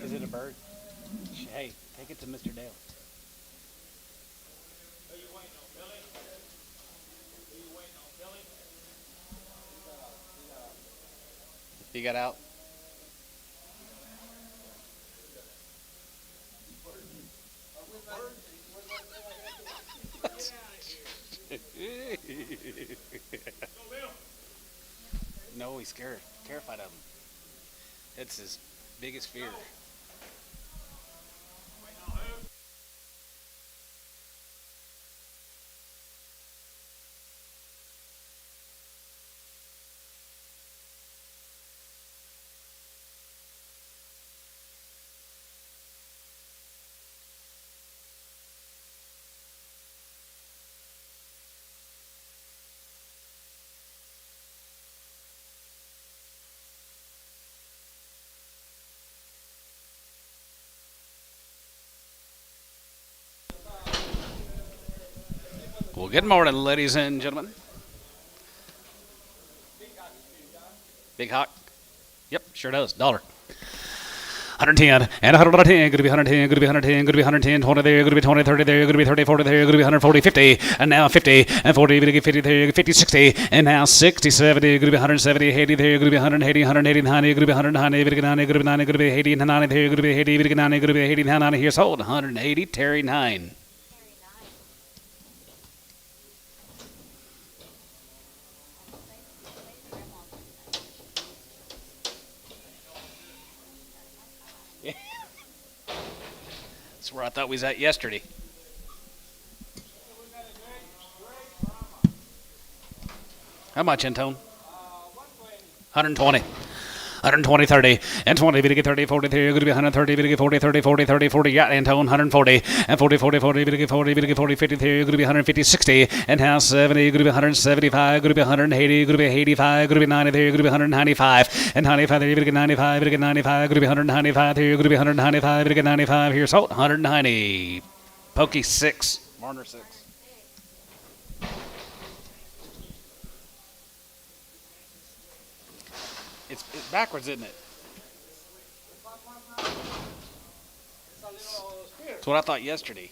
Is it a bird? Hey, take it to Mr. Dale. He got out. No, he's scared, terrified of him. It's his biggest fear. Well, good morning, ladies and gentlemen. Big Hawk. Yep, sure does. Dollar. 110 and 110, going to be 110, going to be 110, going to be 110, 20 there, going to be 20, 30 there, going to be 30, 40 there, going to be 140, 50, and now 50, and 40, going to be 50 there, 50, 60, and now 60, 70, going to be 170, 80 there, going to be 180, 180, 90, going to be 190, going to be 90, going to be 90, going to be 80, 90 there, going to be 80, going to be 90, going to be 80, 90, here's hold, 180, Terry 9. That's where I thought we was at yesterday. How much, Antone? 120. 120, 30, and 20, we get 30, 40, there, going to be 130, we get 40, 30, 40, 30, 40, yeah, Antone, 140, and 40, 40, 40, we get 40, we get 40, 50, there, going to be 150, 60, and now 70, going to be 175, going to be 180, going to be 85, going to be 90, there, going to be 195, and 95, there, we get 95, we get 95, going to be 195, there, going to be 195, we get 95, here's Holt, 190, Pokey 6, Marner 6. It's backwards, isn't it? That's what I thought yesterday.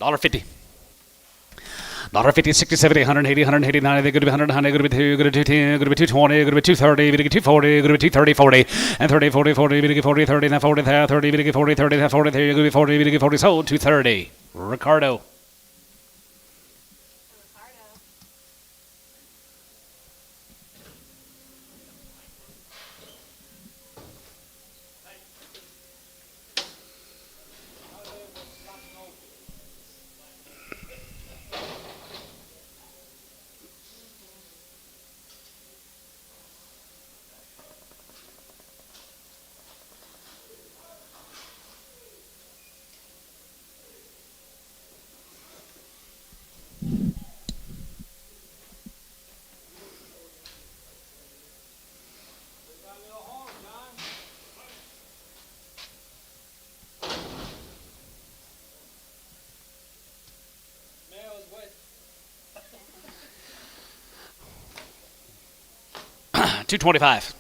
$1.50. $1.50, 60, 70, 180, 180, 90, they're going to be 190, going to be 2, going to be 210, going to be 220, going to be 230, going to get 240, going to be 230, 40, and 30, 40, 40, going to get 40, 30, now 40, 30, going to get 40, 30, now 40, there, going to be 40, going to get 40, sold, 230. Ricardo. $225.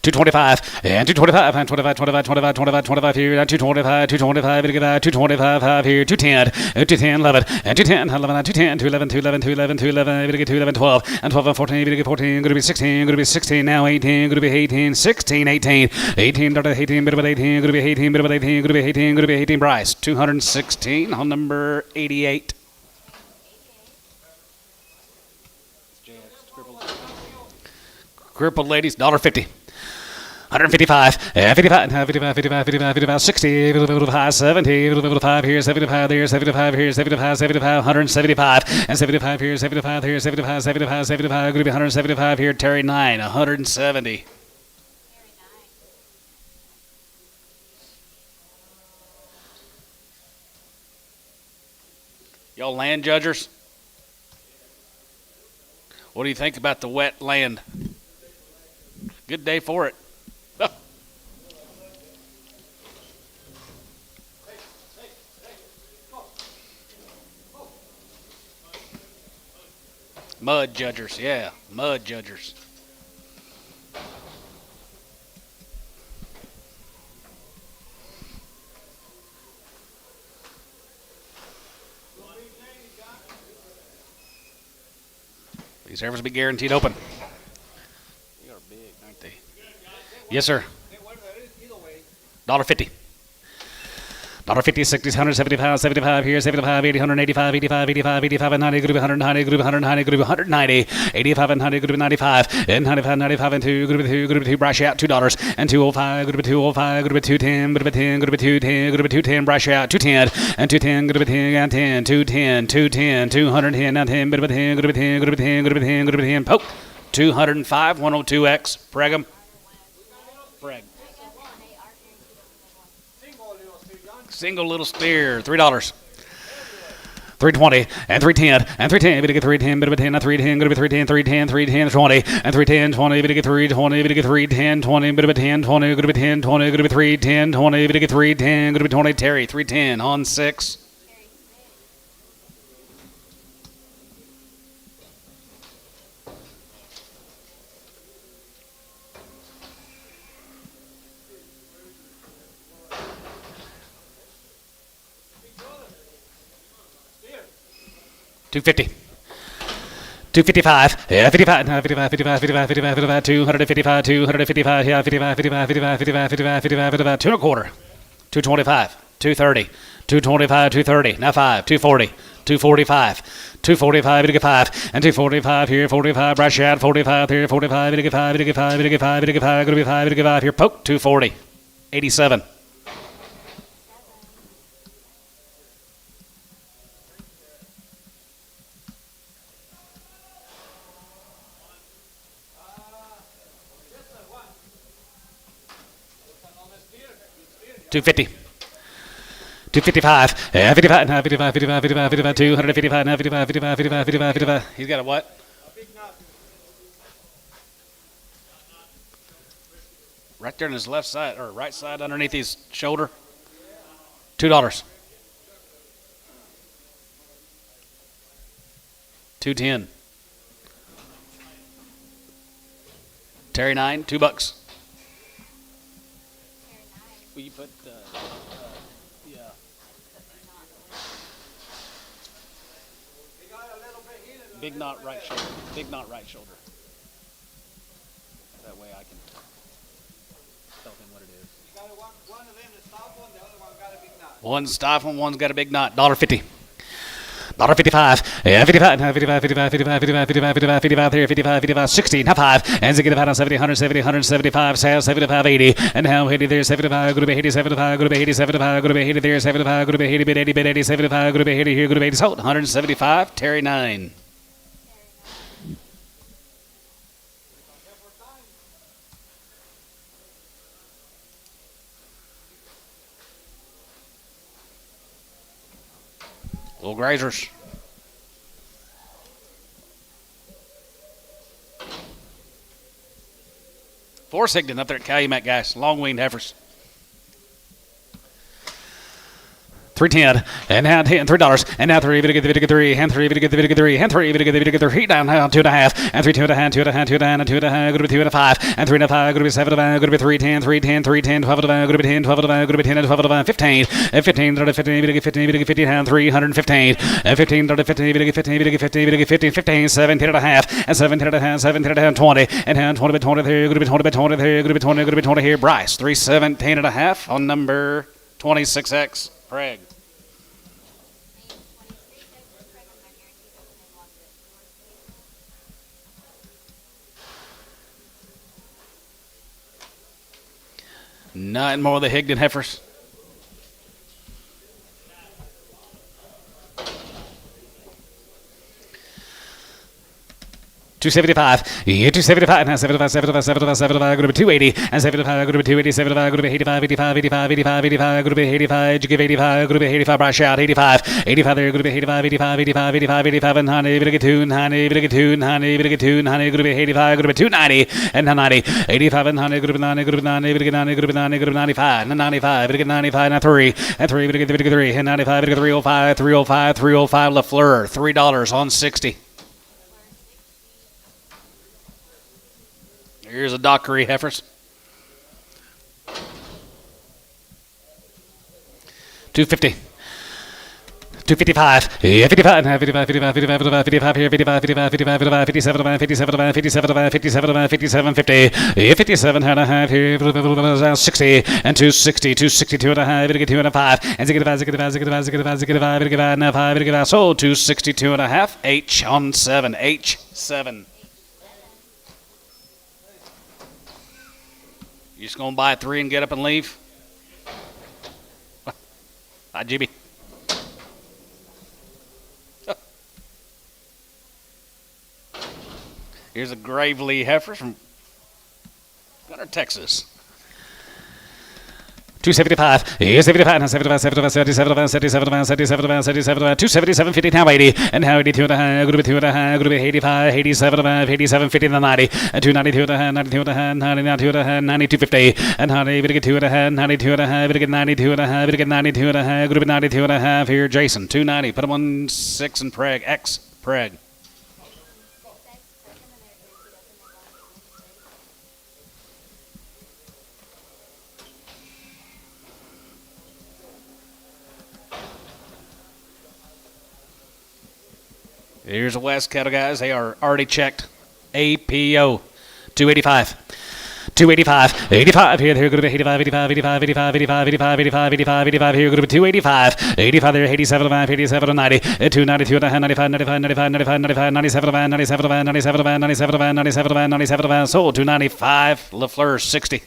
225 and 225 and 25, 25, 25, 25, 25 here and 225, 225, 225 here, 210, 210, 11, and 210, 11, 210, 211, 211, 211, 211, 211, 12, and 12 and 14, 14, going to be 16, going to be 16, now 18, going to be 18, 16, 18, 18, 18, bit of 18, going to be 18, bit of 18, going to be 18, going to be 18, Bryce, 216 on number 88. Crippled ladies, $1.50. 155, 55, 55, 55, 55, 55, 60, 55, 70, 55 here, 75 there, 75 here, 75, 75, 175, and 75 here, 75 here, 75, 75, 75, going to be 175 here, Terry 9, 170. Y'all land judgers? What do you think about the wet land? Good day for it. Mud judgers, yeah. Mud judgers. These heifers will be guaranteed open. They are big, aren't they? Yes, sir. $1.50. $1.50, 60, 175, 75 here, 75, 80, 185, 85, 85, 85, and 90, group 190, group 190, group 190, 85 and 90, group 95, and 95, 95 and 2, group 2, brush out $2, and 205, group 205, group 210, group 10, group 210, group 210, brush out 210, and 210, group 10, and 10, 210, 210, 210, now 10, group 10, group 10, group 10, group 10, group 10, poke, 205, 102X, Preg'em. Preg. Single little steer, $3. 320 and 310 and 310. We get 310, bit of a 10, 310, good of 310, 310, 310, 20 and 310, 20. We get 320, we get 310, 20, bit of a 10, 20, good of a 10, 20, good of a 310, 20. We get 310, good of a 20. Terry, 310 on 6. $250. 255, yeah, 55, 55, 55, 55, 55, 55, 255, 255, yeah, 55, 55, 55, 55, 55, 55, 55, 2 1/4, 225, 230, 225, 230, now 5, 240, 245, 245, we get 5, and 245 here, 45, brush out, 45 here, 45, we get 5, we get 5, we get 5, we get 5, we get 5, we get 5 here, poke, 240, 87. $250. 255. Yeah, 55, 55, 55, 55, 55, 255, 55, 55, 55, 55, 55. He's got a what? A big knot. Right there on his left side, or right side underneath his shoulder. $2. 210. Terry 9, $2. Will you put, yeah. Big knot right shoulder. Big knot right shoulder. That way I can tell him what it is. You got one of them that's soft one, the other one got a big knot. One's soft one, one's got a big knot. $1.50. $1.55, yeah, 55, 55, 55, 55, 55, 55, 55, 55, 55, 55, 60, now 5, and 65, 70, 170, 175, 75, 80, and now 80 there, 75, go to 80, 75, go to 80, 75, go to 80 there, 75, go to 80, bit 80, bit 80, 75, go to 80 here, go to 80, sold, 175, Terry 9. Little grazers. Four Sigden up there at Calumet, guys. Long-winged heifers. 310, and now 10, $3, and now 3, get the 3, and 3, get the 3, and 3, get the 3, down, 2.5, and 3, 2.5, 2.5, 2.5, and 2.5, go to 2 and 5, and 3 and 5, go to 7 to 5, go to 310, 310, 310, 12 to 5, go to 10, 12 to 5, go to 10, 12 to 5, 15, and 15, 15, get 15, get 15, and 315, and 15, 15, get 15, get 15, get 15, 15, 17 and a half, and 17 and a half, 17 and a half, 20, and 20 by 20 there, go to 20 by 20 there, go to 20, go to 20 here, Bryce, 317 and a half on number 26X, Craig. Nine more of the Higdon heifers. $275, yeah, $275, now 75, 75, 75, 75, go to 280, and 75, go to 280, 75, go to 85, 85, 85, 85, 85, go to 85, you give 85, go to 85, brush out, 85, 85 there, go to 85, 85, 85, 85, 85, and 90, get 290, get 290, get 290, go to 85, go to 290, and 90, 85, and 90, go to 90, go to 90, get 90, go to 90, go to 95, and 95, get 95, now 3, and 3, get 3, and 95, get 305, 305, 305, LaFleur, $3 on 60. Here's a Dockery heifers. 250. 255. Yeah, 55. 55, 55, 55, 55 here. 55, 55, 55, 55, 57, 57, 57, 57, 57, 50. Yeah, 57 and a half here. 60 and 260, 262 and a half. 2 and a 5. And 5. Sold 262 and a half. H on 7. H7. You just gonna buy 3 and get up and leave? Hi, Jimmy. Here's a Gravely heifer from Gunner, Texas. 275. Here's 75. 75, 77, 77, 77, 77, 77, 277, 50, now 80. And now 82 and a half. Group 2 and a half. Group 85, 87 and a half. 87, 50, and 90. And 292 and a half. 92 and a half. 92 and a half. 92, 50. And 92 and a half. 92 and a half. 92 and a half. 92 and a half. Group 92 and a half. Here, Jason. 290. Put him on 6 and Preg. X. Preg. Here's the West cattle guys. They are already checked. APO. 285. 285. 85 here. They're going to be 85, 85, 85, 85, 85, 85, 85, 85, 85 here. Going to be 285. 85 there. 87 5, 87 90. 292 and a half. 95, 95, 95, 95, 95, 97 van, 97 van, 97 van, 97 van, 97 van, 97 van. Sold 295. LaFleur 60.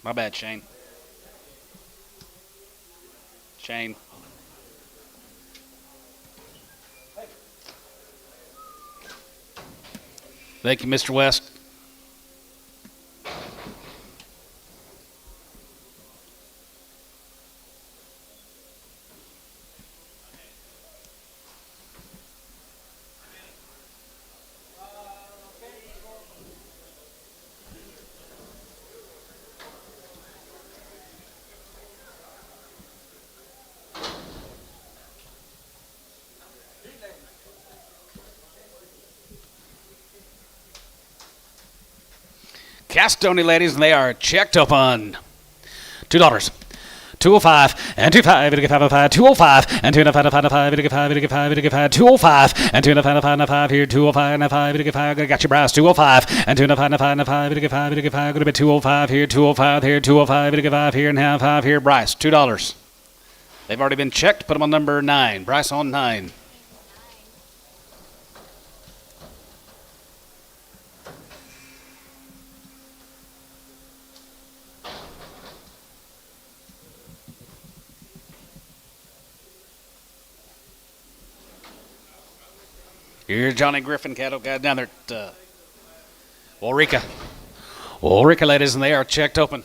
My bad, Shane. Shane. Thank you, Mr. West. Castoni ladies, and they are checked up on $2. 205 and 25, 205 and 205, 205 and 205 here, 205 and 5, got your brass, 205 and 205, go to be 205 here, 205 here, 205 here, and half 5 here, Bryce, $2. They've already been checked, put them on number 9, Bryce on 9. Here's Johnny Griffin cattle guy down there at Ulrika. Ulrika, ladies, and they are checked open.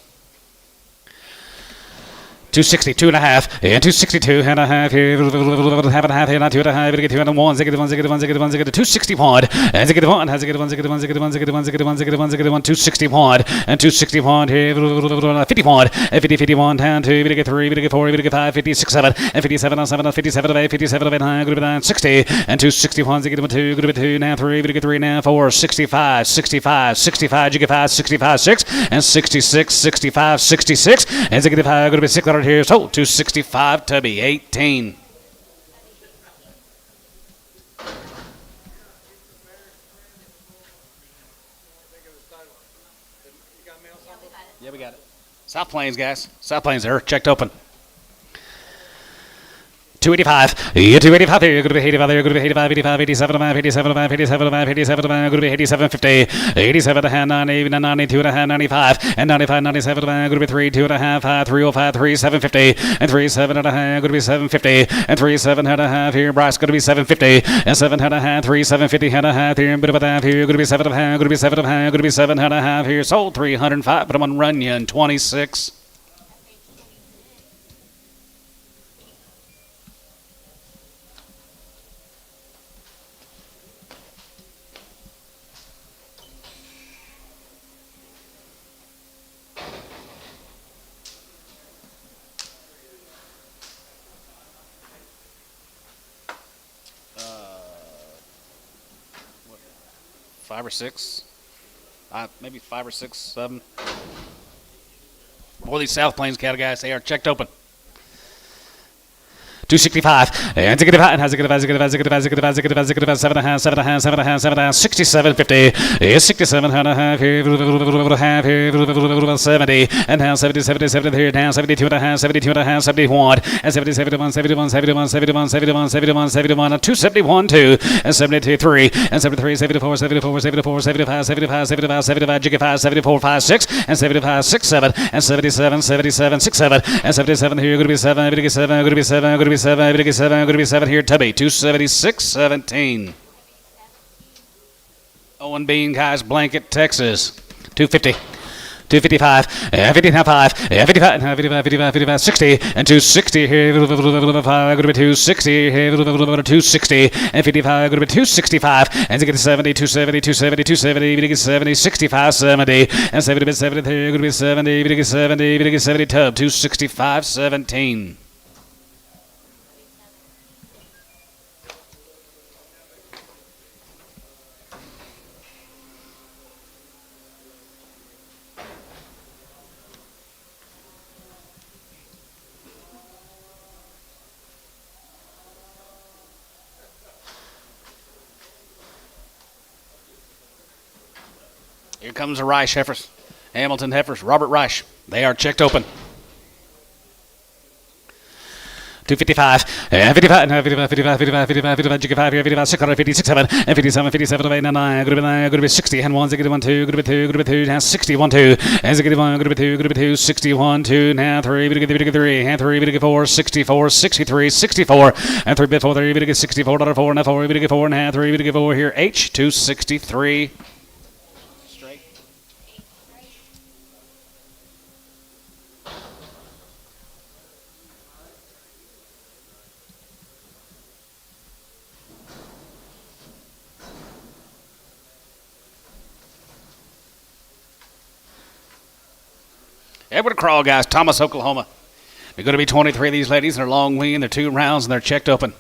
260, 2 and a half, and 262 and a half here, half and a half here, not 2 and a half, get 2 and 1, zig 1, zig 1, zig 1, zig 261, and zig 1, has zig 1, zig 1, zig 1, zig 1, zig 1, zig 1, zig 1, 261, and 261 here, 51, and 50, 51, down 2, we get 3, we get 4, we get 5, 56, 7, and 57 on 7, 57 of 8, 57 of 8, high, group 9, 60, and 261, zig 2, group 2, now 3, we get 3, now 4, 65, 65, 65, you get 5, 65, 6, and 66, 65, 66, and zig 5, group 600 here, so 265 to be 18. Yeah, we got it. South Plains, guys. South Plains there, checked open. 285. Yeah, 285 here. Going to be 85 there. Going to be 85, 85, 87, 87, 87, 87, going to be 87, 50, 87 and a half, 90, 92 and a half, 95, and 95, 97, going to be 3, 2 and a half, 305, 3, 750, and 3, 7 and a half, going to be 750, and 3, 7 and a half here. Bryce going to be 750, and 7 and a half, 3, 750 and a half here, and bit of a half here. Going to be 7 and a half, going to be 7 and a half, going to be 7 and a half here. Sold 305, but I'm on Runyon 26. Five or six. maybe 5 or 6, 7. Boy, these South Plains cattle guys, they are checked open. 265 and to get it and has a good 7.5 67 50 is 67 and a half here 70 and now 70 here down 72 and a half 72 and a half 71 and 70 71 71 71 71 71 71 71 and 271 2 and 72 3 and 73 74 74 74 75 75 75 75 75 74 5 6 and 75 6 7 and 77 77 6 7 and 77 here going to be 7 going to be 7 going to be 7 going to be 7 going to be 7 here Tubby 276 17 Owen Bean Guys Blanket Texas 250 255 55 55 55 55 60 and 260 here going to be 260 here 260 and 55 going to be 265 and to get to 70 270 270 270 70 65 70 and 70 70 here going to be 70 70 70 Tub 265 17 Here comes the Reich heifers, Hamilton heifers, Robert Reich. They are checked open. 255 and 55 and 55 55 55 55 55 55 650 67 and 57 57 8 9 going to be 60 and 1 1 2 going to be 2 going to be 2 now 61 2 and 1 going to be 2 going to be 2 61 2 now 3 going to get 3 and 3 going to 4 64 63 64 and 3 bit 4 3 going to get 64 4 now 4 going to get 4 now 3 going to get 4 here H 263 straight. Edward Crawl, guys, Thomas, Oklahoma. They're going to be 23 of these ladies. They're long lean. They're 2 rounds, and they're checked open.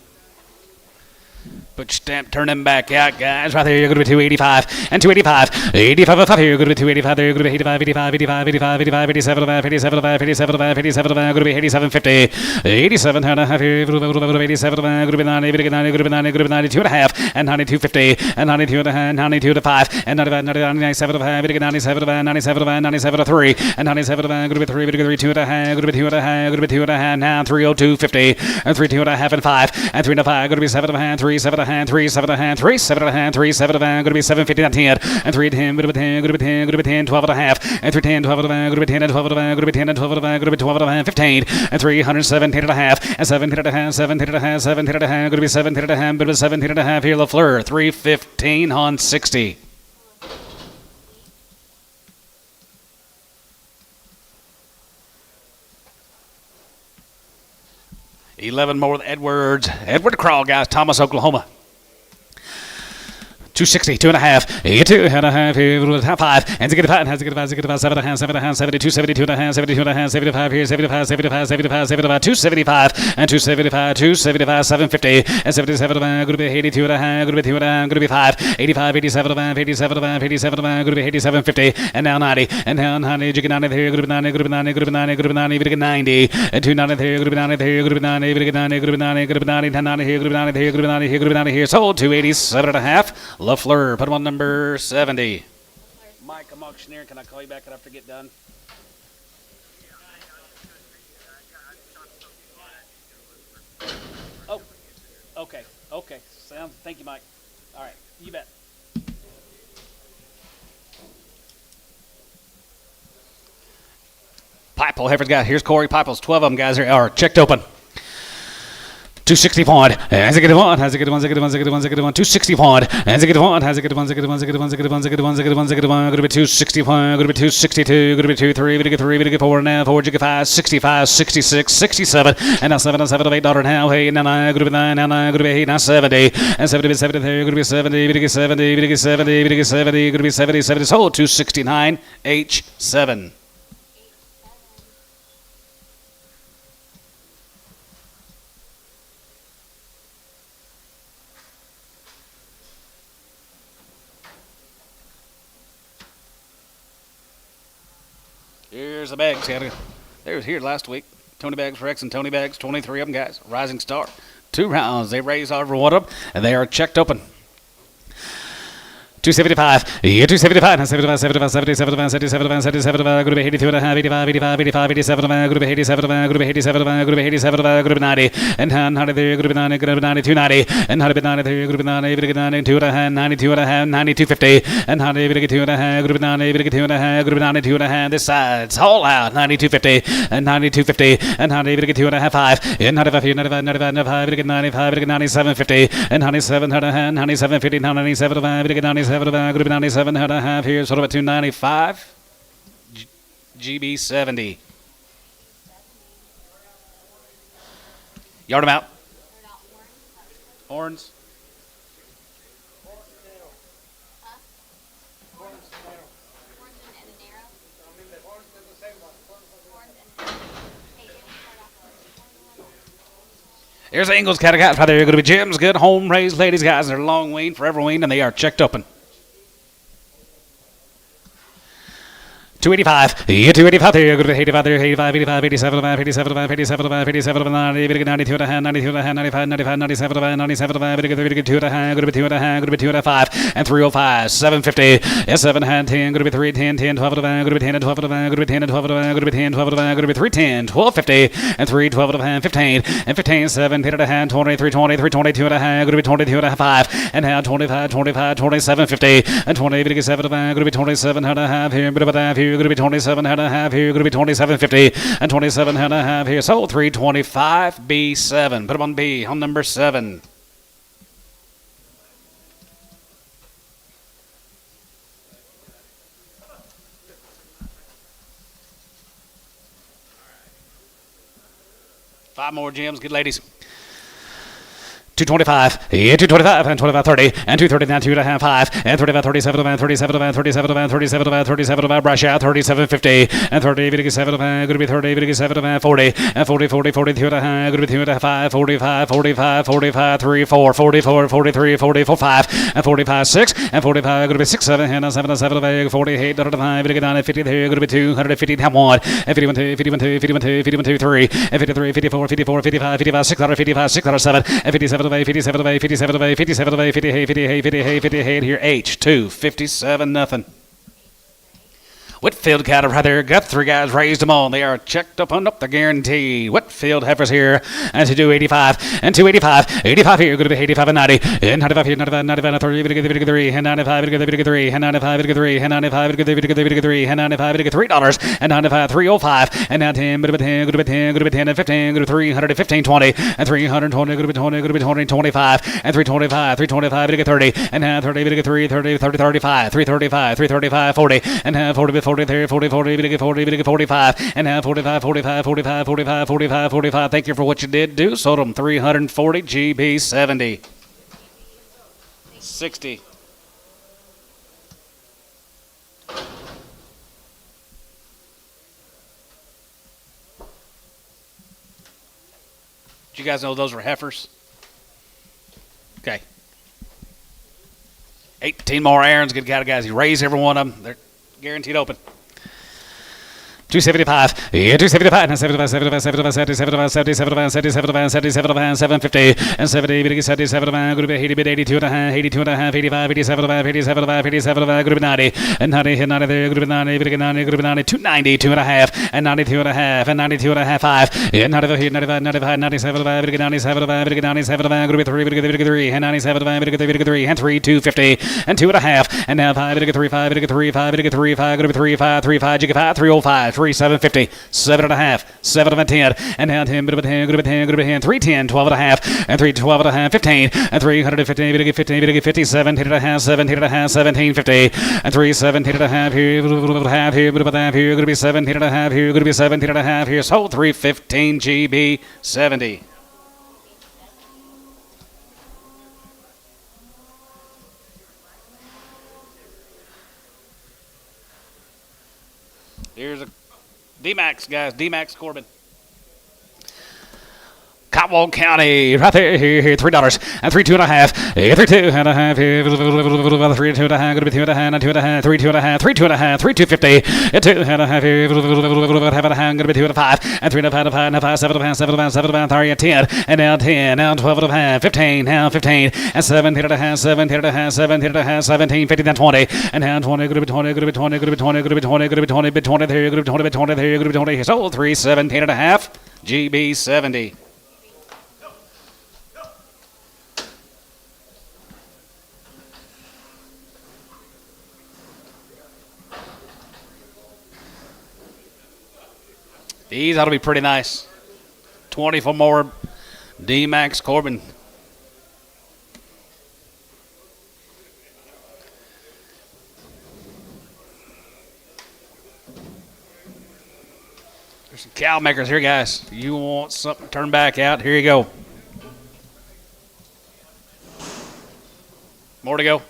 Put your stamp, turn them back out, guys. Right there, you're going to be 285 and 285. 85 up here, you're going to be 285 there. You're going to be 85, 85, 85, 85, 85, 87, 87, 87, 87, going to be 87, 50. 87 and a half here, 87, going to be 90, going to be 90, going to be 90, going to be 92 and a half, and 92, 50, and 92 and a half, 92 to 5, and 95, 97 to 5, 97 to 5, 97 to 5, 97 to 3, and 97 to 5, going to be 3, going to be 2 and a half, going to be 2 and a half, going to be 2 and a half, now 302, 50, and 3, 2 and a half, and 5, and 3 and a 5, going to be 7 and a half, 3, 7 and a half, 3, 7 and a half, 3, 7 and a half, 3, 7 and a half, going to be 750 and 10, and 3 10, going to be 10, going to be 10, going to be 10, 12 and a half, and 3 10, 12 and a half, going to be 10 and 12 and a half, going to be 10 and 12 and a half, going to be 12 and a half, 15, and 317 and a half, and 17 and a half, 17 and a half, 17 and a half, going to be 17 and a half, going to be 17 and a half here, LaFleur, 315 on 60. $11 more with Edwards. Edward Crawl, guys. Thomas, Oklahoma. 260, 2 and a half, 2 and a half, 5, and to get 5, and has to get 5, 7 and a half, 7 and a half, 72, 72 and a half, 72 and a half, 75 here, 75, 75, 75, 75, 275, and 275, 275, 750, and 77 and a half, going to be 82 and a half, going to be 2 and a half, going to be 5, 85, 87 and a half, 87 and a half, 87 and a half, going to be 87, 50, and now 90, and now 90, you get 90 here, going to be 90, going to be 90, going to be 90, going to be 90, going to get 90, and 290 here, going to be 90 here, going to be 90, going to get 90, going to be 90, going to be 90, 90 here, going to be 90 here, going to be 90 here, going to be 90 here, sold 287 and a half, LaFleur, put him on number 70. Mike, I'm auctioneer. Can I call you back after I get done? Oh, okay. Okay. Thank you, Mike. All right. You bet. Pipel, Heifer's got. Here's Corey Pipel's. 12 of them, guys, are checked open. 260 point, has a good one, has a good one, has a good one, has a good one, has a good one, 260 point, has a good one, has a good one, has a good one, has a good one, has a good one, has a good one, has a good one, has a good one, going to be 260 point, going to be 262, going to be 2 3, going to get 3, going to get 4 now, 4, you get 5, 65, 66, 67, and now 7 and 7 of $8 now, hey, and now 9, going to be 9, now 9, going to be 8, now 70, and 70, 70, going to be 70, going to get 70, going to get 70, going to get 70, going to be 70, 70, sold 269, H7. Here's the bags. They was here last week. Tony Bags Rex and Tony Bags, 23 of them guys. Rising Star. 2 rounds. They raised every one of them, and they are checked open. 275, yeah, 275, 75, 75, 70, 75, 77, 77, group 82 and a half, 85, 85, 85, 87, group 87, group 87, group 87, group 90, and 100, group 90, group 90, 290, and 193, group 90, 92 and a half, 92 and a half, 9250, and 102 and a half, group 90, 92 and a half, group 92 and a half, this side's all out, 9250, and 9250, and 102 and a half, 5, and 95, 95, 95, 95, 95, 9750, and 97 and a half, 9750, 97, 97, group 97 and a half here, sort of a 295. GB 70. Yard them out. Horns. Here's the Ingles Catacats right there. Going to be Jim's good home raised ladies, guys. They're long weaned, forever weaned, and they are checked open. 285, yeah, 285 there, go to 85 there, 85, 85, 87, 87, 87, 87, 90, 92 and a half, 92 and a half, 95, 95, 97, 97, 2 and a half, go to 2 and a half, go to 2 and a 5, and 305, 750, 7 and 10, go to 3, 10, 10, 12 and a half, go to 10 and 12 and a half, go to 10 and 12 and a half, go to 10, 12 and a half, go to 3, 10, 12, 50, and 3, 12 and a half, 15, and 15, 7, 10 and a half, 20, 3, 20, 3, 22 and a half, go to 22 and a half, 5, and now 25, 25, 27, 50, and 20, 7 and a half, go to 27 and a half here, but about here, go to 27 and a half here, going to be 27.50 and 27 and a half here. So 325 B7. Put them on B on number 7. Five more gems, good ladies. 225, yeah, 225, and 25, 30, and 239, 2 and a half, 5, and 35, 37, 37, 37, 37, 37, brush out, 37, 50, and 30, 57, going to be 30, 57, 40, and 40, 40, 42 and a half, going to be 2 and a half, 5, 45, 45, 45, 3, 4, 44, 43, 44, 5, and 45, 6, and 45, going to be 6, 7, and 7, 7, 48, 5, 50, there, going to be 250, and 1, and 51, 2, 51, 2, 51, 2, 51, 2, 3, and 53, 54, 54, 55, 55, 655, 607, and 57, 57 away, 57 away, 57 away, 58, 58, 58, 58 here. H2, 57 nothing. Whitfield cattle right there. Got 3 guys, raised them on. They are checked up and up. They're guaranteed. Whitfield heifers here. And to do 85. And 285. 85 here. Going to be 85 and 90. And 95 here. 95, 95 and 30. And 95. And 95. And 95. And 95. And 95. And 95. And $3. And 95. 305. And now 10. Going to be 10. Going to be 10. Going to be 10 and 15. Going to be 315. 20. And 320. Going to be 20. Going to be 20. 25. And 325. 325. Going to 30. And now 30. Going to 3. 30. 30. 35. 335. 335. 40. And now 40. 40, 40, 40, 40, 45, and now 45, 45, 45, 45, 45, 45. Thank you for what you did do. Sold them 340, GB 70. 60. Did you guys know those were heifers? Okay. 18 more Aaron's good cattle guys. He raised every one of them. They're guaranteed open. 275, yeah, 275, and 75, 75, 75, 75, 75, 77, 77, 750, and 70, 77, going to be 82 and a half, 82 and a half, 85, 87, 87, 87, going to be 90, and 90, 90 there, going to be 90, 90, going to be 90, 290, 2 and a half, and 92 and a half, and 92 and a half, 5, and 95, 95, 95, 97, 97, 97, going to be 3, and 97, 3, and 3, 250, and 2 and a half, and now 5, 3, 5, 3, 5, 3, 5, going to be 3, 5, 3, 5, 305, 3, 750, 7 and a half, 7 and 10, and now 10, 10, 10, 10, 3, 10, 12 and a half, and 3, 12 and a half, 15, and 315, 15, 50, 17 and a half, 17 and a half, 1750, and 3, 17 and a half here, half here, going to be 17 and a half here, going to be 17 and a half here, so 315 GB 70. Here's a D-Max, guys. D-Max Corbin. Cottonwood County, right there, here, $3 and 3 2.5, 3 2.5, 3 2.5, gonna be 2.5, 2.5, 3 2.5, 3 2.5, 3 250, 2.5, gonna be 2.5, and 3.5, 7, 3 and 10, and now 10, now 12.5, 15, now 15, and 17.5, 17, 15, then 20, and now 20, gonna be 20, gonna be 20, gonna be 20, gonna be 20, gonna be 20, be 20 there, gonna be 20, be 20 there, gonna be 20, sold 317.5, GB 70. These ought to be pretty nice. 20 for more D-Max Corbin. There's some cow makers here, guys. You want something to turn back out? Here you go. More to go.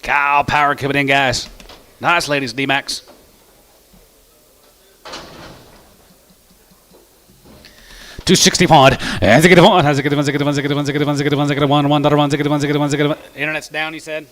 Cow power coming in, guys. Nice ladies, D-Max. $261. Has a good one. Has a good one. Has a good one. Has a good one. Has a good one. Has a good one. Has a good one. $1. Internet's down, you said?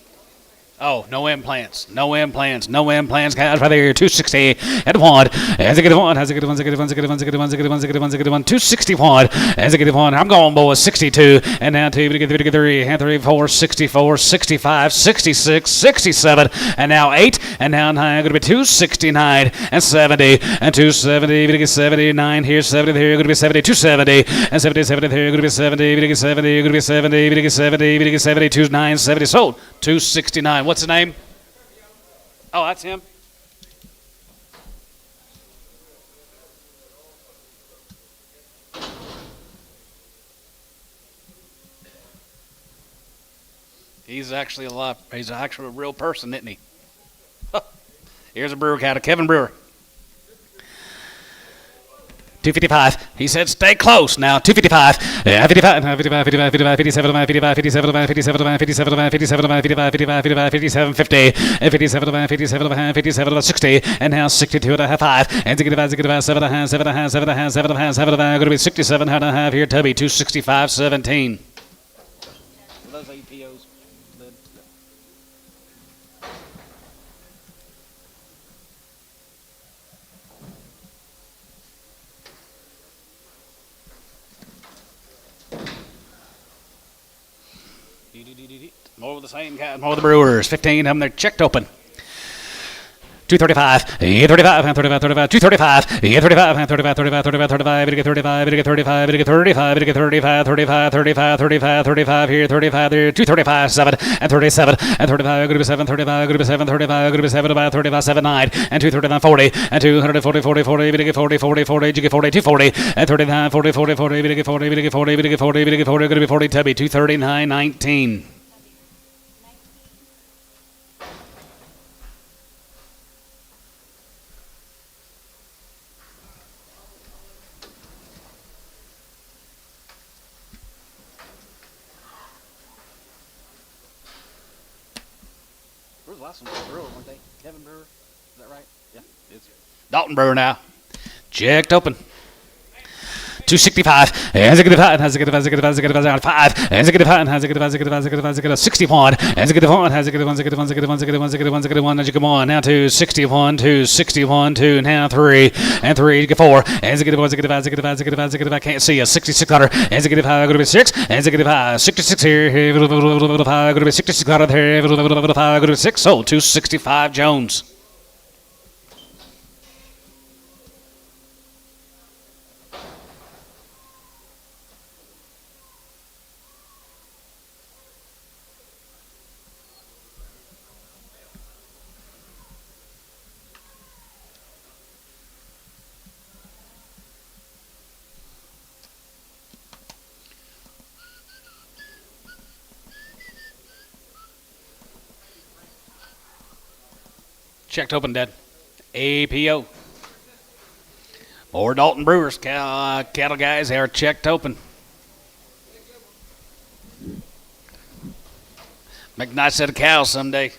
Oh, no implants. No implants. No implants. Guys, right there. 260 and one. Has a good one. Has a good one. Has a good one. Has a good one. Has a good one. Has a good one. Has a good one. Has a good one. 261. Has a good one. I'm going, boys. 62. And now 2. We get 3. And 3, 4, 64, 65, 66, 67. And now 8. And now 9. Going to be 269 and 70. And 270. We get 79 here. 70 there. Going to be 70. 270. And 70, 70 there. Going to be 70. We get 70. Going to be 70. We get 70. We get 70. 29, 70. Sold. 269. What's the name? Oh, that's him. He's actually alive. He's actually a real person, isn't he? Here's a brewer cow, Kevin Brewer. 255. He said, stay close. Now, 255. 55, 55, 55, 55, 57, 55, 57, 57, 57, 57, 55, 55, 55, 57, 50, 57, 57, 57, 60, and now 62 and a half, 5, and 7, 7, going to be 67 and a half here, Tubby, 265, 17. Those APOs. More of the same guys, more of the Brewers. 15 of them, they're checked open. 235, 35, 35, 35, 235, 35, 35, 35, 35, 35, 35, 35, 35, 35, 35, 35, 35, 35 here, 35 there, 235, 7, and 37, and 35, going to be 7, 35, going to be 7, 35, going to be 7, about 35, 7, 9, and 239, 40, and 240, 40, 40, 40, 40, 40, you get 40, 240, and 39, 40, 40, 40, 40, 40, 40, 40, 40, going to be 40, Tubby, 239, 19. Last one was Brewer, weren't they? Kevin Brewer, is that right? Yeah, it's Dalton Brewer now. Checked open. 265, has a good 5, has a good 5, has a good 5, has a good 5, has a good 5, has a good 5, has a good 5, has a good 5, has a good 61, has a good 1, has a good 1, has a good 1, has a good 1, has a good 1, has a good 1, has a good 1, as you come on, now to 61, to 61, to now 3, and 3, you get 4, has a good 1, has a good 5, has a good 5, has a good 5, has a good 5, can't see us, 6600, has a good 5, going to be 6, has a good 5, 66 here, going to be 6600 here, going to be 6, sold, 265 Jones. Checked open, dead. APO. More Dalton Brewers. Cattle guys, they are checked open. Make a nice set of cows someday.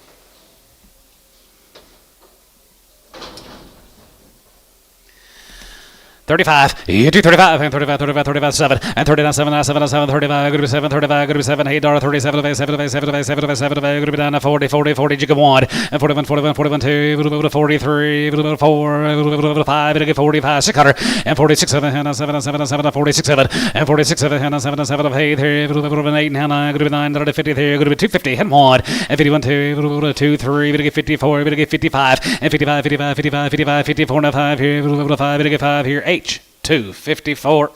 35, 235, and 35, 35, 35, 7, and 39, 7, 7, 7, 35, good to be 7, 35, good to be 7, $8, 37, 7, 7, 7, 7, good to be down to 40, 40, 40, jig of 1, and 41, 41, 41, 2, 43, 4, 5, 45, 600, and 46, 7, 7, 7, 7, 46, 7, and 46, 7, 7, 7, 8, 3, 8, 9, good to be 9, 50, good to be 250, and 1, and 51, 2, 2, 3, 54, 55, and 55, 55, 55, 55, 54, and 5 here, 5, 5 here, H, 254.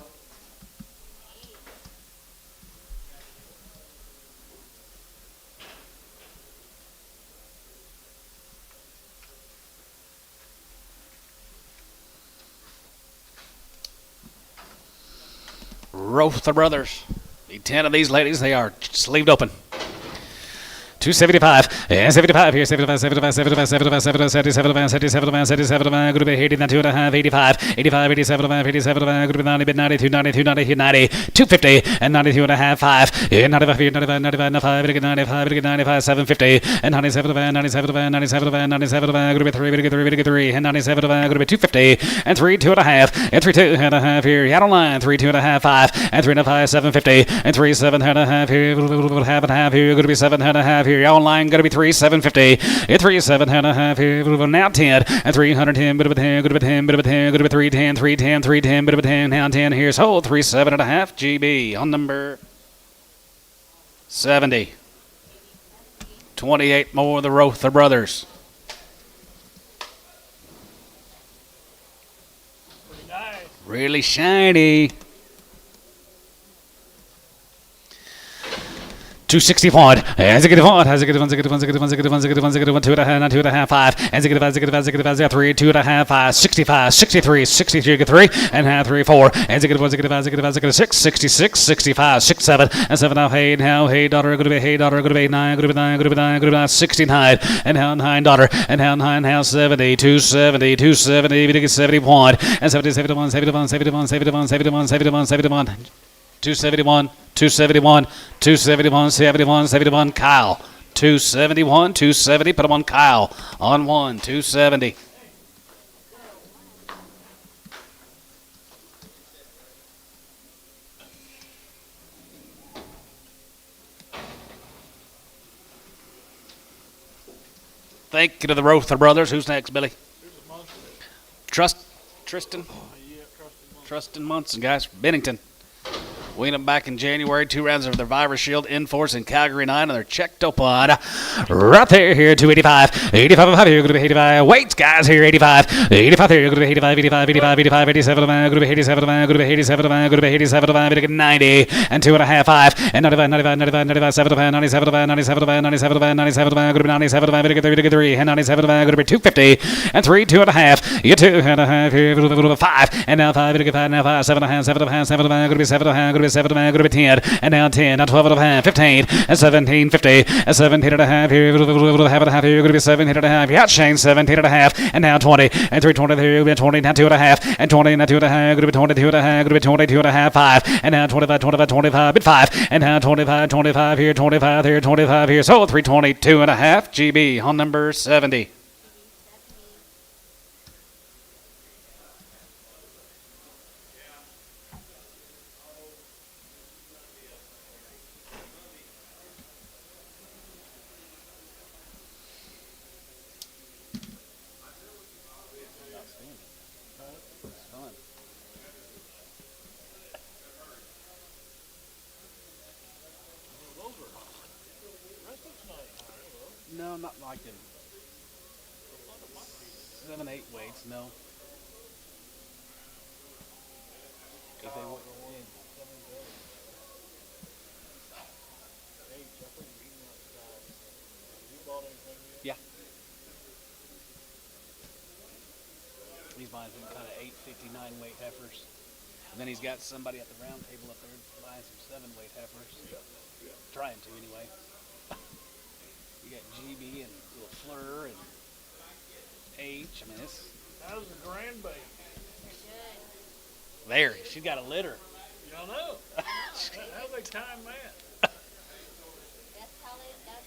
Rother Brothers. Need 10 of these ladies. They are sleeved open. 275, and 75 here, 75, 75, 75, 75, 77, 77, 77, good to be 80, 2.5, 85, 85, 87, 87, good to be 90, 92, 92, 90, 90, 250, and 92 and a half, 5, and 95, 95, 95, 95, 95, 750, and 97, 97, 97, 97, good to be 3, 3, and 97, good to be 250, and 3, 2.5, and 3, 2.5 here, out on line, 3, 2.5, 5, and 3.5, 750, and 3, 7.5 here, half and half here, good to be 7.5 here. Online going to be 3, 750, 3, 7.5 here, now 10, and 310, bit of a 10, good of a 10, bit of a 10, good of a 310, 310, 310, bit of a 10, now 10 here, so 3, 7.5 GB on number 70. 28 more of the Rother Brothers. Really shiny. 261, and 2.5, 5, and 3, 2.5, 5, 65, 63, 63, 3, and half 3, 4, and 6, 66, 65, 6, 7, and 7, now, hey, daughter, good to be, hey, daughter, good to be 9, good to be 9, good to be 9, good to be 9, 69, and now 9, daughter, and now 9, now 70, 270, 270, 71, and 70, 71, 71, 71, 71, 71, 71, 71, 271, 271, 271, 71, 71, Kyle. 271, 270, put him on Kyle. On 1, 270. Thank you to the Rother Brothers. Who's next, Billy? Tristan? Tristan Munson, guys. Bennington. Weaned them back in January. 2 rounds of their Virus Shield in force in Calgary 9, and they're checked upon right there here. 285, 85 here. Going to be 85. Weights, guys, here. 85, 85 here. Going to be 85, 85, 85, 85, 87. Going to be 87. Going to be 87. Going to be 87. Going to be 90 and 2.5, 5 and 95, 95, 95, 95, 7, 97, 97, 97, 97. Going to be 97. Going to be 3 and 97. Going to be 250 and 3, 2.5. You 2.5 here. 5 and now 5. Going to be 5 now 5, 7.5, 7.5, 7. Going to be 7.5. 7, going to be 10, and now 10, now 12 and a half, 15, and 17, 50, and 17 and a half here, half and a half here, going to be 17 and a half, yeah, Shane, 17 and a half, and now 20, and 320 here, going to be 20, now 2 and a half, and 20, now 2 and a half, going to be 22 and a half, going to be 22 and a half, 5, and now 25, 25, 25, bit 5, and now 25, 25 here, 25 here, 25 here, so 322 and a half GB on number 70. No, not like them. 7, 8 weights, no. If they were, yeah. He's buying some kind of 859 weight heifers. And then he's got somebody at the round table up there buying some 7 weight heifers. Trying to, anyway. You got GB and little Fleur and H. I mean, it's... How's the grandbaby? There, she's got a litter. Y'all know. How they time that? That's how they do.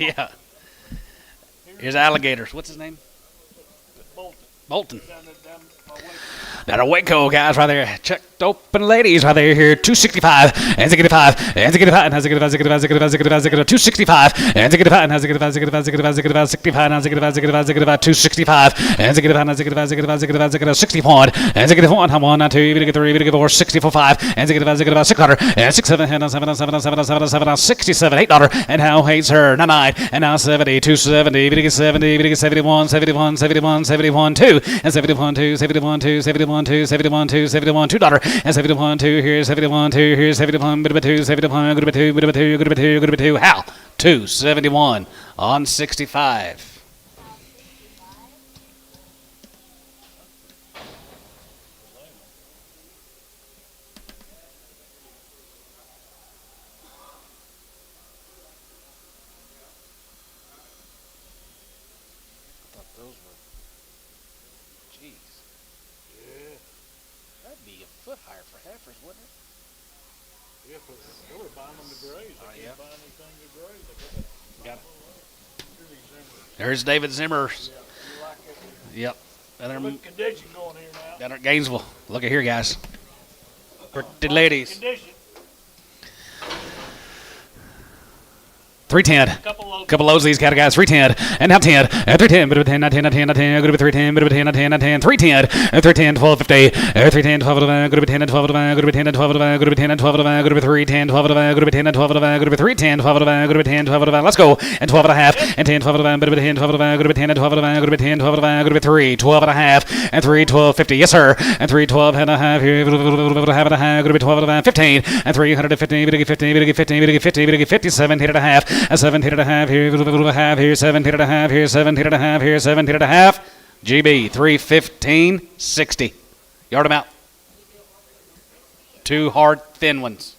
Yeah. Here's alligators. What's his name? Bolton. Bolton. Down by Waco. Now the Waco guys right there. Checked open ladies right there here. 265 and 65 and 65 and 65 265 and 65 and 65 65 and 265 and 60 point and 61 1 2 3 4 64 5 and 600 and 67 7 7 7 7 7 67 $8 and now hates her 9 and now 70 270 70 71 71 71 71 2 and 71 2 71 2 71 2 71 2 71 $2 and 71 2 here's 71 2 here's 71 bit of 2 71 good of 2 bit of 2 good of 2 good of 2 how 271 on 65. That'd be a foot higher for heifers, wouldn't it? Yeah, but they were buying them to graze. They yeah. can't buy anything to graze. They Got it. really Zimmer. There's David Zimmer. Yeah, you like it. Yep. Good condition going here now. Down at Gainesville. Look at here, guys. Pretty ladies. Condition. 310. Couple loads of these kind of guys. 310. And now 10. And 310. Bit of 10, not 10, not 10, not 10. Good of 310. Bit of 10, not 10, not 10. 310. And 310, 1250. 310, 12 of good of 10 and 12 of good of 10 and 12 of good of 10 and 12 of good of 310, 12 of good of 10 and 12 of good of 310, 12 of good of 10, 12 of let's go. And 12 and a half. And 10, 12 of bit of 10, 12 of good of 10 and 12 of good of 10, 12 of good of 3, 12 and a half. And 3, 1250. Yes, sir. And 3, 12 and a half. Here, half and a half. Good of 12 and a half. 15. And 315. Bit of 15. Bit of 15. Bit of 50. Bit of 50. 17 and a half. And 17 and a half. Here, half. Here, 17 and a half. Here, 17 and a half. Here, 17 and a half. GB 315 60. Yard them out. Two hard thin ones.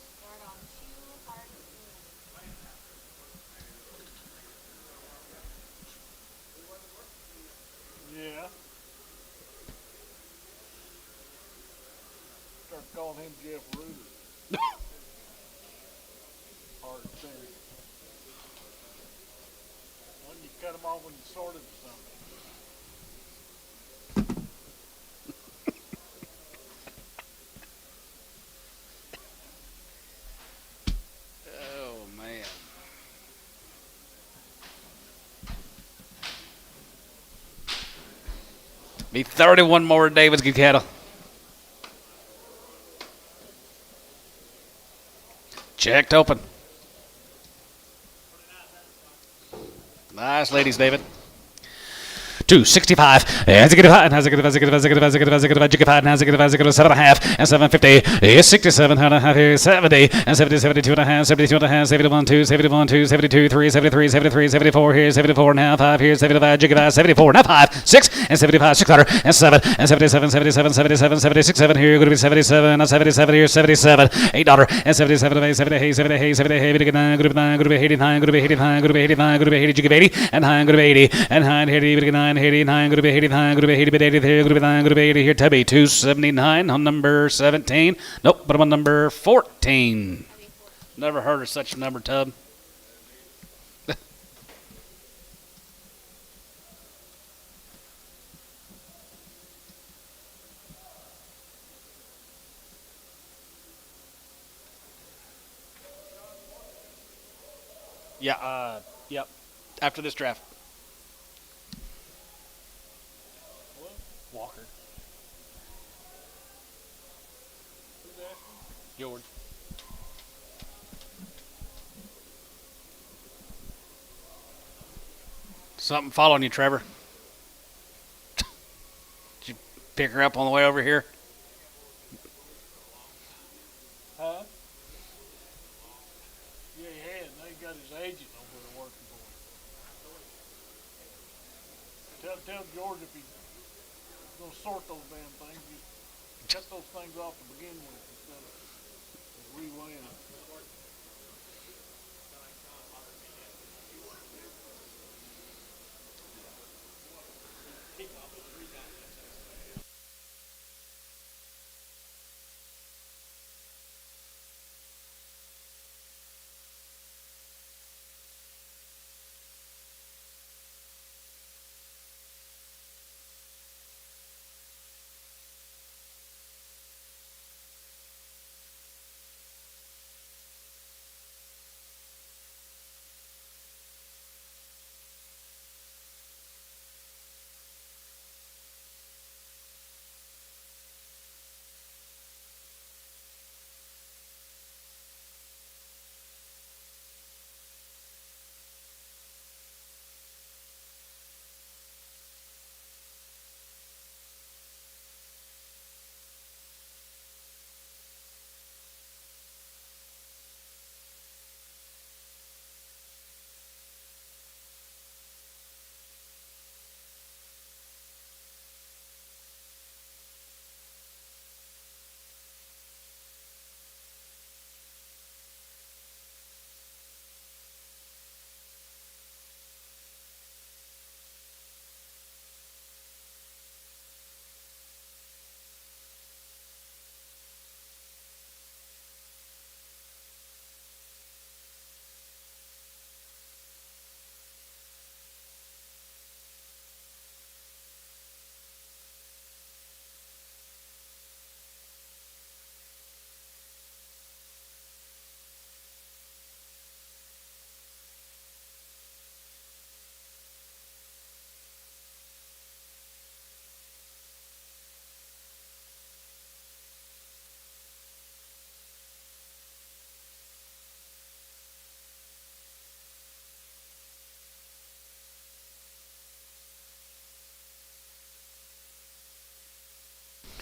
Yeah. Start calling him Jeff Ruder. Hard thing. When you cut them off when you sorted or something. Oh, man. Be 31 more David's good cattle. Checked open. Nice ladies, David. 265 and 65 and 7 and a half and 750 is 67 and a half here 70 and 70 72 and a half 72 and a half 71 2 71 2 72 3 73 73 74 here 74 and a half 5 here 75 jigga 74 now 5 6 and 75 600 and 7 and 77 77 77 76 7 here going to be 77 and 77 here 77 $8 and 77 and 70 70 70 70 9 going to be 9 going to be 89 going to be 89 going to be 89 going to be 80 jigga 80 and 9 going to be 80 and 9 80 9 89 going to be 89 going to be 80 bit 80 here going to be 9 going to be 80 here Tubby 279 on number 17 nope but I'm on number 14 never heard of such a number Tub. Yeah yep after this draft. Walker. Who's asking? George. Something following you, Trevor. Did you pick her up on the way over here? Huh? Yeah, he had. Now he got his agent over there working for him. Tell George if he's gonna sort those damn things, you cut those things off to begin with instead of reweighing them.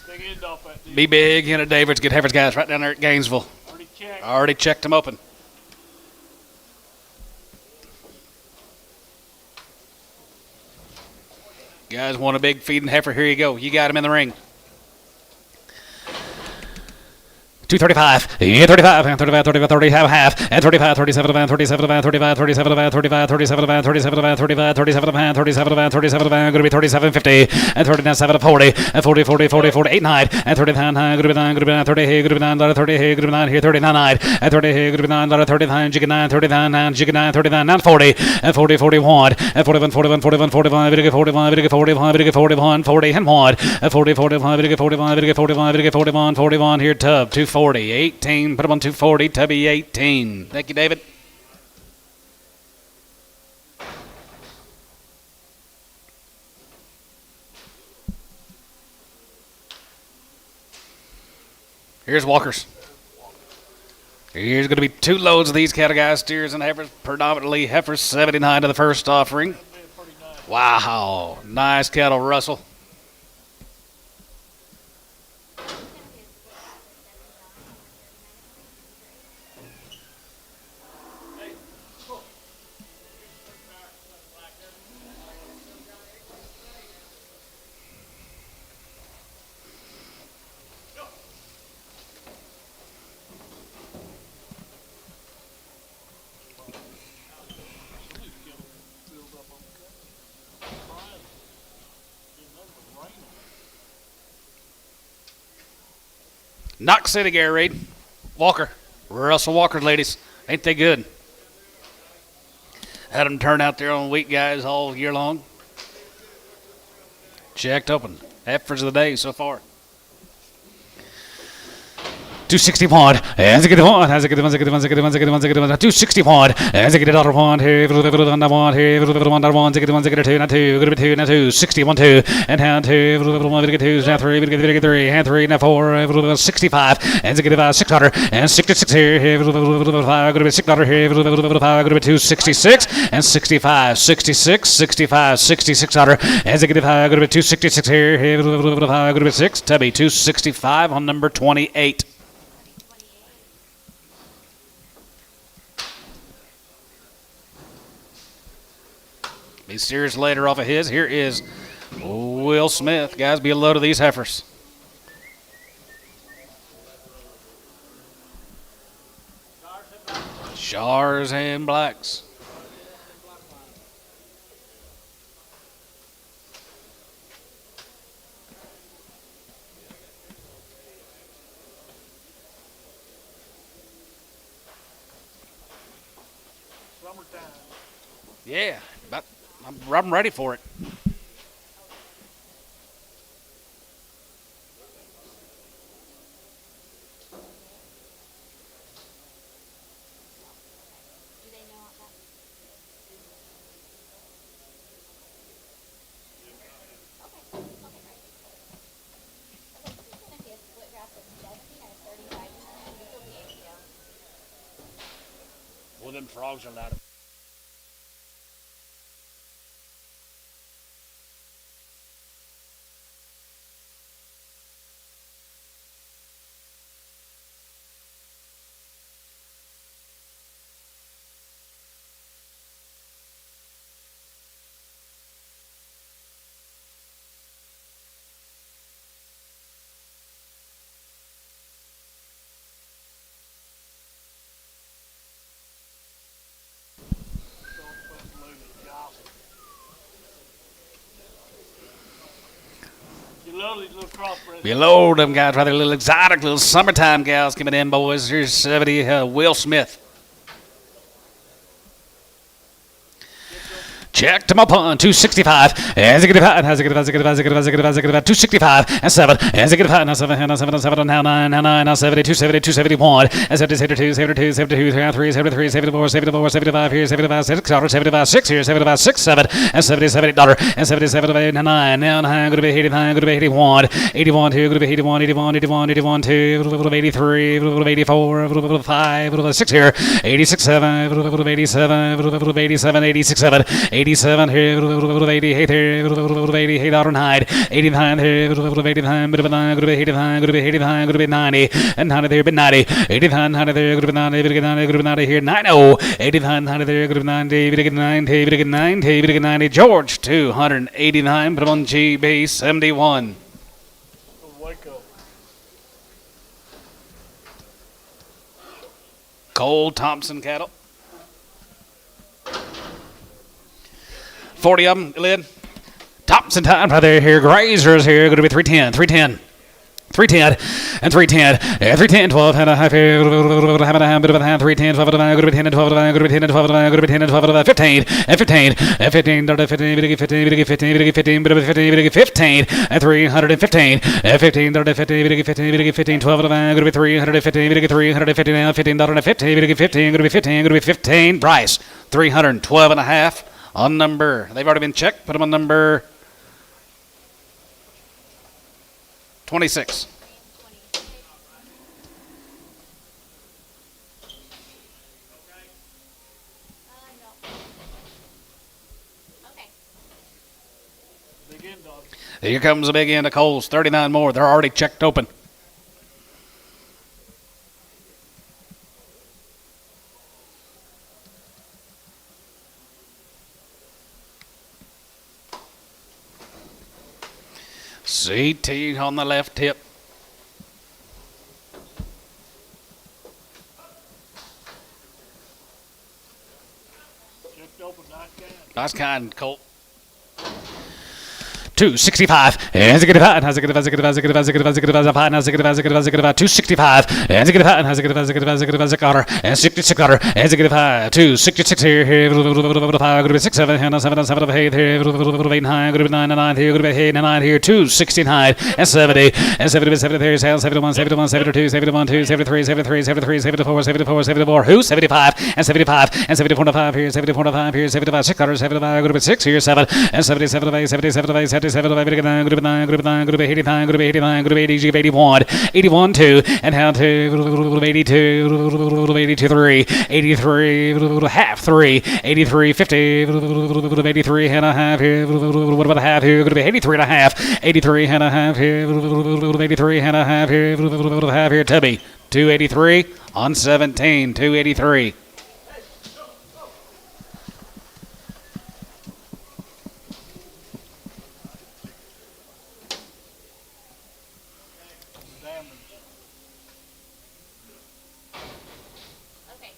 Big end off that deal. Be big, Henry David's good heifers, guys, right down there at Gainesville. Already checked. Already checked them open. Guys want a big feeding heifer? Here you go. You got him in the ring. 235, yeah, 35, and 35, 35, 30, half, and 35, 37, and 37, and 35, 37, and 35, 37, and 37, and 35, 37, and 37, and 37, and going to be 37, 50, and 39, 7, 40, and 40, 40, 40, 40, 8, 9, and 39, going to be 9, going to be 9, 30, hey, going to be 9, 30, hey, going to be 9, here, 39, 9, and 30, hey, going to be 9, 39, jig 9, 39, 9, jig 9, 39, 9, 40, and 40, 41, and 41, 41, 41, 45, 45, 45, 41, 40, and 1, and 40, 45, 45, 45, 41, 41, here, tub, 240. 18, put him on 240, Tubby 18. Thank you, David. Here's Walker's. Here's going to be 2 loads of these cattle, guys, steers and heifers, predominantly heifers, 79 to the first offering. Wow, nice cattle, Russell. Knox City, Gary Reed. Walker. Russell Walker, ladies. Ain't they good? Had them turn out there on wheat, guys, all year long. Checked open. Heifers of the day so far. 261, as a good one, as a good one, as a good one, as a good one, as a good one, as a good one, 261, as a good other one, here, one, here, one, a good one, a good 2, not 2, good 2, not 2, 61, 2, and down 2, 2, now 3, good 3, and 3, now 4, 65, and a good 600, and 66 here, 5, good 600 here, 5, good 266, and 65, 66, 65, 6600, as a good 5, good 266 here, 5, good 6, Tubby 265 on number 28. Be serious later off of his. Here is Will Smith. Guys, be a load of these heifers. Shars and blacks. Summertime. Yeah, but I'm ready for it. Do they know that? Okay, great. Okay, so it's gonna be a split grass of 70 and a 35%. This will be 80 down. Well, them frogs are loud. You love these little crossbreeds. Below them guys, rather little exotic, little summertime gals coming in, boys. Here's 70, Will Smith. Checked him up on 265. As a good 265 and 7. As a good 5 now 7 now 7 7 now 9 now 9 now 70 270 271 and 72 72 72 73 73 74 74 75 here 75 6 75 6 here 75 6 7 and 77 dollar and 77 8 now 9 now 9 going to be 89 going to be 81 81 2 going to be 81 81 81 81 2 83 84 5 6 here 86 7 87 87 86 7 86 87 here, 88 here, 88 out on hide, 89 here, 89, 89, 90, and 90 there, but 90, 89, 90 there, 90, 90 here, 90, 89, 90 there, 90, 90, 90, 90, George, 289, put him on GB 71. Waco. Cole Thompson cattle. 40 of them, Lynn. Thompson time right there here. Grazers here. Going to be 310, 310. 310 and 310 and 310 12 and a half here half and a half bit of a half 310 12 and a half good 10 and 12 and a good 10 and 12 and a good 10 and 12 and a 15 and 15 and 15 15 15 15 15 15 bit of 15 15 and 315 and 15 15 15 15 12 and a good 315 350 now 15 and 15 15 good 15 good 15 Bryce 312 and a half on number. They've already been checked. Put them on number 26. No. Okay. Big end dog. Here comes the big end of Coles. 39 more. They're already checked open. CT on the left hip. Checked open, nice can. Nice kind, Colt. 265 and zig and has a good 265 and zig and has a good and 66 and zig 266 here 6 7 and 7 7 of 8 here 8 9 9 9 here 8 9 here 269 and 70 and 70 70 there 71 71 72 71 2 73 73 73 74 74 74 who 75 and 75 and 74 5 here 74 5 here 75 6 75 6 here 7 and 77 77 77 79, group 9, group 9, group 89, group 89, group 80, group 81, 81 2, and how to group 82, 82 3, 83, half 3, 83 50, 83 and a half here, what about a half here, group 83 and a half, 83 and a half here, 83 and a half here, half here, Tubby, 283 on 17, 283. Okay.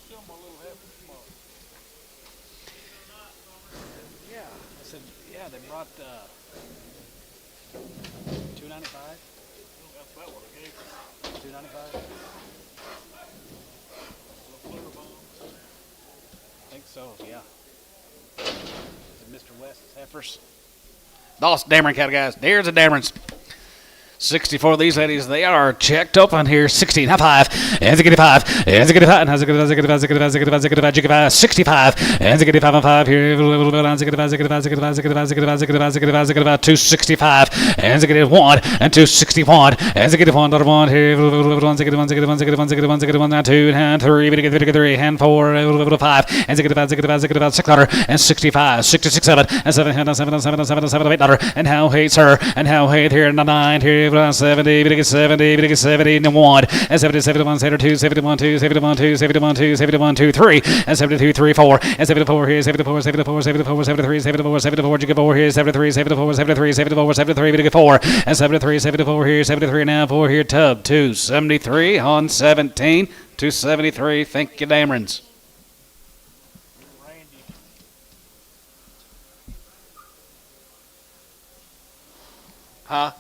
Still my little half small. Yeah, I said, yeah, they brought 295. That's about what I gave her. 295. Little clear bone. I think so, yeah. Is it Mr. West's heifers? Lost Dameron cattle, guys. There's the Damerons. 64 of these ladies, they are checked up on here. 16, high five, and 85, and 85, and 65, and 85 and 5 here, 265, and 1, and 261, and 1 here, 1, 2, and 3, and 4, 5, and 600, and 65, 66, 7, and 7, and 7, and 7, and 7, and 7, 8, and how hates her, and how hate here, and 9 here, 70, 70, 70, and 1, and 70, 71, 72, 71, 2, 71, 2, 71, 2, 71, 2, 3, and 72, 3, 4, and 74 here, 74, 74, 74, 73, 74, 74, 4 here, 73, 74, 73, 74, 73, 4, and 73, 74 here, 73 now, 4 here, Tub, 273 on 17, 273, thank you, Damerons. Randy. Huh?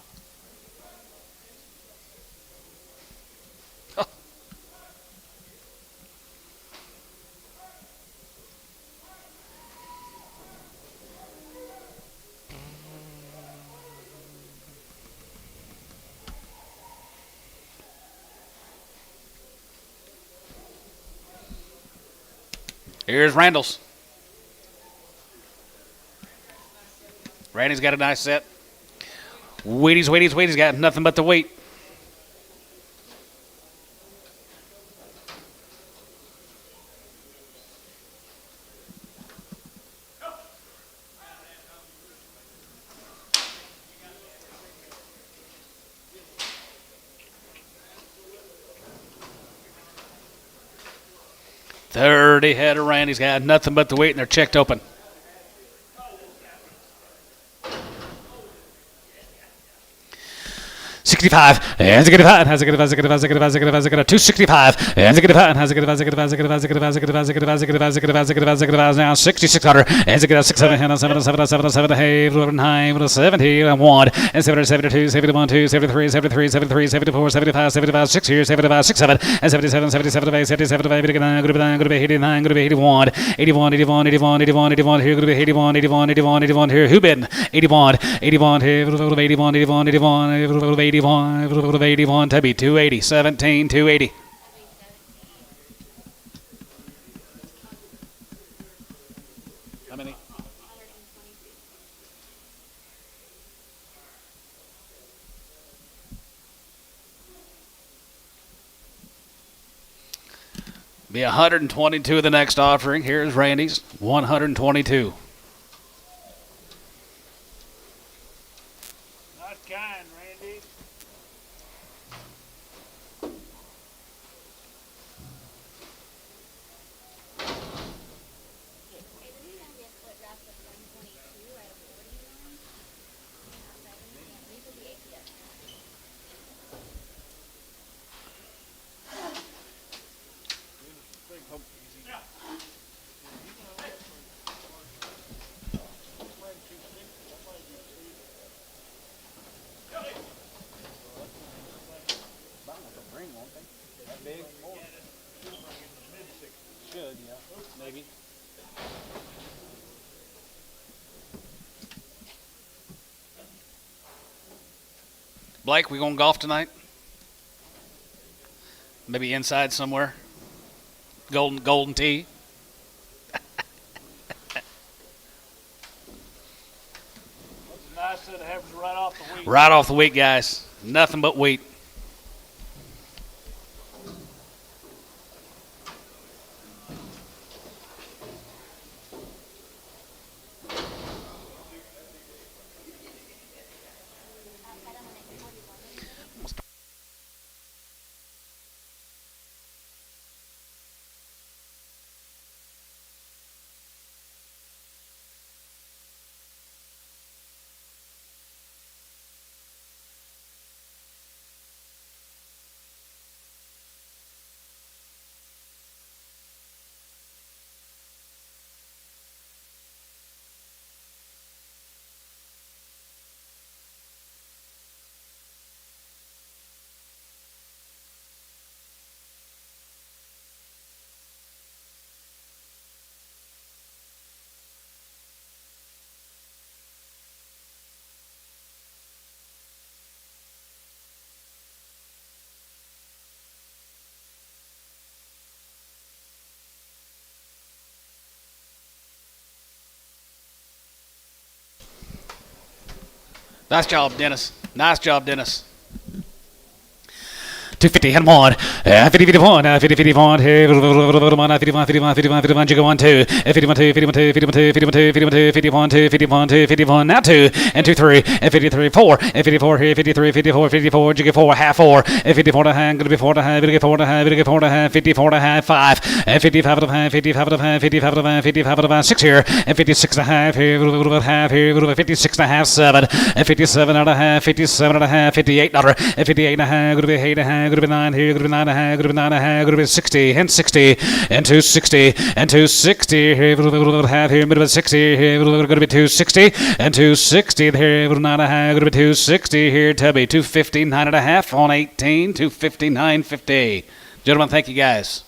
Here's Randall's. Randy's got a nice set. Wheaties got nothing but the wheat. $30 head of Randy's got nothing but the wheat, and they're checked open. $65 and $265 and now $6,600 and $6,700 hey 70 1 and 72 71 2 73 73 73 74 75 75 6 here 75 6 7 and 77 77 8 77 8 89 89 81 81 81 81 81 81 here 81 81 81 81 here who been 81 81 here 81 81 81 81 Tubby 280 17 280 how many be 122 the next offering. Here's Randy's 122. Not kind, Randy. Okay, this is gonna be a split draft of 122 out of 41. These will be 80 up. Should, yeah, maybe. Blake, we going golf tonight? Maybe inside somewhere. Golden tee. That's a nice set of heifers right off the wheat. Right off the wheat, guys. Nothing but wheat. Nice job, Dennis. Nice job, Dennis. 250 and 1 50 51 50 51 51 51 51 51 jigger 1 2 51 2 51 2 51 2 51 2 51 2 51 2 51 2 51 now 2 and 2 3 and 53 4 and 54 here 53 54 54 jigger 4 half 4 and 54 to hand gonna be 4 to hand gonna get 4 to hand gonna get 4 to hand 54 to hand 5 and 55 to hand 55 to hand 55 to hand 55 to hand 6 here and 56 to half here half here 56 to half 7 and 57 and a half 57 and a half 58 and 58 and a half gonna be 8 and a half gonna be 9 here, gonna be 9 and a half, gonna be 9 and a half, gonna be 60 and 60 and 260 and 260 here, half here, middle of 60 here, gonna be 260 and 260 here, 9 and a half, gonna be 260 here, Tubby 250 9 and a half on 18, 250 950. Gentlemen, thank you guys.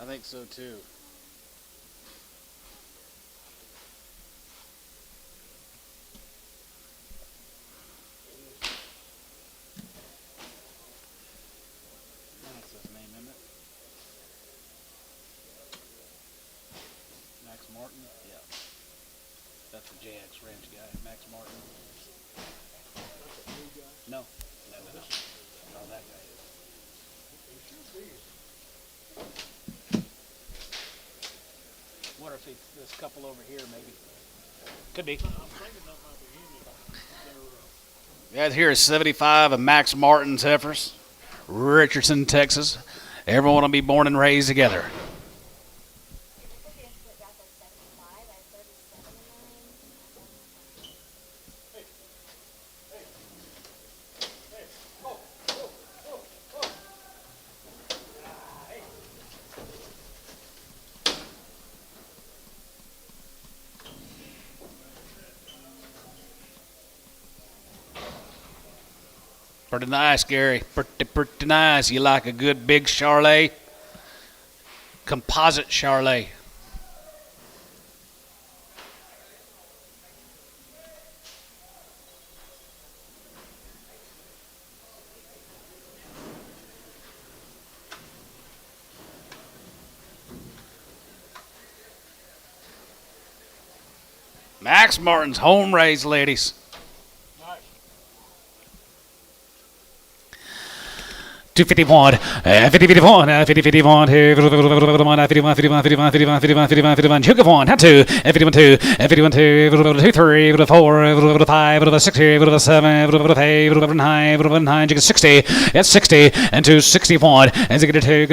I think so too. That's his name, isn't it? AX Ranch guy, Max Martin. That's a new guy. No. No, that guy is. He should be. Wonder if this couple over here maybe. Could be. I'm thinking that might be him. Guys, here is 75 of Max Martin's heifers, Richardson, Texas. Everyone will be born and raised together. This will be a split drop of 75. I have 37 in mine. Pretty nice, Gary. Pretty nice. You like a good big Charlet? Composite Charlet. Max Martin's home raised, ladies. Nice. 251, 50-51, 50-51, 51, 51, 51, 51, 51, 51, 51, Hook of 1, 2, 51, 2, 51, 2, 2, 3, 4, 5, 6, 7, 8, 9, 9, 60, it's 60, and 2, 61, and 2, 2,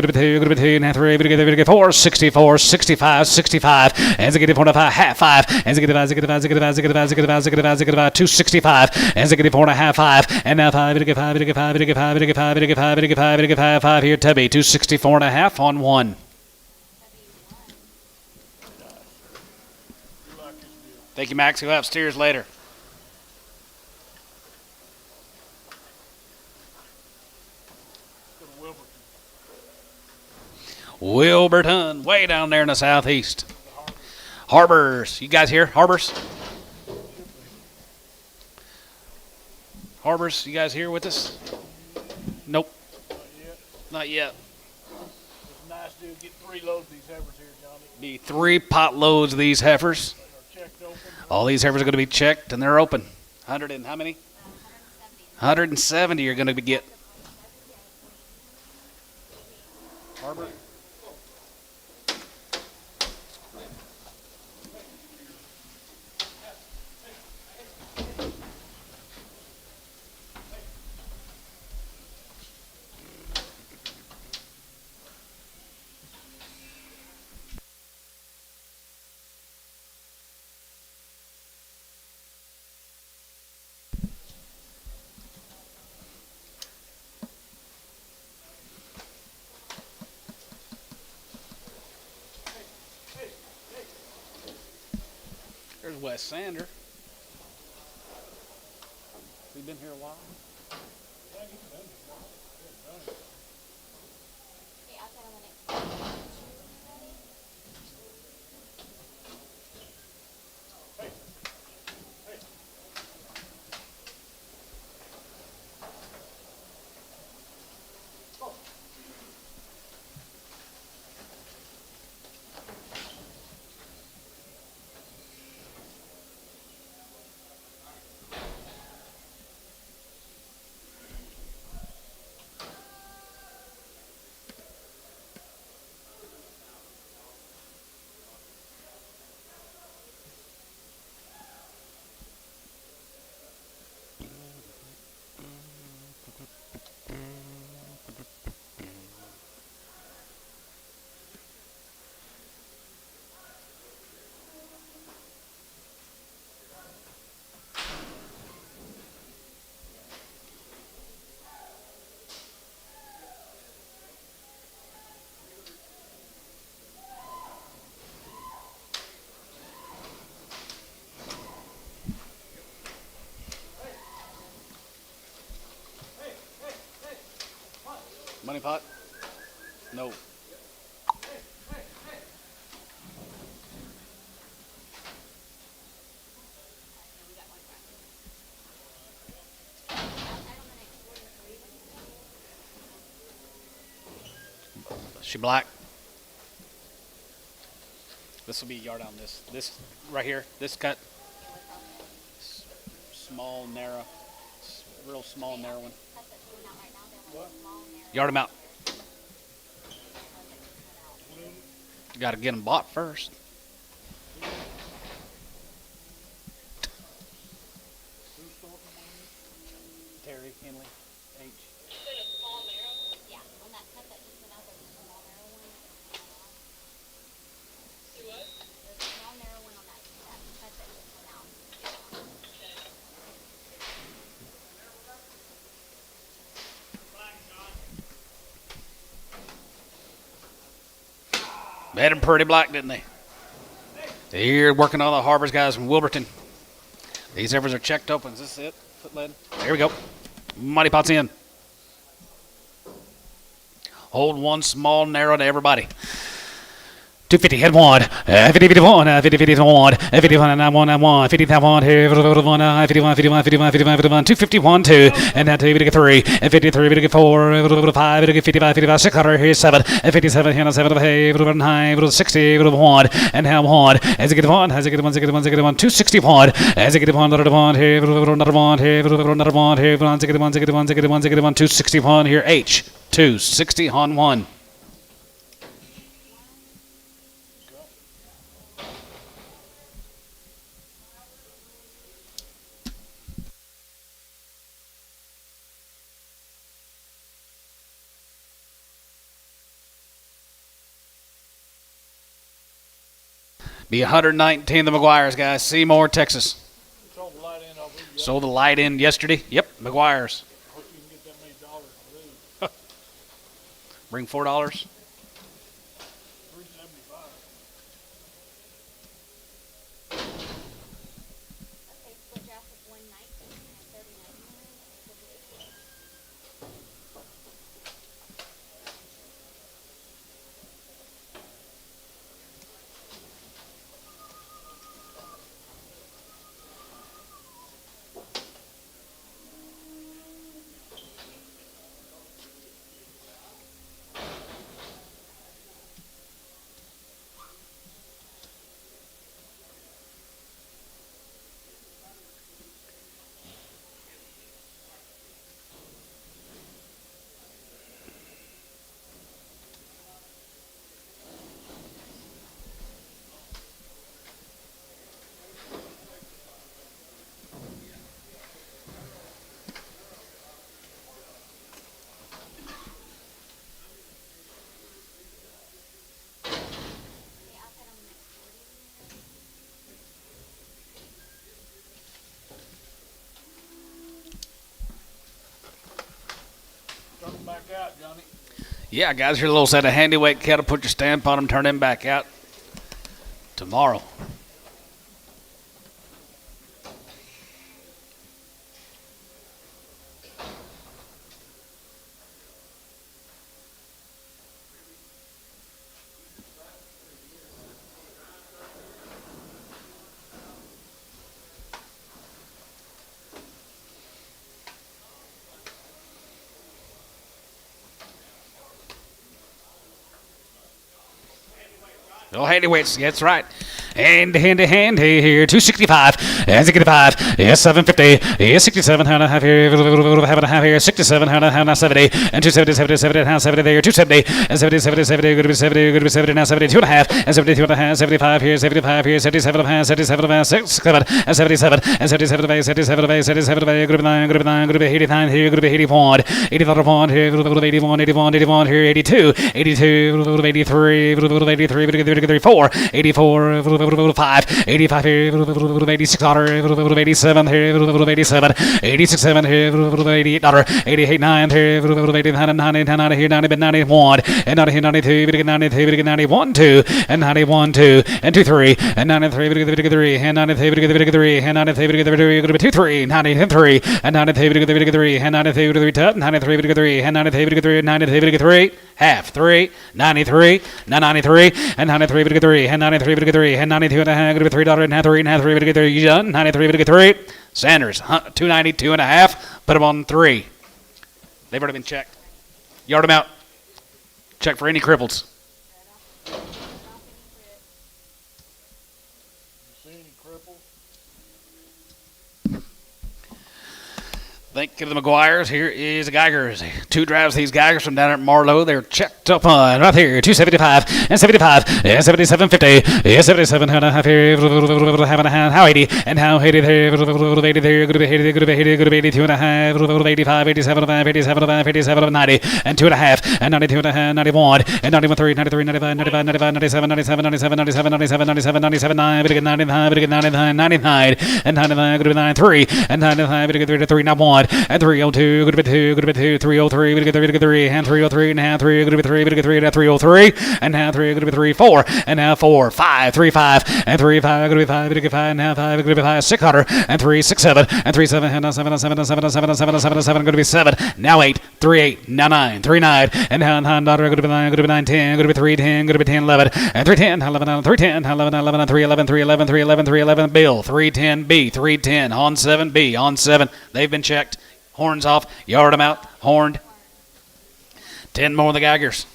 and 3, 4, 64, 65, 65, and 45, half 5, and 265, and 4 and a half 5, and now 5 here, Tubby, 264 and a half on 1. You like this deal. Thank you, Max. Go upstairs later. Go to Wilburton. Wilburton, way down there in the southeast. Harbors. You guys here? Harbors? Harbors, you guys here with us? Nope, Not yet. not yet. It's a nice deal. Get 3 loads of these heifers here, Johnny. Be 3 pot loads of these heifers. They're checked open. All these heifers are going to be checked and they're open. 100 and how many? 170 you're going to get. Harbor. There's Wes Sander. He been here a while? Okay, I'll tell you when it's Money pot? No. She black. This will be a yard on this. This right here, this cut. small, narrow, real small, narrow one. That's what's going out right now. They're like small, narrow. Yard them out. That's what going out. You got to get them bought first. Who's talking about it? Terry, Henley, H. Yeah, on that cut that just went out, there's a small, narrow one. There's a small, narrow one on that cut that just went out. They had them pretty black, didn't they? They're working on the Harbors guys from Wilburton. These heifers are checked open. Is this it? Foot lead. There we go. Money pot's in. Hold one small, narrow to everybody. 250 head one, 50 51, 50 51, 51 and 1 50 1 here, 51 51 51 51 51 251 2 and that 2 3 and 53 4 5 55 55 600 here 7 and 57 here 7 hey 9 60 1 and how 1 as it get 1 as it get 1 as it get 1 as it get 1 261 as it get 1 another 1 here another 1 here another 1 here 1 as it get 1 as it get 1 as it get 1 as it get 1 261 here H 260 on 1. Be 119 the McGuires, guys. Seymour, Texas. Sold the light in over here. Sold the light in yesterday. Yep, McGuires. Hope you can get that many dollars to lose. Bring $4. 375. Okay, split draft of 119 and 39. Turn them back out, Johnny. Yeah, guys, here's a little set of handy weight cattle. Put your stamp on them, turn them back out tomorrow. Oh, handy weights, that's right. Hand here, 265, and 65, yes, 750, yes, 67, and a half here, have a half here, 67, and a half, 70, and 270, 70, 70, and 70 there, 270, and 70, 70, 70, good to be 70, good to be 70, now 72 and a half, and 72 and a half, 75 here, 75 here, 77 and a half, 77 and a half, 67, and 77, and 77 and a half, 77 and a half, 77 and a half, good to be 9, good to be 9, good to be 89 here, good to be 81, 85 and here, good to be 81, 81, 81 here, 82, 82, 83, 83, 84, 84, 5, 85 here, 86 dollar, 87 here, 87, 86 7 here, 88 dollar, 88 9 here, 89 90 90 here, 90 91, and 90 92, 92, 91 2, and 91 2, and 2 3, and 93 3, and 93 3, and 93 3, 2 3, 93, and 93 3, and 93 2, 93 3, and 93 3, 93 3, half 3, 93, 93, and 93 3, and 93 3, and 92 and a half, $3 and a half, 3 and a half, 3 3, John, 93 3, Sanders, 292 and a half, put them on 3. They've already been checked. Yard them out. Check for any cripples. You see any cripples? Thank you to the McGuires. Here is the Geigers. 2 drives these Geigers from down at Marlowe. They're checked up on right here. 275 and 75 and 77.50. Yeah, 77 and a half here. Half and a half. How 80 and how 80 there. 80 there. Good to be 80. Good to be 80. Good to be 82 and a half. 85, 87, 87, 87, 90 and 2 and a half and 92 and a half. 91 and 91, 3, 93, 95, 95, 95, 97, 97, 97, 97, 97, 97, 97, 9. But again 99, but again 99, 99 and 99. Good to be 93 and 99. But again 3, 91 and 302. Good to be 2. Good to be 2. 303. But again 3 and 303 and now 3. Good to be 3. But again 3 and 303 and now 3. Good to be 3, 4 and now 4, 5, 3, 5 and 3, 5. Good to be 5. But again 5 and now 5. Good to be 5, 600 and 3, 6, 7 and 3, 7 and now 7 and 7 and 7 and 7 and 7 and 7 and 7. Good to be 7 now 8, 3, 8 now 9, 3, 9 and now 9. Good to be 9. Good to be 9, 10. Good to be 3, 10. Good to be 10, 11 and 3, 10, 11, 3, 10, 11, 11 and 3, 11, 3, 11, 3, 11, 3, 11. Bill 3, 10, B 3, 10 on 7, B on 7. They've been checked. Horns off. Yard them out. Horned. 10 more of the Geigers.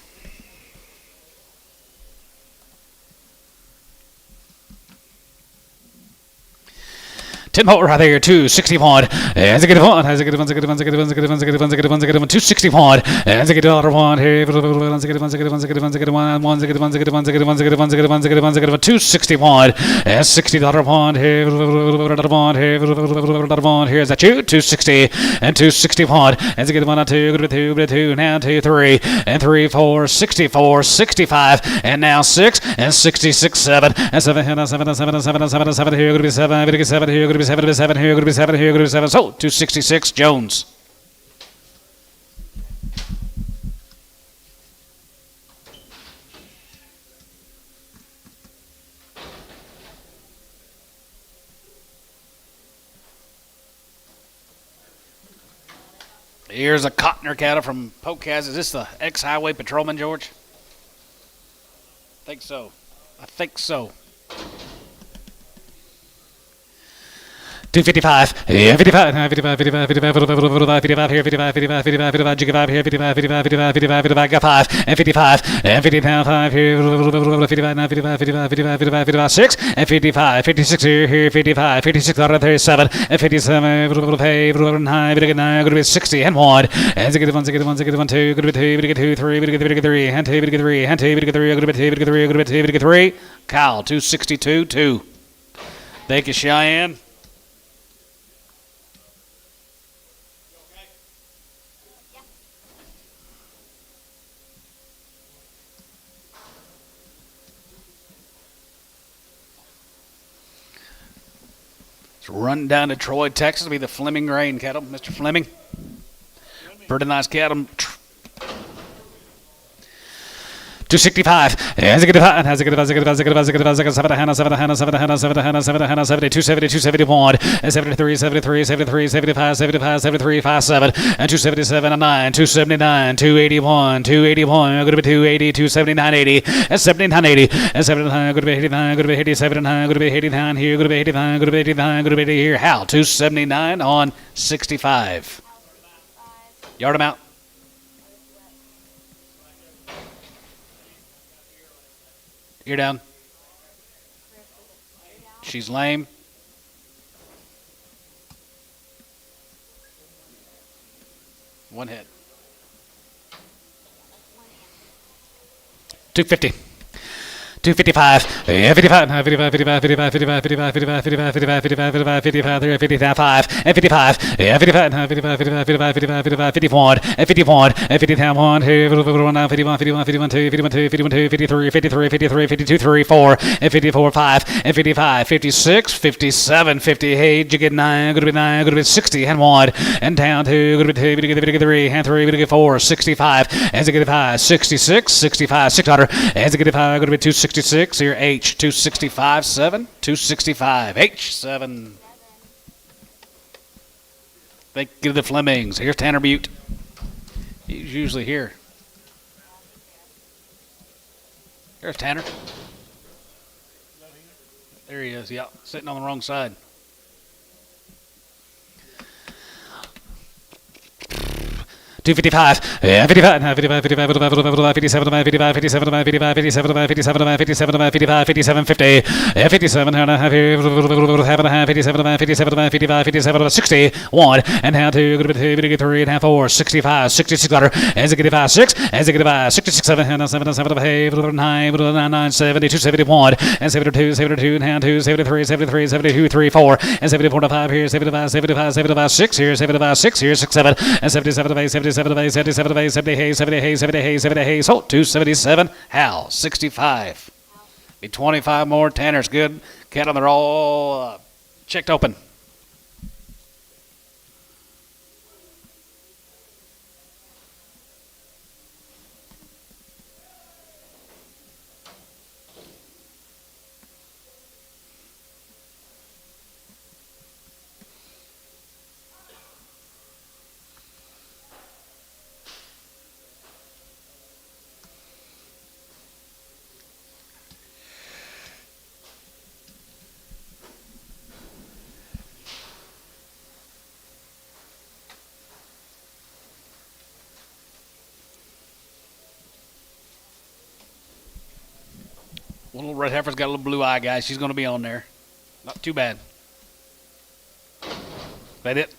Tim Holt right there, 261. As a good one, as a good one, as a good one, as a good one, as a good one, as a good one, as a good one, as a good one, 261. As a good other one here, as a good one, as a good one, as a good one, as a good one, as a good one, as a good one, as a good one, as a good one, as a good one, as a good one, as a good one, as a good one, 261. As $60 one here, another one here, another one here. Is that you? 260 and 261. As a good one, 2, good 2, good 2, now 2, 3 and 3, 4, 64, 65 and now 6 and 66, 7 and 7 and 7 and 7 and 7 and 7 and 7 here. Good to be 7, good to be 7 here. Good to be 7 to 7 here, going to be 7 here, going to be 7. So, 266, Jones. Here's a Cottoner cattle from Pocaz. Is this the ex-highway patrolman, George? I think so. I think so. 255, yeah, 55, 55, 55, 55, 55, 55 here, 55, 55, 55, 55, 55 here, 55, 55, 55, 55, 55, got 5, and 55, and 55 here, 55, 55, 55, 55, 55, 55, 6, and 55, 56 here, 55, 56 out of 37, and 57, 9, going to be 60, and 1, and 1, 2, going to be 2, 3, and 2, and 3, and 2, going to be 2, going to be 3, Kyle, 262, 2. Thank you, Cheyenne. Run down to Troy, Texas. It'll be the Fleming grain cattle. Mr. Fleming. Pretty nice cattle. 265. As a good 5. As a good 5. As a good 5. As a good 5. As a good 5. As a good 7. Hannah. 7. Hannah. 7. Hannah. 7. Hannah. 7. Hannah. 70. 270. 271. 73. 73. 73. 75. 75. 73. 57. And 277. 9. 279. 281. 281. Going to be 280. 279. 80. And 79. 80. And 79. Going to be 89. Going to be 87. 9. Going to be 89 here. Going to be 89. Going to be 89. Going to be 80 here. How? 279 on 65. Yard them out. Ear down. She's lame. One hit. 250. 255, 55, 55, 55, 55, 55, 55, 55, 55, 55, 55, 55, 55, and 55, 55, 55, 55, 55, 55, 51, and 51, and 51, 51, 51, 51, 2, 51, 2, 51, 2, 53, 53, 53, 52, 3, 4, and 54, 5, and 55, 56, 57, 58, you get 9, going to be 9, going to be 60, and 1, and down 2, going to be 2, going to be 3, and 3, going to be 4, 65, and to get 5, 66, 65, 600, and to get 5, going to be 266 here, H, 265, 7, 265, H, 7. Thank you to the Flemings. Here's Tanner Butte. He's usually here. Here's Tanner. There he is, yeah, sitting on the wrong side. 255, and 55, 55, 55, 55, 57, 55, 57, 55, 57, 57, 57, 55, 57, 50, 57, and a half here, half and a half, 57, 57, 55, 57, 60, 1, and half 2, good bit 3, and half 4, 65, 66, and 65, 6, and 65, 66, 7, and 7, 7, 8, 9, 9, 72, 71, and 72, 72, and half 2, 73, 73, 72, 3, 4, and 74, 5 here, 75, 75, 75, 6 here, 75, 6 here, 6, 7, and 77, 8, 77, 8, 77, 8, 70, hay, 70, hay, 70, hay, 70, hay, sold 277, Hal, 65. Be 25 more. Tanner's good. Cattle, they're all checked open. One little red heifer's got a little blue eye, guys. She's going to be on there. Not too bad. That it?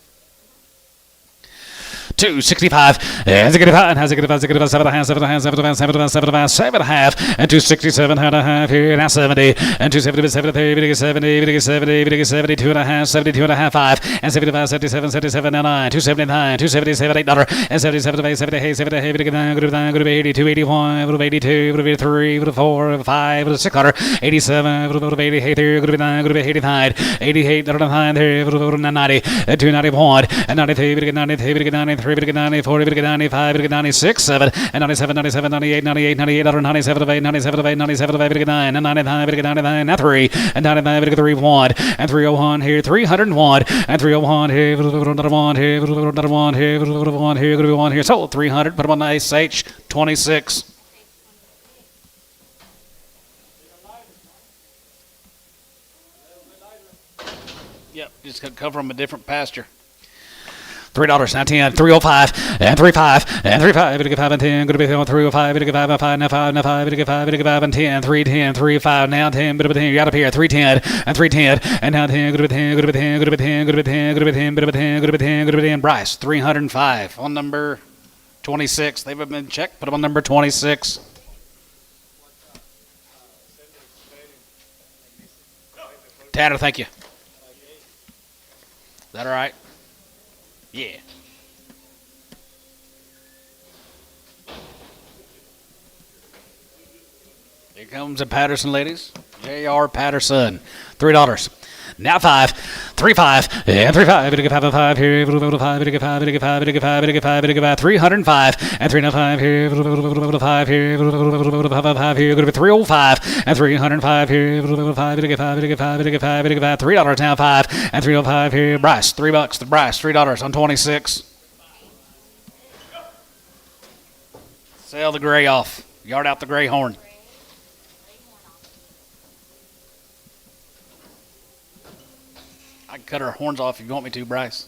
265, and 65, and 65, 7 and a half, 7 and a half, 7 and a half, 7 and a half, 7 and a half, 7 and a half, and 267 and a half here, now 70, and 270, 73, 70, 70, 72 and a half, 72 and a half, 5, and 75, 77, 77 and 9, 279, 277, $8, and 77, 8, 70, 70, 89, good 82, 81, 82, 83, 4, 5, 600, 87, 83, good 9, good 85, 88, 99, 90, 291, and 93, 93, 93, 94, 95, 96, 7, and 97, 97, 98, 98, 98, 97, 8, 97, 8, 97, 8, 9, and 99, 99, and 3, and 99, 3, 1, and 301 here, 301, and 301 here, another one here, another one here, another one here, another one here, sold 300, put them on the SH 26. Yep, just got to cover them a different pasture. $3, now 10, 305, and 35, and 35, 5 and 10, good to be 305, 5, 5, now 5, now 5, 5 and 10, 310, 35, now 10, good to be 10, you got up here, 310, and 310, and now 10, good to be 10, good to be 10, good to be 10, good to be 10, good to be 10, good to be 10, good to be 10, good to be 10, Bryce, 305, on number 26, they've been checked, put them on number 26. Tanner, thank you. Is that all right? Yeah. Here comes the Patterson ladies. J.R. Patterson. $3. Now 5, 35, and 35, 5 here, 5, 305, and 305 here, 5 here, 5 here, go to 305, and 305 here, 5, $3 now 5, and 305 here, Bryce, $3, the Bryce, $3 on 26. Sell the gray off, yard out the gray horn. I can cut her horns off if you want me to, Bryce.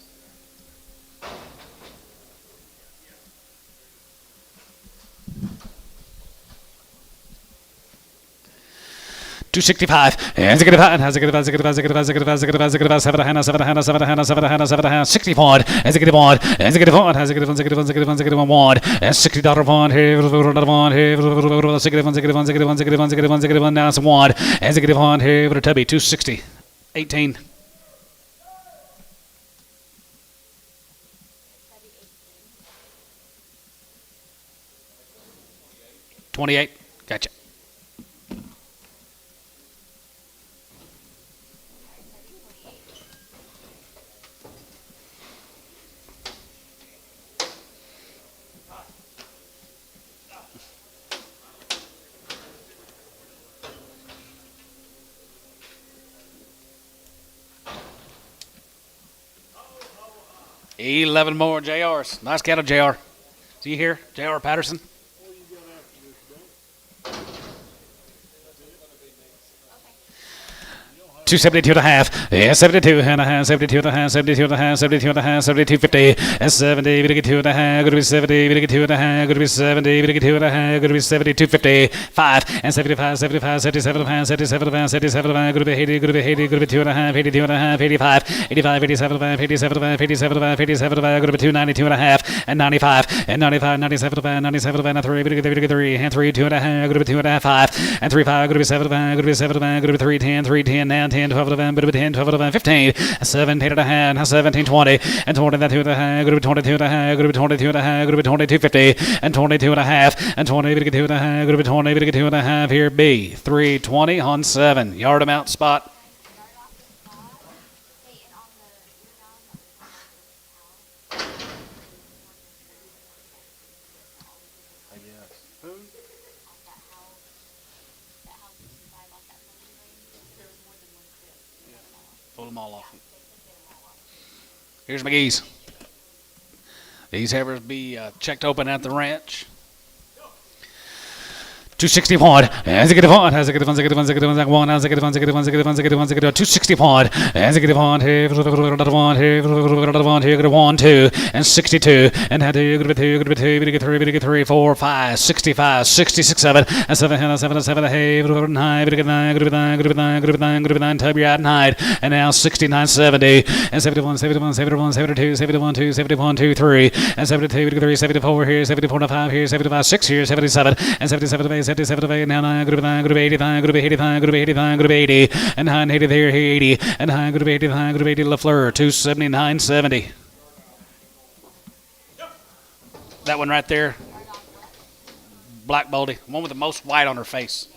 $265, and 65, and 65, 65, 65, 65, 65, 65, 7 and a half, 7 and a half, 7 and a half, 7 and a half, 7 and a half, 61, and 61, and 61, and 61, 61, 61, 61, 1, and $60 one here, $1 here, 61, 61, 61, 61, 61, 61, now it's 1, and 61 here, with a tubby, 260, 18. 28, gotcha. $11 more JRs. Nice cattle, JR. See you here, JR Patterson. 265, 272 and a half, and 72 and a half, 72 and a half, 72 and a half, 72 and a half, 72.50, and 70, we get 2 and a half, gonna be 70, we get 2 and a half, gonna be 70, we get 2 and a half, gonna be 72.50, 5, and 75, 75, 77 and a half, 77 and a half, 77 and a half, gonna be 80, gonna be 80, gonna be 2 and a half, 82 and a half, 85, 85, 87 and a half, 87 and a half, 87 and a half, 87 and a half, gonna be 292 and a half, and 95, and 95, 97 and a half, 97 and a half, 3, we get 3, and 3, 2 and a half, gonna be 2 and a half, 5, and 3, 5, gonna be 7 and a half, gonna be 7 and a half, gonna be 3, 10, 3, 10, now 10, 12 and a half, gonna be 10, 12 and a half, 15, 17 and a half, 17, 20, and 20, that 2 and a half, gonna be 22 and a half, gonna be 22 and a half, gonna be 22.50, and 22 and a half, and 20, we get 2 and a half, gonna be 20, we get 2 and a half, here B, 320 on 7, yard amount spot. Pull them all off. Here's my geese. These heifers be checked open at the ranch. 260 point, as a good one, as a good one, as a good one, as a good one, as a good one, as a good one, as a good one, as a good one, as a good one, as a good one, 260 point, as a good one, here, here, 1, 2, and 62, and had 2, good 2, good 2, good 3, good 3, 4, 5, 65, 66, 7, and 7, and 7, and 7, hey, 9, good 9, good 9, good 9, good 9, good 9, tub out 9, and now 69, 70, and 71, 71, 71, 72, 71, 2, 71, 2, 3, and 72, good 3, 74 here, 74, 5 here, 75, 6 here, 77, and 77, 8, 77 of 8, now 9, group 9, group 85, group 85, group 89, group 80, and 9, 80 there, 80, and 9, group 89, group 80, LaFleur, 279, 70. That one right there, Black Baldy, one with the most white on her face.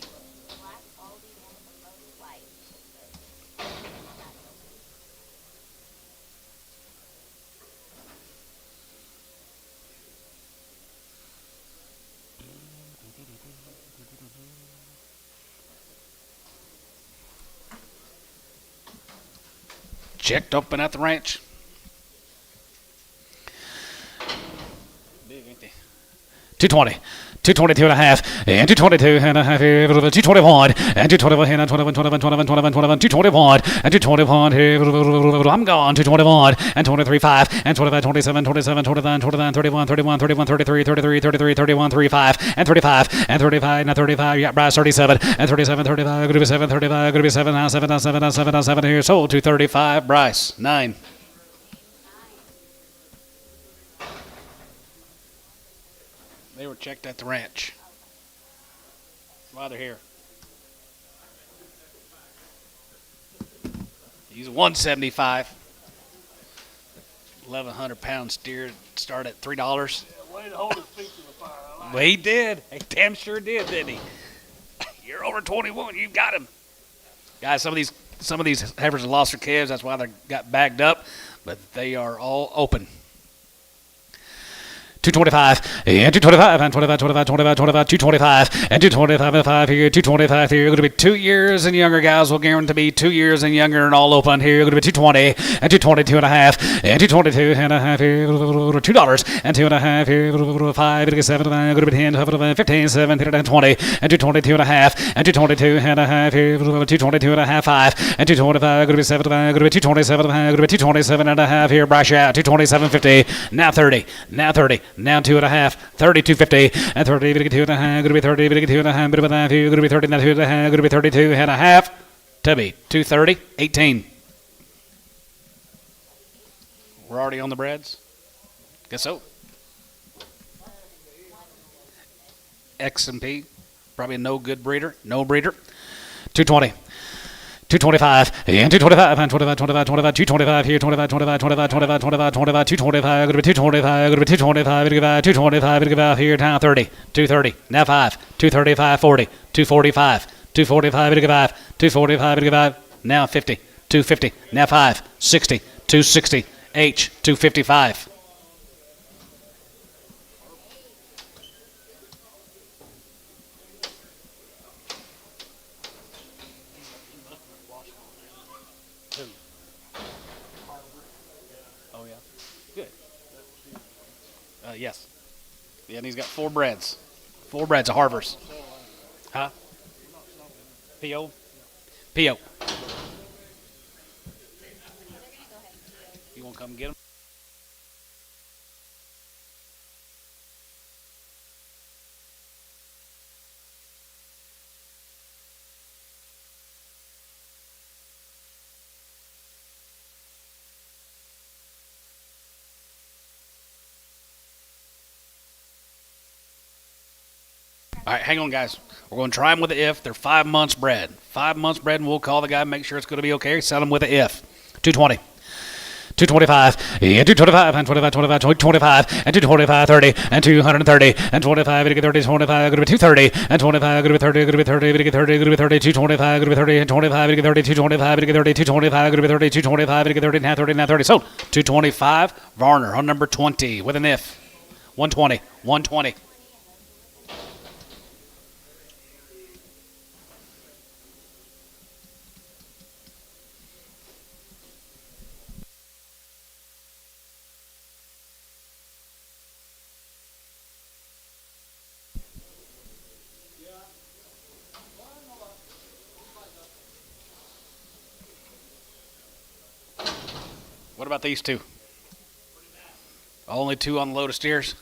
Checked open at the ranch. Big, ain't they? 220. 222 and a half, and 222 and a half, 221, and 221, and 21, 21, 21, 21, 21, 221, and 221, I'm gone, 221, and 23, 5, and 25, 27, 27, 29, 29, 31, 31, 31, 33, 33, 33, 31, 35, and 35, and 35, now 35, you got Bryce 37, and 37, 35, gonna be 7, 35, gonna be 7, now 7, now 7, now 7, now 7, here, sold, 235, Bryce, 9. They were checked at the ranch. While they're here. He's 175. 1,100 pound steer. Start at $3. Yeah, way to hold his feet to the fire. I like Well, he did. He damn sure did, didn't he? You're over 21. You got him. Guys, some of these heifers have lost their calves. That's why they got bagged up. But they are all open. 225, and 225, and 25, 25, 25, 25, 225, and 225, and 5 here, 225 here. Going to be 2 years and younger, guys. Will guarantee 2 years and younger and all open here. Going to be 220, and 222 and a half, and 222 and a half here, $2, and 2 and a half here, 5, 7, going to be 10, 15, 17, and 20, and 222 and a half, and 222 and a half here, 222 and a half, 5, and 225, going to be 7, going to be 227, going to be 227 and a half here, brush out, 227.50, now 30, now 30. Now 2 and a half, 32.50, and 30, we get 2 and a half, going to be 30, we get 2 and a half, bit of a half here, going to be 30, now 2 and a half, going to be 32 and a half, Tubby, 230, 18. We're already on the breads? Guess so. X&P, probably no good breeder, no breeder, 220. 225, and 225, and 25, 25, 25, 225 here, 25, 25, 25, 25, 25, 25, 225, going to be 225, going to be 225, 225 here, now 30, 230, now 5, 235, 40, 245, 245, 245, now 50, 250, now 5, 60, 260, H, 255. Yes. Yeah, and he's got 4 breads. 4 breads of Harvers. Huh? P.O.? P.O. want to come get them? All right, hang on, guys. We're going to try them with the if. They're 5 months bred. 5 months bred, and we'll call the guy, make sure it's going to be okay. Sell them with the if. 220. 225, and 225, and 25, 25, 225, and 225, 30, and 230, and 25, 30, 25, going to be 230, and 25, going to be 30, going to be 30, going to be 30, going to be 30, 225, going to be 30, and 25, going to be 30, 225, going to be 30, 225, going to be 30, 225, going to be 30, now 30, now 30. So, 225, Varner on number 20 with an if. 120, 120. What about these two? Only two on the load of steers?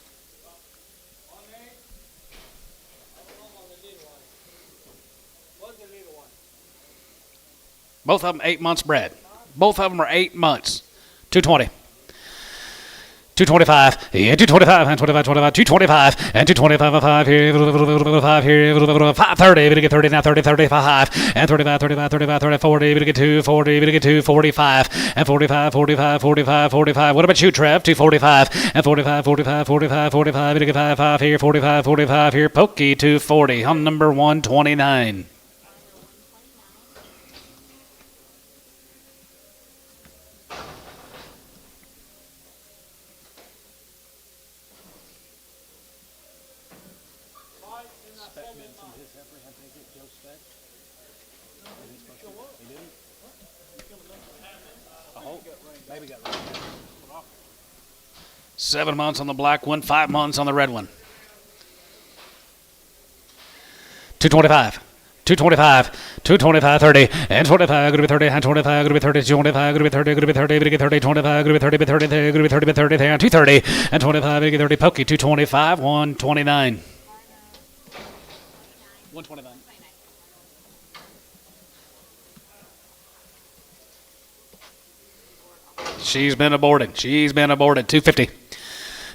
Both of them 8 months bred. Both of them are 8 months. 220. 225, and 225, and 25, 25, 225, and 225, 5 here, 5 here, 530, we get 30, now 30, 35, and 35, 35, 35, 30, 40, we get 2, 40, we get 2, 45, and 45, 45, 45, 45. What about you, Trev? 245, and 45, 45, 45, 45, we get 5, 5 here, 45, 45 here, Pokey, 240, on number 129. Maybe got 7 months on the black one, 5 months on the red one. 225. 225, 225, 30, and 25, going to be 30, and 25, going to be 30, 25, going to be 30, going to be 30, going to be 30, 25, going to be 30, 30, going to be 30, 30, 30, and 230, and 25, going to be 30, Pokey, 225, 129. 129. She's been aborted. She's been aborted. 250.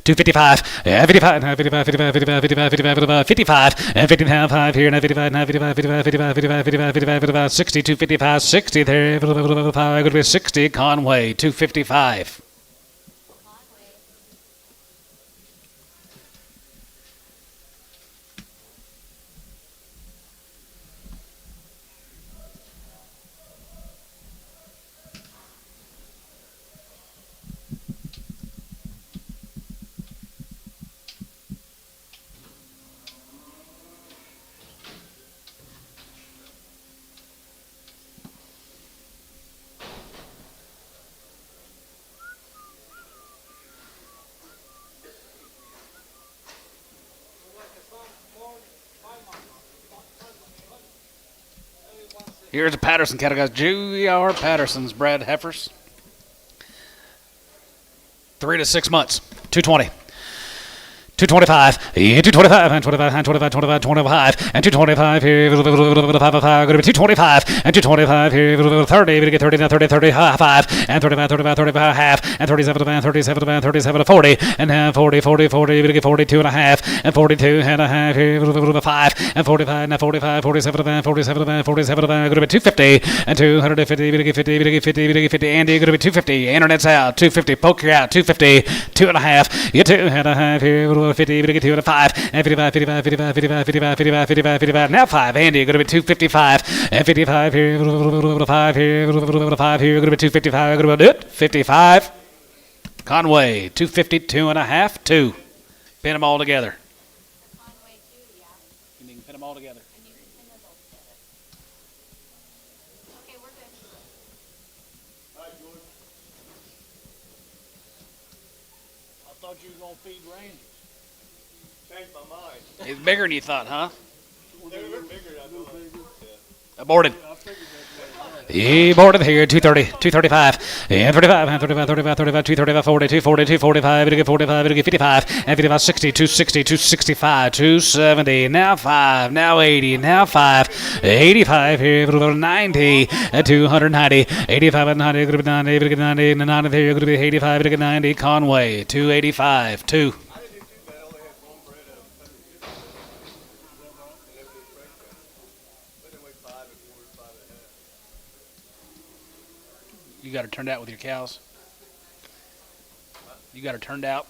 255, 55, 55, 55, 55, 55, 55, 55, and 55 here, and 55, 55, 55, 55, 55, 55, 55, 60, 255, 60 there, going to be 60, Conway, 255. Here's a Patterson cattle, guys. J.R. Patterson's bred heifers. 3 to 6 months. 220. 225, and 225, and 25, and 25, 25, 25, and 225 here, going to be 225, and 225 here, 30, we get 30, now 30, 35, and 35, 35, 35, half, and 37, and 37, and 37, 40, and half, 40, 40, 40, we get 42 and a half, and 42 and a half here, 5, and 45, now 45, 47, and 47, and 47, going to be 250, and 250, we get 50, we get 50, we get 50, Andy, going to be 250, internet's out, 250, poker out, 250, 2 and a half, you 2 and a half here, 50, we get 2 and a 5, and 55, 55, 55, 55, 55, 55, 55, 55, now 5, Andy, going to be 255, and 55 here, 5 here, 5 here, going to be 255, going to be it, 55, Conway, 250, 2 and a half, 2, pin them all together. Conway too, yeah. You can pin them all together. And you can pin those all together. Okay, we're good. Hi, George. I thought you were gonna feed Randy. Changed my mind. He's bigger than you thought, huh? They were bigger than I thought. Aborted. He boarded here, 230, 235, and 35, and 35, 35, 35, 235, 40, 240, 245, it'll get 45, it'll get 55, and 55, 60, 260, 265, 270, now 5, now 80, now 5, 85 here, 90, and 290, 85 and 90, it'll be 90, it'll get 90, and 90 here, it'll be 85, it'll get 90, Conway, 285, 2. You got her turned out with your cows? You got her turned out?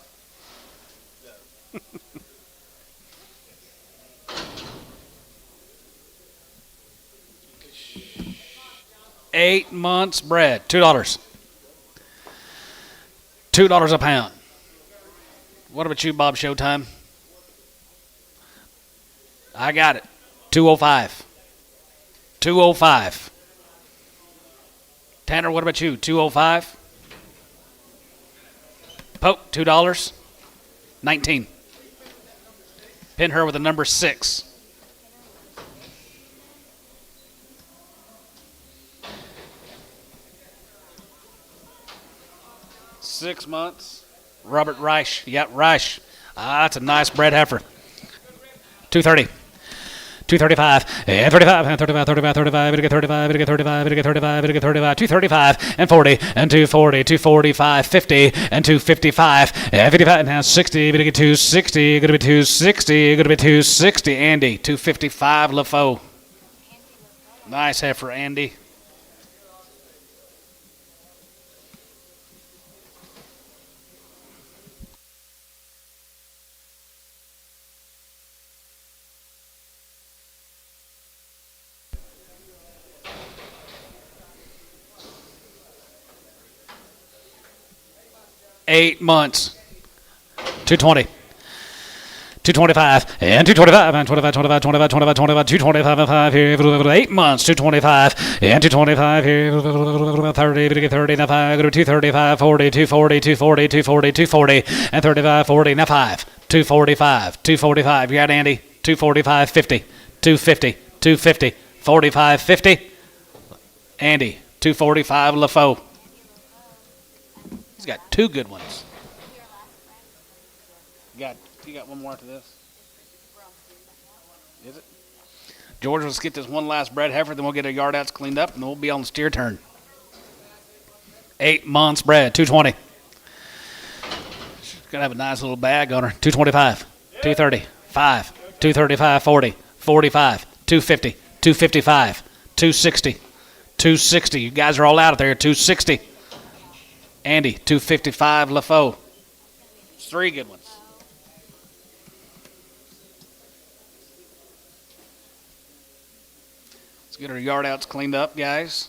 Eight months bred, $2. $2 a pound. What about you, Bob Showtime? I got it. 205. 205. Tanner, what about you? 205. Poke, $2. 19. Pin her with a number 6. Six months. Robert Reich. Yeah, Reich. That's a nice bred heifer. 230. 235, and 35, and 35, 35, 35, it'll get 35, it'll get 35, it'll get 35, it'll get 35, 235, and 40, and 240, 245, 50, and 255, and 55, and now 60, it'll get 260, gonna be 260, gonna be 260, Andy, 255, LaFoe. Nice heifer, Andy. Eight months. 220. 225 and 225 and 25, 25, 25, 25, 25, 225 and 5 here. 8 months. 225 and 225 here. 30, 30, now 5. Go to 235, 40, 240, 240, 240, 240, and 35, 40, now 5. 245, 245. You got Andy? 245, 50, 250, 250, 45, 50. Andy, 245, LaFoe. He's got two good ones. You got one more after this? Is it? George, let's get this one last bred heifer, then we'll get our yard outs cleaned up, and then we'll be on the steer turn. 8 months bred, 220. She's gonna have a nice little bag on her. 225, 230, 5, 235, 40, 45, 250, 255, 260, 260. You guys are all out there. 260. Andy, 255, LaFoe. 3 good ones. Let's get our yard outs cleaned up, guys.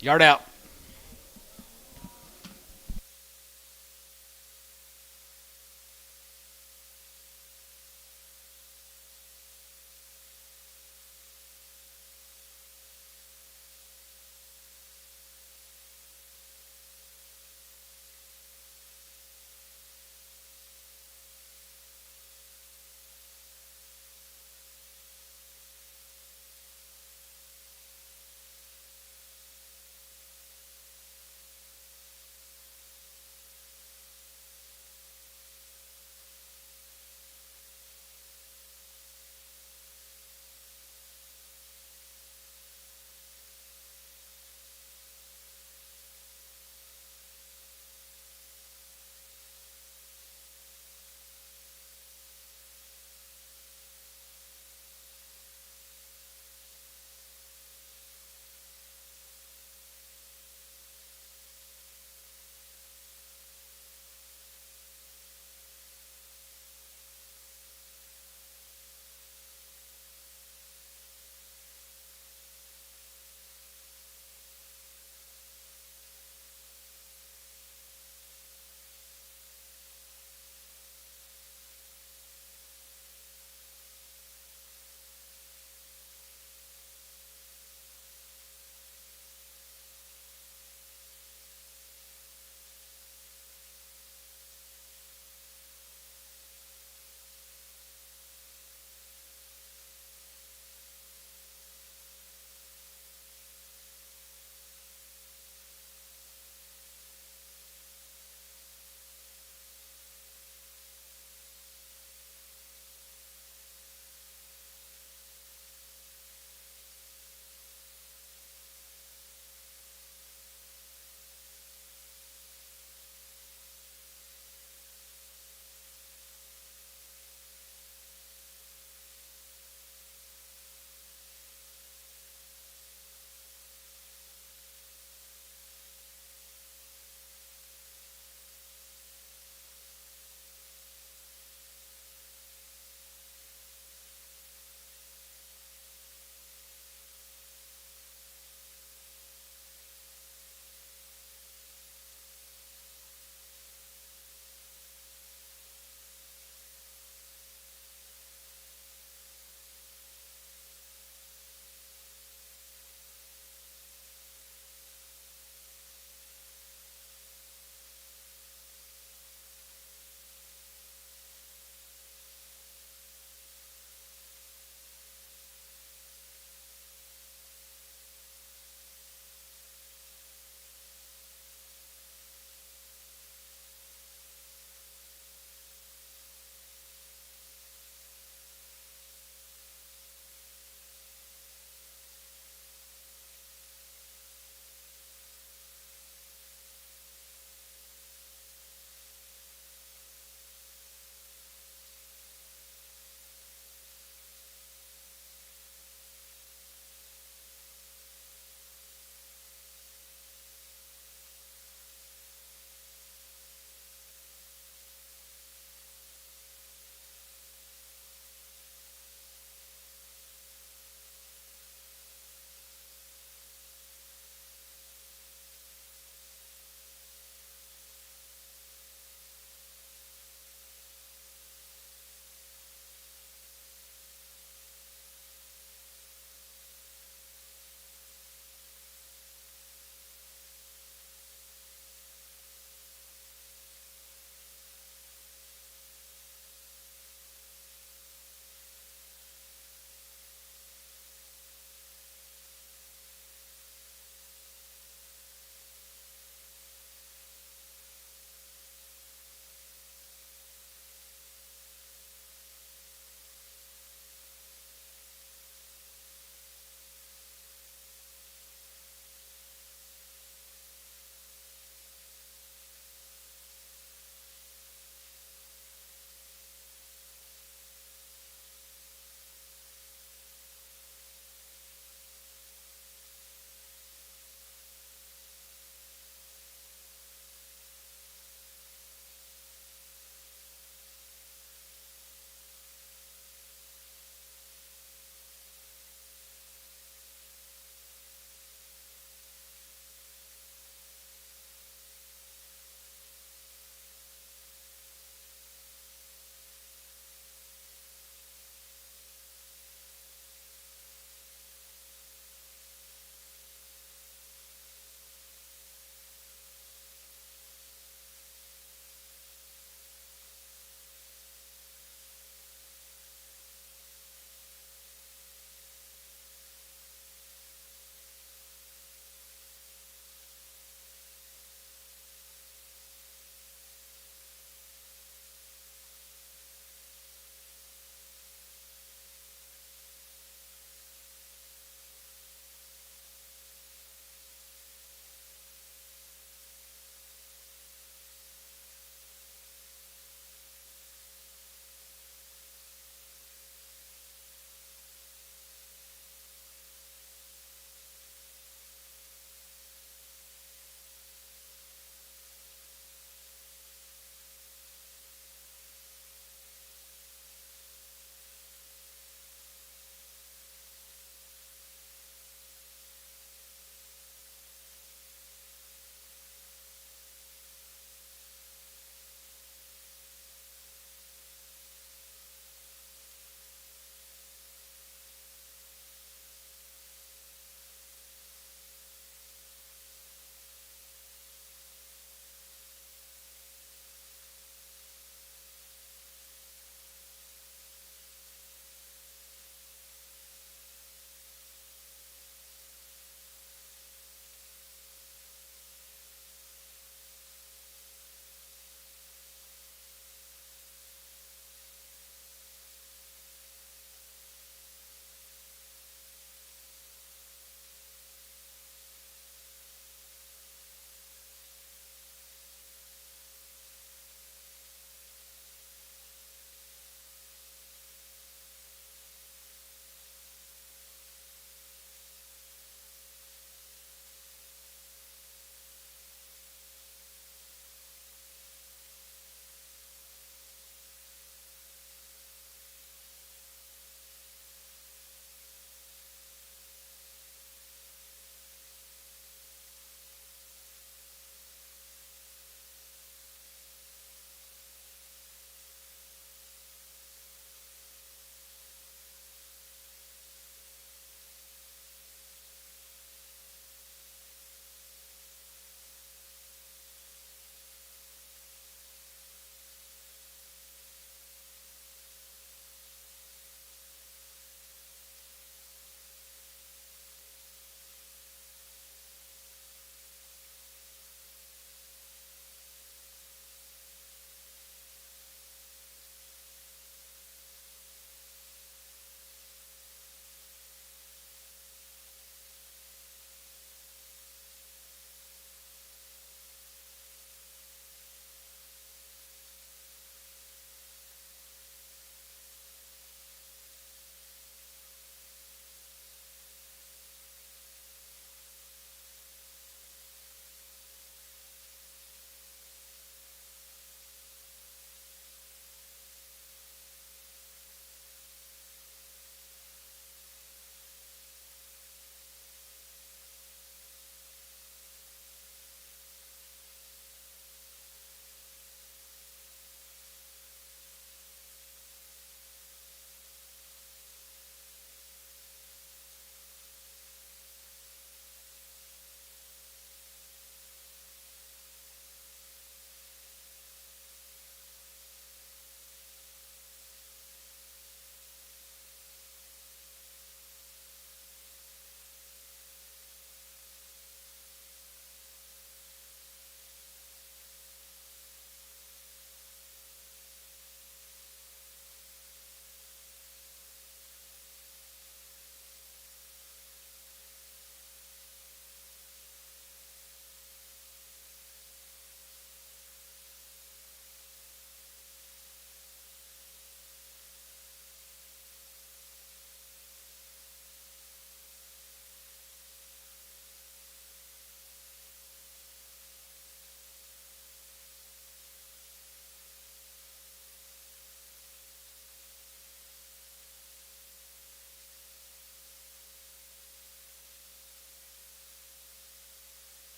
Yard out.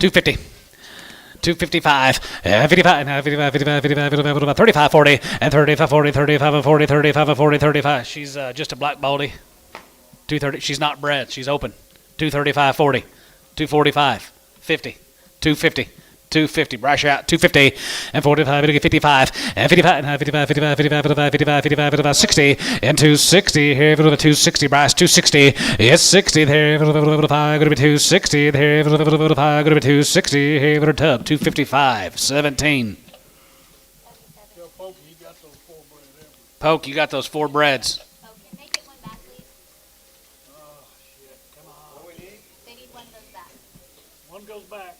250. 255, 55, 55, 55, 55, 35, 40, and 35, 40, 35, 40, 35, 40, 35. She's just a black baldy. 230. She's not bred. She's open. 235, 40, 245, 50, 250. 250, brush out, 250, and 45, 55, and 55, and 55, 55, 55, 55, 55, 55, 55, 60, and 260, here, 260, Bryce, 260, yes, 60, there, 5, going to be 260, there, 5, going to be 260, here, tub, 255, 17. Tell Pokey he got those 4 bred ever. Poke, you got those 4 breads. Okay, make it one back, please. Oh, shit. Come on. They need one of those back. One goes back.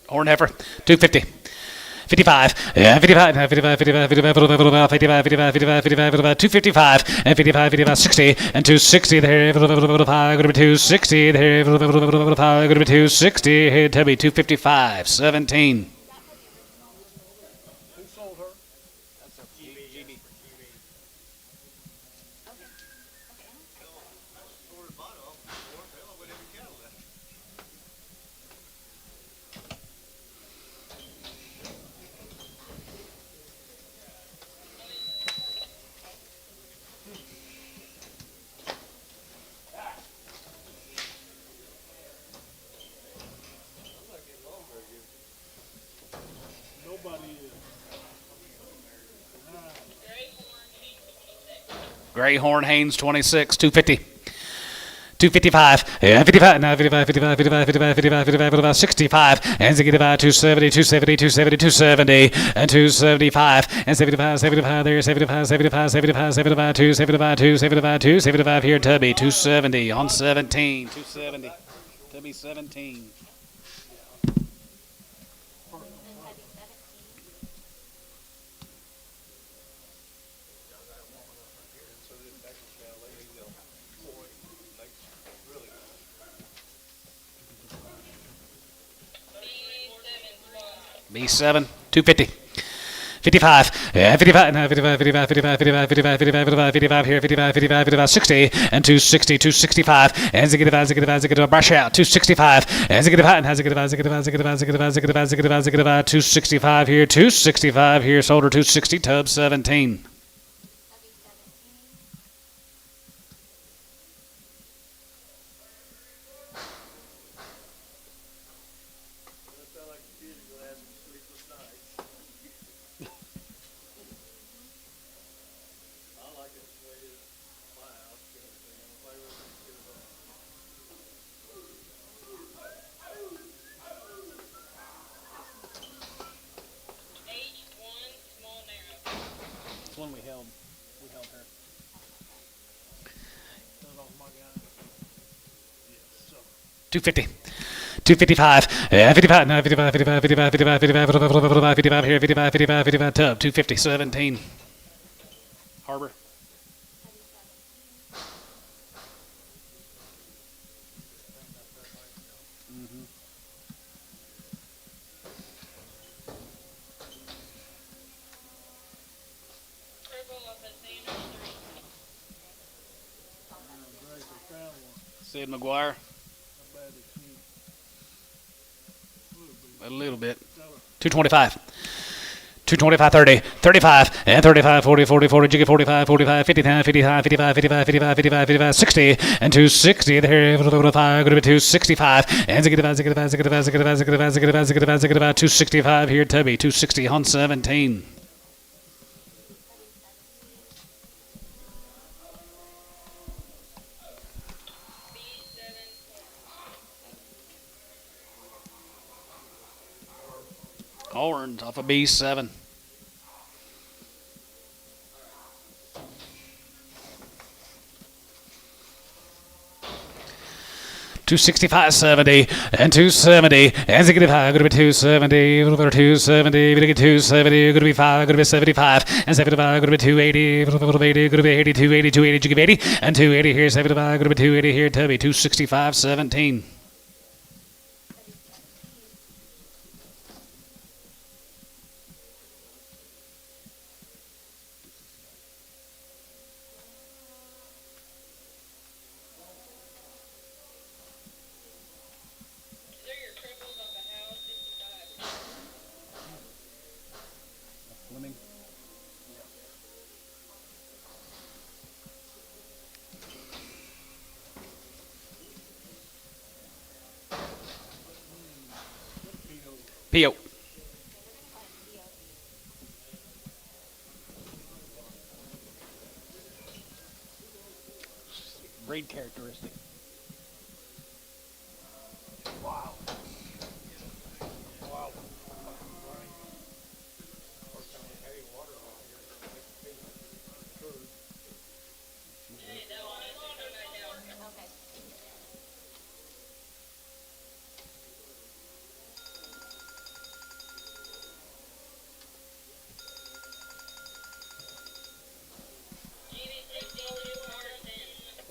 Horn heifer, 250. 55, yeah, 55, 55, 55, 55, 55, 55, 55, 55, 255, and 55, 55, 60, and 260, there, 5, going to be 260, there, 5, going to be 260, here, Tubby, 255, 17. Who sold her? Nobody is. Greyhorn Haynes 26, 250. 255, yeah, 55, now 55, 55, 55, 55, 55, 55, 55, 65, and 65, 270, 270, 270, 270, and 275, and 75, 75 there, 75, 75, 75, 75, 275, 275, 275 here, Tubby, 270 on 17, 270, Tubby 17. B7, 250. 55, yeah, 55, no, 55, 55, 55, 55, 55, 55, 55, 55 here, 55, 55, 55, 60, and 260, 265, and 65, brush out, 265, and 265 here, 265 here, sold her 260, tub 17. One we held her. That off my guy. Yes, so. 250. 255, yeah, 55, no, 55, 55, 55, 55, 55, 55, 55 here, 55, 55, 55, tub, 250, 17. Harbor. Great, they found one. Sid McGuire, How bad is she? a little bit. Tell her. 225. 225, 30, 35, and 35, 40, 40, 40, jiggy 45, 45, 55, 55, 55, 55, 55, 55, 55, 60, and 260, there, 5, going to be 265, and 265 here, Tubby, 260 on 17. Horns off of B7. 265.70 and 270 and zig high, gonna be 270, 270, gonna get 270, gonna be 5, gonna be 75 and 75, gonna be 280, 80, gonna be 80, 280, 280, give 80 and 280 here, 75, gonna be 280 here, Tubby, 265.17. P.O. Breed characteristic. Wow. Wow. Okay.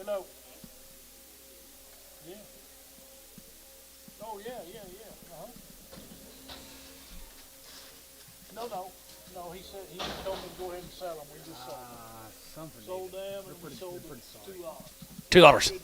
Hello. Yeah. Oh, yeah, yeah, yeah. Uh-huh. No, he said, he told me to go ahead and sell them. We just sold them and we sold the two lots. $2.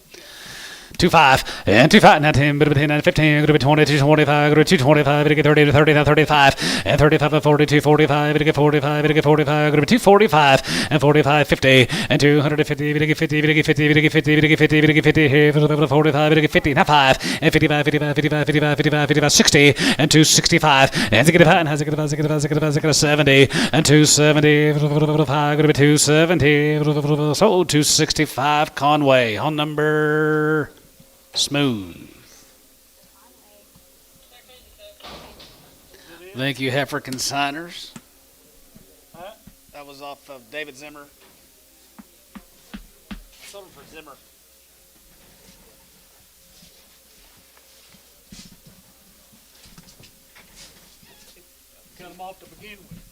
25 and 25 now 10 but 10 and 15 going to be 20 to 25 going to 225 to get 30 to 30 now 35 and 35 and 40 to 45 to get 45 to get 45 going to be 245 and 45 50 and 250 to get 50 to get 50 to get 50 to get 50 to get 50 here 45 to get 50 now 5 and 55 55 55 55 55 55 60 and 265 and to get 5 and has to get 70 and 270 going to be 270 sold 265 Conway on number Smooth. Thank you, Heifer Consigners. Huh? That was off of David Zimmer. Sold for Zimmer. Cut them off to begin with.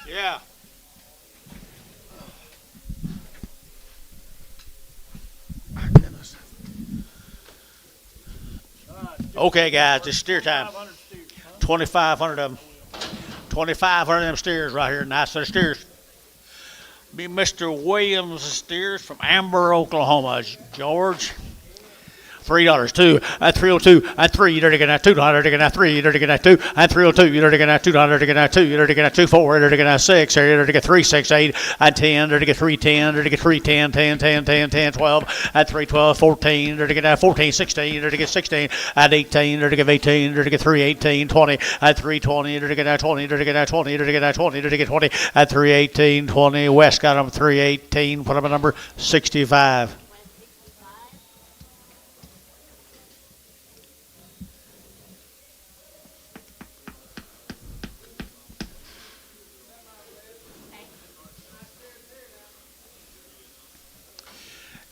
Yeah. Okay, guys, it's steer time. 500 steers, huh? 2,500 of them. 2,500 of them steers right here. Nice set of steers. Be Mr. Williams steers from Amber, Oklahoma. George. $3, 2, and 302, and 3, you're to get that 200, to get that 3, you're to get that 2, and 302, you're to get that 200, to get that 2, you're to get that 2, 4, you're to get that 6, you're to get 3, 6, 8, and 10, you're to get 3, 10, you're to get 3, 10, 10, 10, 10, 10, 12, and 3, 12, 14, you're to get that 14, 16, you're to get 16, and 18, you're to get 18, you're to get 3, 18, 20, and 3, 20, you're to get that 20, you're to get that 20, you're to get that 20, you're to get 20, and 3, 18, 20, West got them 3, 18, put them at number 65.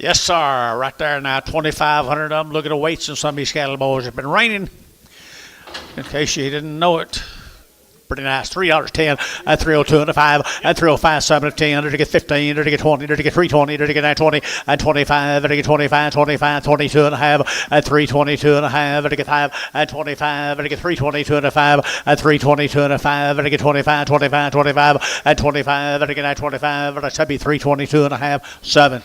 Yes, sir. Right there now, 2,500 of them. Look at the weights in some of these cattle boys. It's been raining, in case you didn't know it. Pretty nice. $3, 10, and 302, and a 5, and 305, 7, and 10, to get 15, to get 20, to get 320, to get 20, and 25, to get 25, 25, 22 and a half, and 322 and a half, to get 5, and 25, to get 322 and a 5, and 322 and a 5, to get 25, 25, 25, and 25, to get 25, and that should be 322 and a half, 7.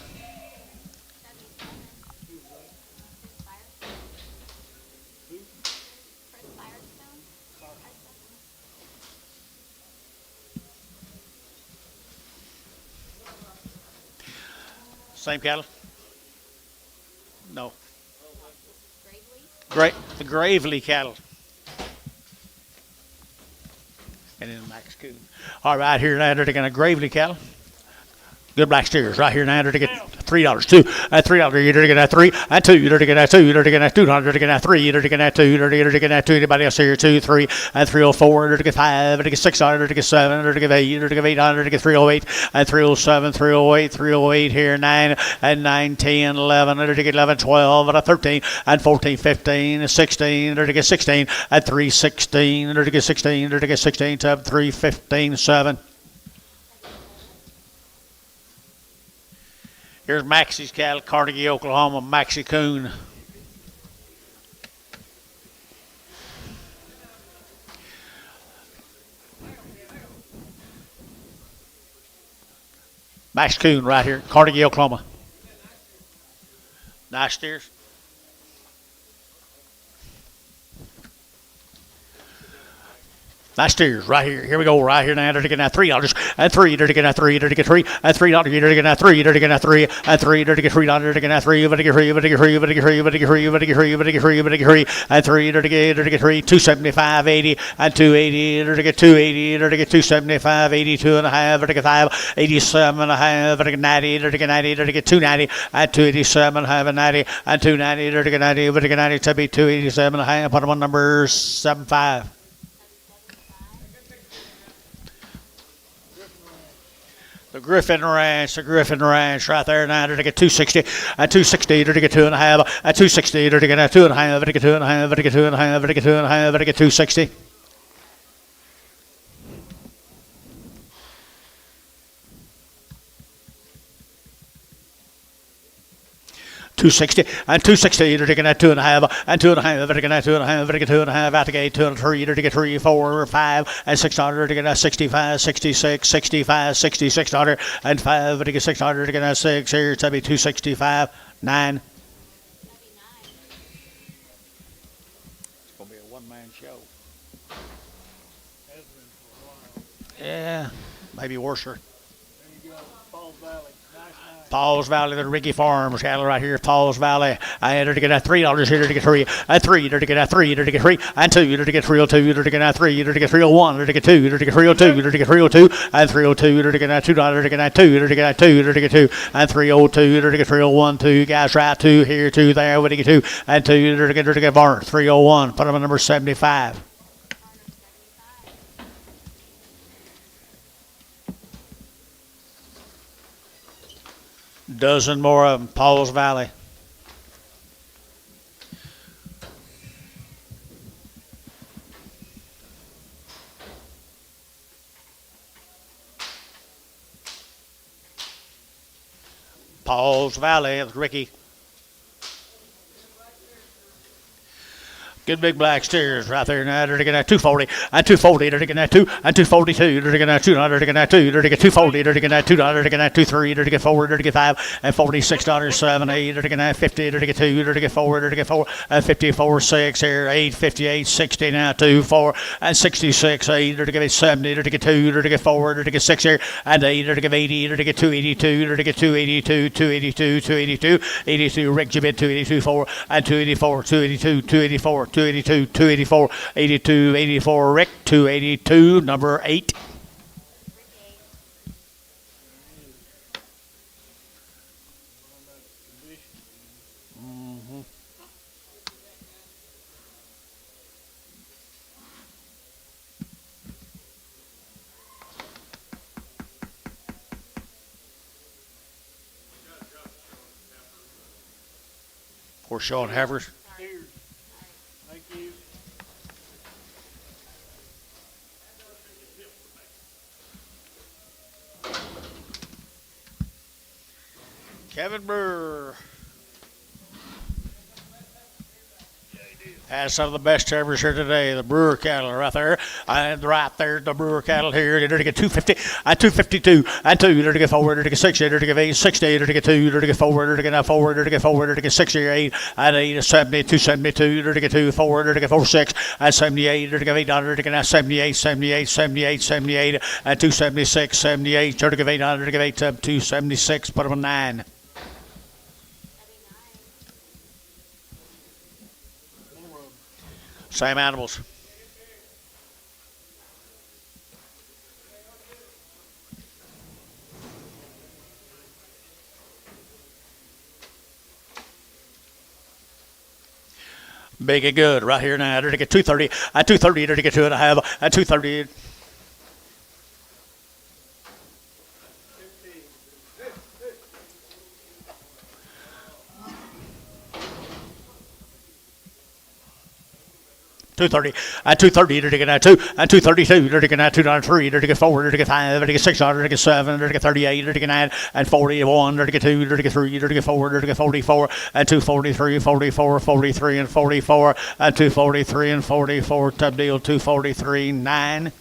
Same cattle? No. The Gravely cattle. And then Max Coon. All right, here now they're going to Gravely cattle. Good black steers right here now. They're to get $3, $2, $3. You're to get that 3, and 2. You're to get that 2. You're to get that 2. You're to get that 3. You're to get that 2. You're to get that 2. Anybody else here? 2, 3, and 304. You're to get 5. You're to get $6. You're to get 7. You're to get 8. You're to get 800. You're to get 308, and 307, 308, 308 here. 9 and 9, 10, 11. You're to get 11, 12, and 13, and 14, 15, and 16. You're to get 16, and 316. You're to get 16. You're to get 16, 7, 3, 15, 7. Here's Maxie's cattle, Carnegie, Oklahoma, Maxie Coon. Max Coon right here, Carnegie, Oklahoma. Nice steers. Nice steers right here. Here we go. Right here now. They're to get that $3 and 3. They're to get that 3. They're to get 3 and $3. You're to get that 3. They're to get that 3 and 3. They're to get $3. They're to get that 3. But to get 3. But to get 3. But to get 3. But to get 3. But to get 3. But to get 3. But to get 3 and 3. They're to get 3. 275, 80 and 280. They're to get 280. They're to get 275, 82 and a half. They're to get 5, 87 and a half. They're to get 90. They're to get 90. They're to get 290 and 287 and a half and 90 and 290. They're to get 90. But to get 90 to be 287 and a half. Put them on number 75. The Griffin Ranch right there now. They're to get 260 and 260. They're to get 2.5 and 260. They're to get 2.5. They're to get 2.5. They're to get 2.5. They're to get 2.5. They're to get 260. 260 and 260. They're taking that 2.5 and 2.5. They're taking that 2.5. They're taking 2.5 out the gate. 2 and 3. They're taking 3, 4, 5 and 600. They're taking that 65, 66, 65, 6600 and 5. They're taking 600. They're taking that 6 here. It's gonna be 265, 9. It's gonna be a one-man show. Has been for a while. Yeah, maybe worse. There you go, Falls Valley. Nice. Falls Valley, the Ricky Farms cattle right here, Falls Valley. And they're to get that $3 here, they're to get 3 and 3, they're to get that 3, they're to get 3 and 2, they're to get 302, they're to get that 3, they're to get 301, they're to get 2, they're to get 302, they're to get 302 and 302, they're to get that $2, they're to get that 2, they're to get that 2, they're to get 2 and 302, they're to get 301, 2 guys right, 2 here, 2 there, what do you get 2 and 2, they're to get Varner, 301, put them on number 75. Dozen more of them, Pauls Valley. Pauls Valley, it's Ricky. Good big black steers right there now. They're taking that 240 and 240. They're taking that 2 and 242. They're taking that 200. They're taking that 2. They're taking 240. They're taking that $2. They're taking that 23. They're taking 4. They're taking 5 and $46. 7, 8. They're taking that 50. They're taking 2. They're taking 4. They're taking 4 and 54. 6 here. 8, 58, 60 now. 2, 4 and 66. 8. They're taking 70. They're taking 2. They're taking 4. They're taking 6 here and 8. They're taking 80. They're taking 282. They're taking 282. 282. 282. 82. Rick Jibit 282. 4 and 284. 282. 284. 282. 284. 82, 84, Rick, 282, number 8. Mm-hmm. For Sean Havers. Cheers. Thank you. Kevin Brewer has some of the best terriers here today. The Brewer cattle right there. And right there, the Brewer cattle here. They're to get 250 and 252 and 2. They're to get 4. They're to get 60. They're to get 8, 60. They're to get 2. They're to get 4. They're to get 4. They're to get 4. They're to get 60, 8 and 8, 70, 272. They're to get 2, 4. They're to get 4, 6 and 78. They're to get 800. They're to get 78, 78, 78, 78 and 276, 78. They're to get 800. They're to get 8 to 276. Put them on 9. Same animals. Big and good right here now. They're to get 230 at 230. They're to get 2.5 at 230. 230 at 230, they're taking at 2 at 232, they're taking at 2.3, they're taking 4, they're taking 5, they're taking 6, they're taking 7, they're taking 38, they're taking 9 and 41, they're taking 2, they're taking 3, they're taking 4, they're taking 44 and 243, 44, 43 and 44 and 243 and 44 top deal 243 9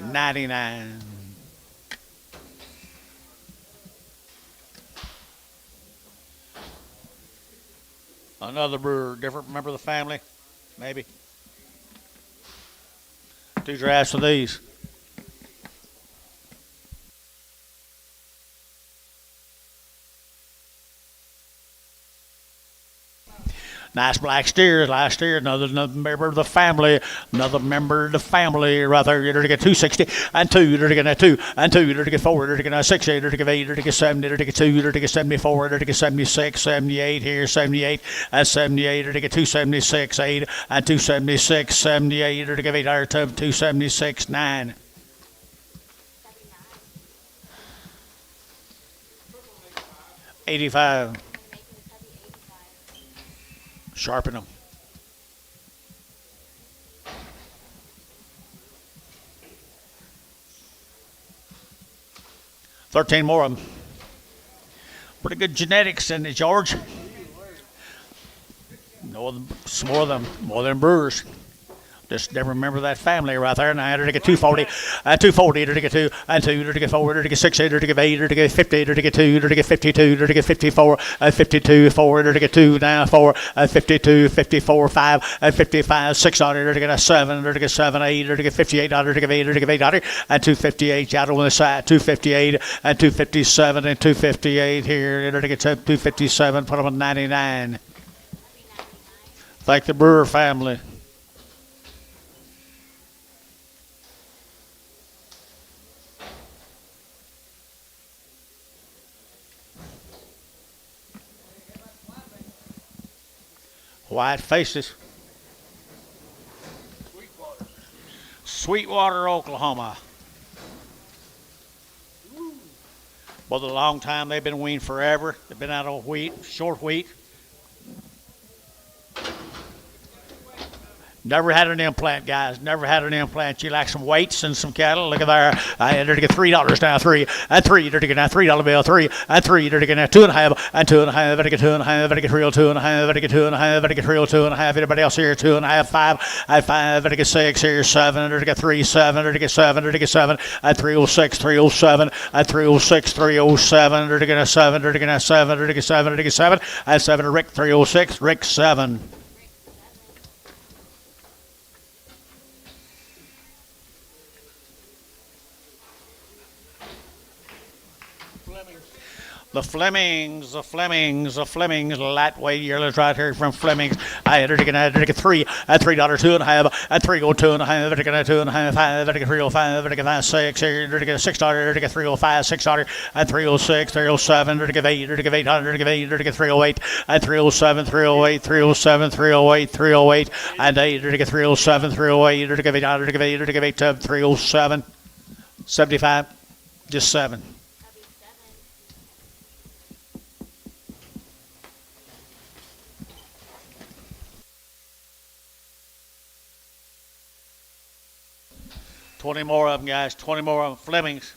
99. Another brewer, different member of the family, maybe. 2 drafts of these. Nice black steers, last steer, another member of the family, right there. They're to get 260 and 2, they're to get 2 and 2, they're to get 4, they're to get 6, they're to get 8, they're to get 70, they're to get 2, they're to get 74, they're to get 76, 78 here, 78 and 78, they're to get 276, 8 and 276, 78, they're to get 8 higher tub, 276, 9. 85. Sharpen them. 13 more of them. Pretty good genetics in it, George. No, some more of them, more than brewers. Just never remember that family right there. Now they're to get 240, 240, they're to get 2, and 2, they're to get 4, they're to get 6, they're to get 8, they're to get 50, they're to get 2, they're to get 52, they're to get 54, 52, 4, they're to get 2, now 4, 52, 54, 5, 55, 6, they're to get a 7, they're to get 7, 8, they're to get 58, they're to get 8, they're to get 8, and 258 out on the side, 258, and 257, and 258 here, they're to get 257, put them on 99. Thank the Brewer family. White faces. Sweetwater, Oklahoma. For a long time, they've been weaned forever. They've been out of wheat, short wheat. Never had an implant, guys. Never had an implant. You like some weights and some cattle. Look at there. They're to get $3 now. 3 and 3. They're to get now $3 bill. 3 and 3. They're to get now 2.5 and 2.5. Better get 2.5. Better get real 2.5. Better get 2.5. Better get real 2.5. Anybody else here? 2.5. 5 and 5. Better get 6 here. 7. They're to get 3. 7. They're to get 7. They're to get 7 and 306. 307 and 306. 307. They're to get a 7. They're to get a 7. They're to get 7. They're to get 7 and 7. Rick 306. Rick 7. The Flemings, lightweight yearlings right here from Flemings. They're to get 3 at $3, 2.5 and 3 go 2.5. They're to get 2.5, 5. They're to get 305. They're to get 6 here. They're to get $6. They're to get 305, $6 and 306, 307. They're to get 8. They're to get 800. They're to get 8. They're to get 308 and 307, 308, 307, 308, 308 and 8. They're to get 307, 308. They're to get 800. They're to get 8. They're to get 8 to 307, 75, just 7. 20 more of them, guys. 20 more of them. Flemings.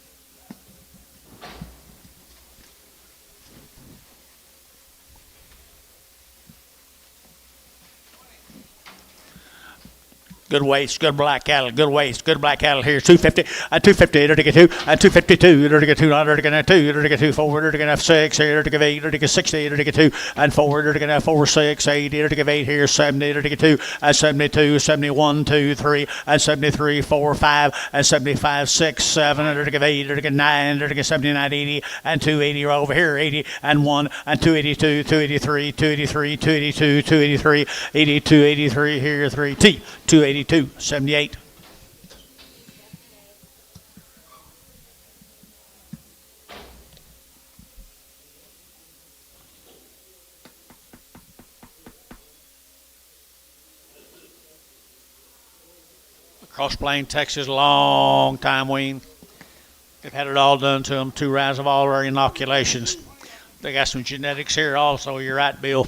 Good waist, good black cattle, good waist, good black cattle here. 250 and 250, they're to get 2 and 252, they're to get 200, they're to get 2, they're to get 2 4, they're to get 6 here, they're to get 8, they're to get 60, they're to get 2 and 4, they're to get 4 6 8, they're to get 8 here, 70, they're to get 2 and 72, 71 2 3 and 73 4 5 and 75 6 7, they're to get 8, they're to get 9, they're to get 79 80 and 280 are over here, 80 and 1 and 282, 283, 283, 282, 283, 82, 83 here, 3 T 282. 78. Cross Plain, Texas, long time wean. They've had it all done to them, 2 rounds of all their inoculations. They got some genetics here also, you're right, Bill.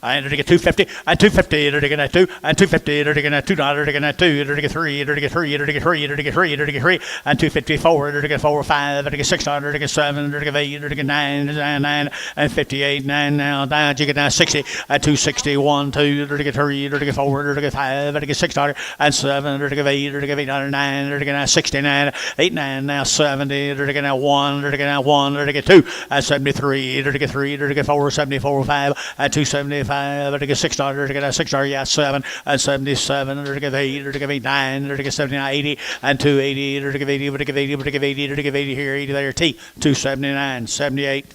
And to get 250, and 250, to get 2, and 250, to get $2, to get 2, to get 3, to get 3, to get 3, to get 3, to get 3, and 254, to get 4, 5, to get 6, to get 7, to get 8, to get 9, 9, and 58, 9 now, down, you get down 60, and 261, 2, to get 3, to get 4, to get 5, to get 6, and 7, to get 8, to get 8, 9, to get 69, 8, 9, now 70, to get 1, to get 1, to get 2, and 73, to get 3, to get 4, 74, 5, and 275. To get 6, to get 6, yeah, 7, and 77, to get 8, to get 9, to get 79, 80, and 280, to get 80, to get 80, to get 80, to get 80 here, 80 there, T, 279, 78.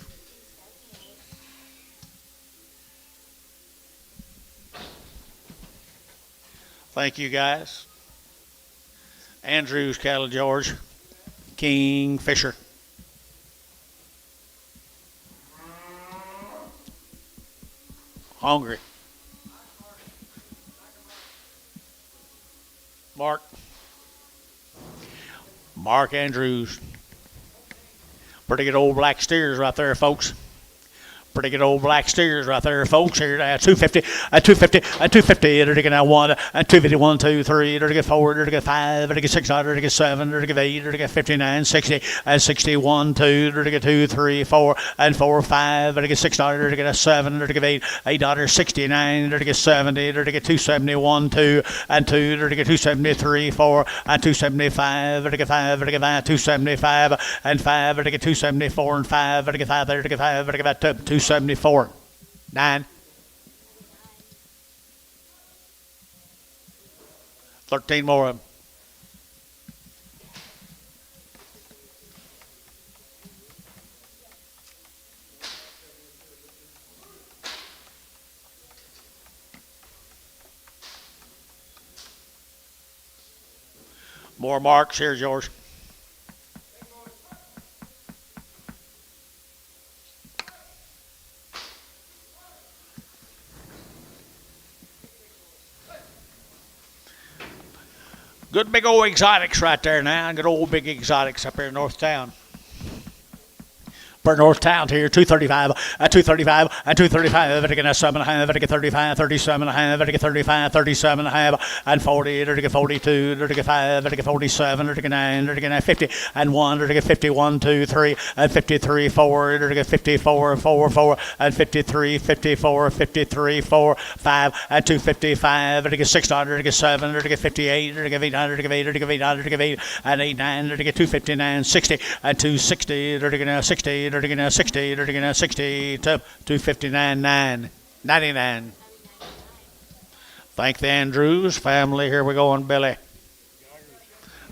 Thank you, guys. Andrews cattle, George. Kingfisher. Hungry. Mark Andrews. Pretty good old black steers right there, folks. Pretty good old black steers right there, folks. Here at 250, at 250, at 250, to get 1, and 251, 2, 3, to get 4, to get 5, to get 6, to get 7, to get 8, to get 59, 60, and 61, 2, to get 2, 3, 4, and 4, 5, to get 6, to get 7, to get 8, $8, 69, to get 70, to get 271, 2, and 2, to get 273, 4, and 275, to get 5, to get 5, 275, and 5, to get 274, and 5, to get 5, there, to get 5, to get 274, 9, 13 more of them. More marks. Here's yours. Good big old exotics right there now. Good old big exotics up here in North Town. For North Town here, 235, at 235, at 235, at get 7 1/2, at get 35, 37 1/2, at get 35, 37 1/2, and 40, at get 42, at get 5, at get 47, at get 9, at get 50, and 1, at get 51, 2, 3, and 53, 4, at get 54, 4, 4, and 53, 54, 53, 4, 5, and 255, at get 600, at get 7, at get 58, at get 800, at get 8, at get 800, at get 8, and 8, 9, at get 259, 60, and 260, at get 60, to get 60, to get 60, to 259, 9, 99. Thank the Andrews family. Here we go on Billy.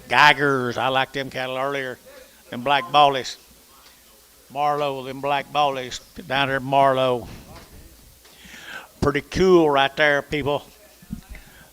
Geigers. I liked them cattle earlier. Them black ballies. Marlowe, them black ballies. Down there at Marlowe. Pretty cool right there, people.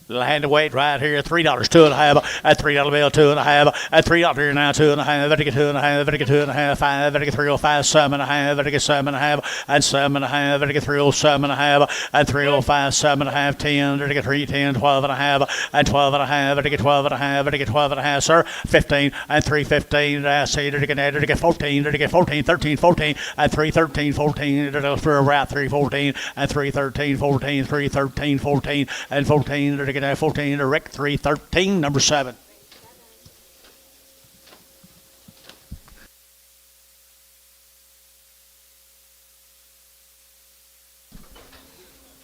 Little hand of weight right here, $3, 2.5, at $3 bill, 2.5, at $3 here now, 2.5, at get 2.5, at get 2.5, 5, at get 305, 7.5, at get 7.5, and 7.5, at get 307.5, and 305, 7.5, 10, at get 310, 12.5, and 12.5, at get 12.5, at get 12.5, sir, 15, and 315, I say, at get 14, at get 14, 13, 14, and 313, 14, at for a route 314, and 313, 14, 313, 14, and 14, at get 14 to Rick 313, number 7.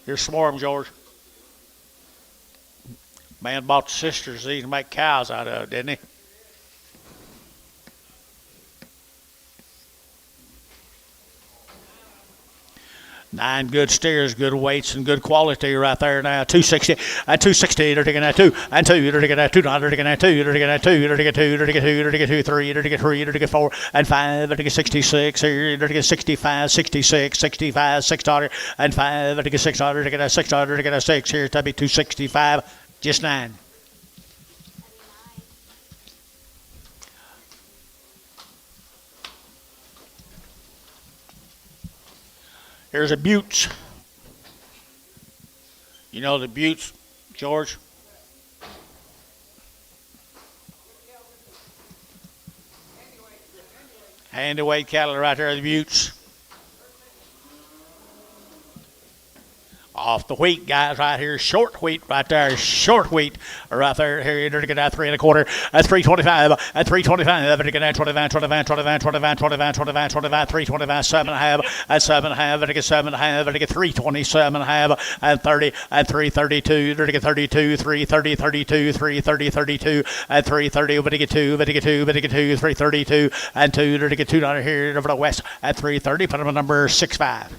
Here's Swarm, George. Man bought the sisters these to make cows out of, didn't he? Nine good steers, good weights, and good quality right there now. 260, and 260, to get 2, and 2, to get $2, to get 2, to get 2, to get 2, to get 2, to get 2, 3, to get 3, to get 4, and 5, to get 66, here, to get 65, 66, 65, $6, and 5, to get $6, to get $6, to get 6, here, to be 265, just 9. Here's a Buttes. You know the Buttes, George? Handy weight cattle right there, the Buttes. Off the wheat, guys, right here. Short wheat right there. Short wheat right there. Here, you're going to get that 3 1/4. At 325. At 325. They're going to get 25, 25, 25, 25, 25, 25, 25, 325, 7 1/2. At 7 1/2. They're going to get 7 1/2. They're going to get 327 1/2. At 30. At 332. They're going to get 32, 330, 32, 330, 32. At 330. They're going to get 2. They're going to get 2. They're going to get 2. 332. And 2. They're going to get $2 here over the west. At 330. Put them on number 65.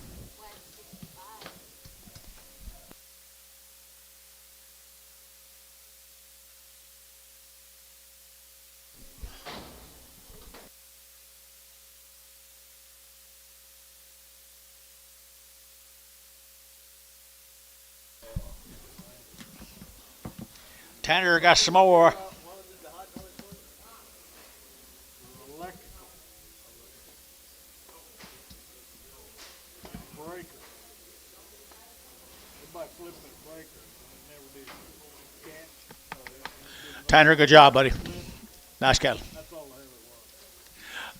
Tanner got some more. Electrical. Breaker. Everybody flipping at breaker. They never did catch. Tanner, good job, buddy. Nice cattle. That's all the hell it was.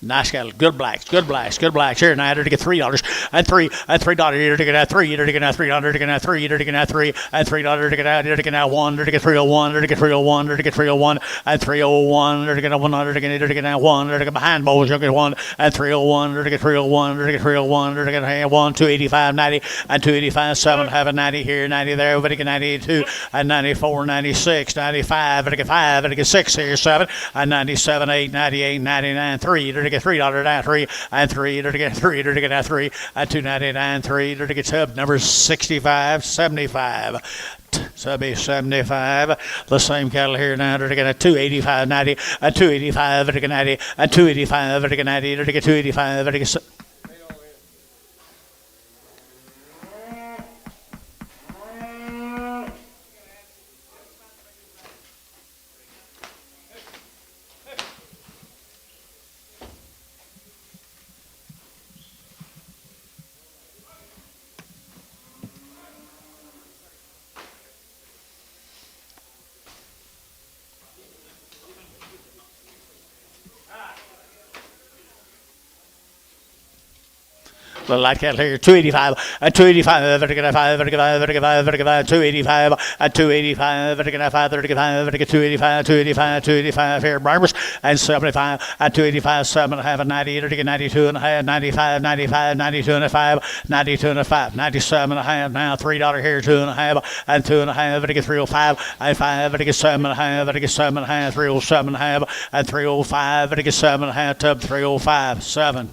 Nice cattle. Good blacks. Good blacks. Good blacks. Here now, to get $3 and $3 here to get that $3. Here to get that $3. To get that $3. Here to get that $3 and $3 to get out. Here to get that $1. Here to get 301. Here to get 301. Here to get 301 and 301. Here to get a $1. Here to get that $1. Here to get behind bowls. Here to get 1 and 301. Here to get 301. Here to get 301. Here to get 1, 285, 90 and 285, 7. Have a 90 here, 90 there. Here to get 92 and 94, 96, 95. Here to get 5. Here to get 6 here, 7 and 97, 8, 98, 99, 3. Here to get $3 down 3 and 3 to get 3 to get that 3 and 299 3 to get sub number 65 75. Subby 75. The same cattle here now to get a 285 90 and 285 to get 90 and 285 to get 90 to get 285 to get. Little light cattle here, 285 and 285, 5, 285 and 285, 5, 285, 285 here, Barbers, and 75 and 285, 7 and a half and 90, to get 92 and a half, 95, 95, 92 and a 5, 92 and a 5, 97 and a half, now $3 here, 2 and a half, and 2 and a half, to get 305, and 5, to get 7 and a half, to get 7 and a half, 307 and a half, and 305, to get 7 and a half, tub 305, 7.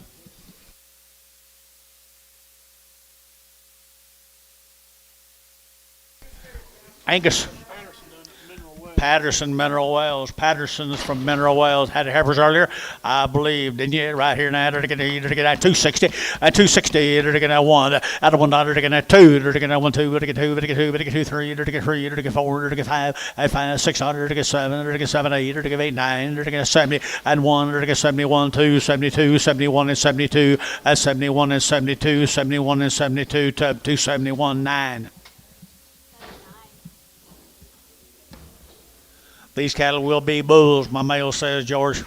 Angus. Patterson Mineral Wells. Patterson's from Mineral Wells. Had the heifers earlier, I believe, didn't you? Right here now, to get that 260, and 260, to get that 1, out of $1, to get that 2, to get that 1, 2, to get 2, to get 2, to get 2, 3, to get 3, to get 4, to get 5, and 5, 600, to get 7, to get 7, 8, to get 8, 9, to get 70, and 1, to get 71, 2, 72, 71, and 72, and 71, and 72, 71, and 72, to 271, 9. These cattle will be bulls, my mail says, George.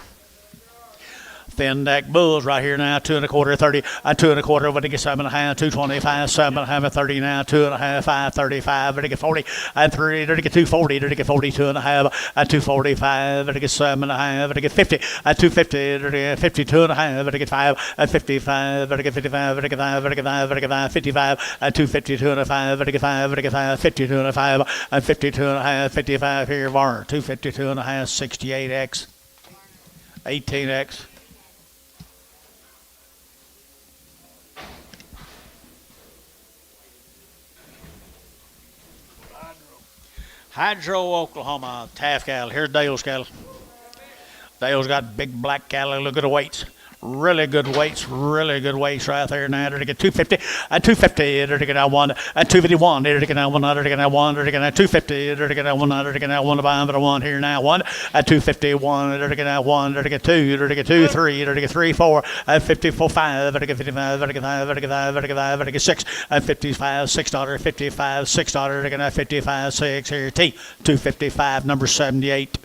Thin neck bulls right here now, 2 1/4, 30, and 2 1/4, but to get 7 1/2, 225, 7 1/2, 30 now, 2 1/2, 5, 35, to get 40, and 3, to get 240, to get 42 1/2, and 245, to get 7 1/2, to get 50, and 250, to get 52 1/2, to get 5, and 55, to get 55, to get 5, to get 5, to get 5, 55, and 252 1/5, to get 5, to get 5, 52 1/5, and 52 1/2, 55 here, Varner, 252 1/2, 68X, 18X. Hydro, Oklahoma, Taft cattle. Here's Dale's cattle. Dale's got big black cattle. Look at the weights. Really good weights right there now. They're to get 250 and 250. They're to get 1 and 251. They're to get 100. They're to get 1. They're to get 250. They're to get 100. They're to get 1 by 1 here now. 1 and 251. They're to get 1. They're to get 2. They're to get 2, 3. They're to get 3, 4 and 54, 5. They're to get 55. They're to get 5. They're to get 5. They're to get 5. They're to get 6 and 55. $6. 55. $6. They're to get 55. 6 here. T 255. Number 78.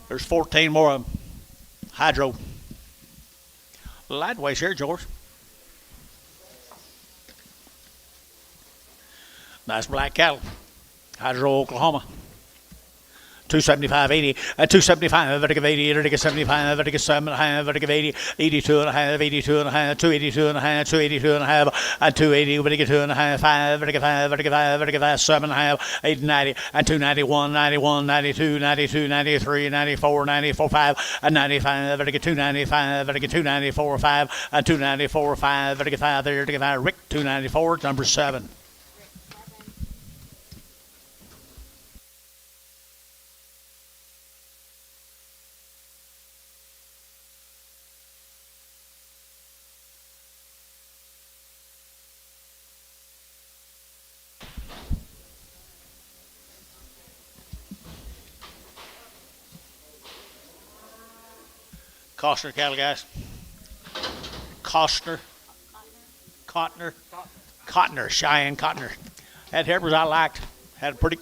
There's 14 more of them. Hydro. Lightweights here, George. Nice black cattle. Hydro, Oklahoma. 275.80 and 275. Vertical 80. Vertical 75. Vertical 7.5. Vertical 80. 82.5. 82.5. 282.5. 282.5 and 280. Vertical 2.5. 5. Vertical 5. Vertical 5. Vertical 5. 7.5. 890 and 291. 91. 92. 92. 93. 94. 94. 5 and 95. Vertical 295. Vertical 294. 5 and 294. 5. Vertical 5. Vertical 5. Rick 294. Number 7. Costner cattle, guys. Costner. Cheyenne Cotner. Had heifers I liked. Had pretty.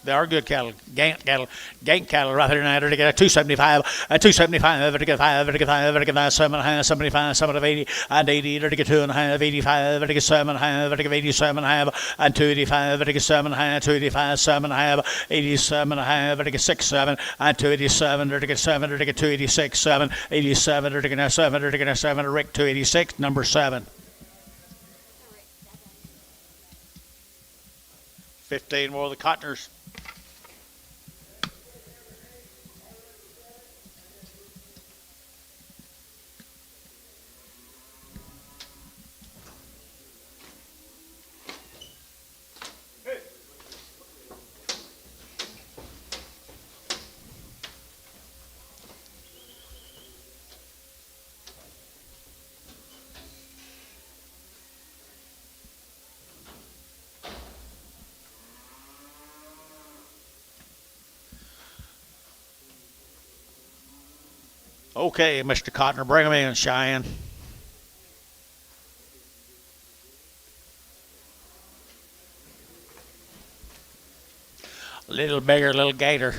They are good cattle. Gank cattle right there now. They're to get a 275, a 275, they're to get 5, they're to get 5, they're to get 5, 7.5, 75, 7 of 80, and 80, they're to get 2.5, 85, they're to get 7.5, they're to get 87.5, and 285, they're to get 7.5, 285, 7.5, 87.5, they're to get 6, 7, and 287, they're to get 7, they're to get 286, 7, 87, they're to get 7, they're to get 7, Rick 286, number 7. 15 more of the Cotners. Okay, Mr. Cotner, bring them in, Cheyenne. Little bigger, little gator.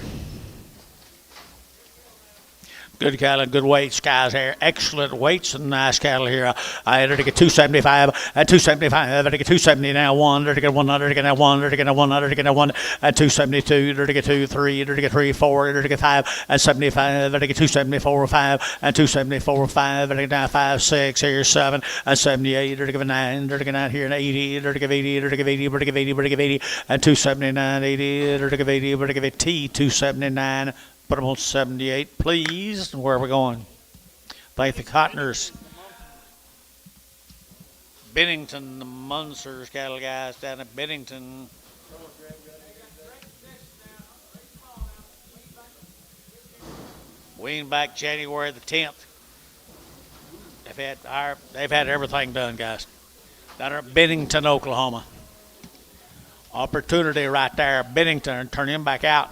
Good cattle, good weights, guys here. Excellent weights and nice cattle here. I entered to get 275, and 275, to get 270 now, 1, to get 100, to get 1, to get 100, to get 1, and 272, to get 2, 3, to get 3, 4, to get 5, and 75, to get 274, 5, and 274, 5, to get 5, 6, here, 7, and 78, to get 9, to get 9 here, and 80, to get 80, to get 80, to get 80, to get 80, and 279, 80, to get 80, to get T, 279. Put them on 78, please. Where are we going? Thank the Cotners. Bennington, the Munsers cattle guys down at Bennington. Weaned back January the 10th. They've had everything done, guys. Down there at Bennington, Oklahoma. Opportunity right there. Bennington, turn him back out.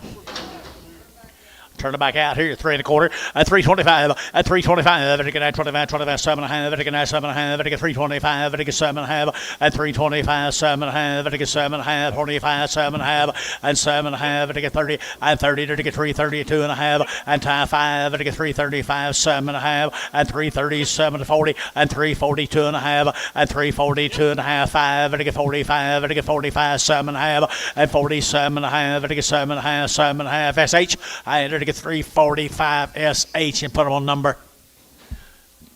Turn it back out here, 3 1/4, at 325, at 325, at 25, 25, 7.5, at 7.5, at 325, at 7.5, at 325, 7.5, at 7.5, 25, 7.5, and 7.5, at 30, and 30, at 332.5, and tie 5, at 335, 7.5, and 337 to 40, and 342.5, and 342.5, 5, at 45, at 45, 7.5, and 47.5, at 7.5, 7.5, SH, and at 345 SH and put them on number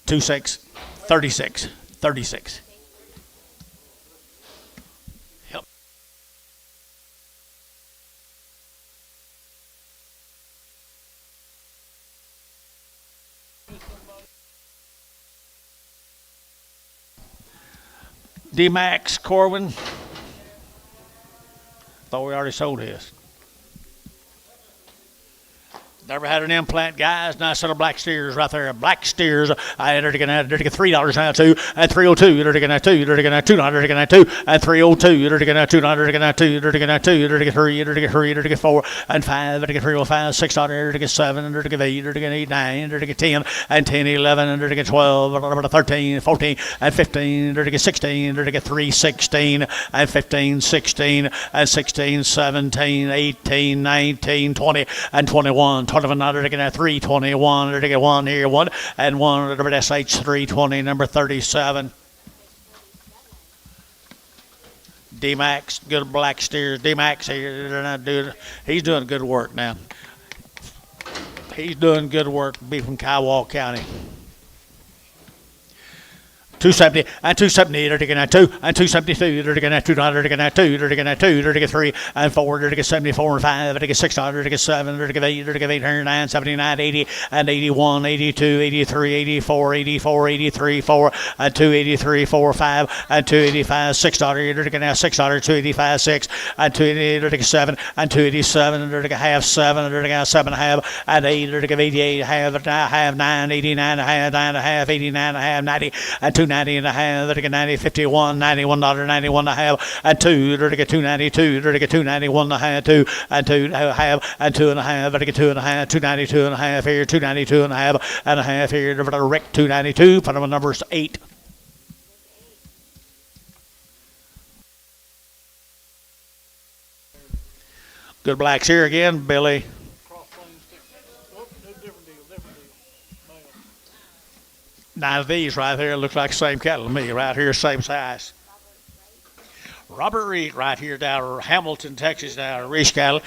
26, 36, 36. Yep. D-Max Corwin. Thought we already sold his. Never had an implant, guys. Nice little black steers right there. Black steers. I entered again at $3 now, two and 302. Entered again at two. Entered again at $2. Entered again at 2 and 302. Entered again at $2. Entered again at 2. Entered again at 2. Entered again 3. Entered again 3. Entered again 4 and 5. Entered again 305. $6. Entered again 7. Entered again 8. Entered again 8, 9. Entered again 10 and 10, 11. Entered again 12. 13, 14 and 15. Entered again 16. Entered again 3, 16 and 15, 16 and 16, 17, 18, 19, 20 and 21. 21, entered again at 321, entered again 1 here, 1 and 1, entered at SH 320, number 37. D-Max, good black steers. D-Max here, he's doing good work now. He's doing good work, be from Kiowa County. 270 and 270, entered again at 2 and 272, entered again at $2, entered again at 2, entered again at 2, entered again 3 and 4, entered again 74 and 5, entered again $6, entered again 7, entered again 8, entered again 809, 79, 80 and 81, 82, 83, 84, 84, 83, 4 and 283, 4, 5 and 285, $6, entered again at $6, 285, 6 and 280, entered again 7 and 287, entered again half 7, entered again 7 and a half and 8, entered again 88, half 9, 89 and a half, 9 and a half, 89 and a half, 90 and 290 and a half, entered again 90, 51, $91, 91 and a half and 2, entered again 292, entered again 291 and a half, 2 and 2 and a half and 2 and a half, entered again 2 and a half, 292 and a half here, 292 and a half here, entered a Rick 292, put on numbers 8. Good blacks here again, Billy. Cross Plains, Texas. Oh, different deal. Male. 9 of these right here look like the same cattle to me, right here, same size. Robert Reed right here down in Hamilton, Texas, down in Reese cattle.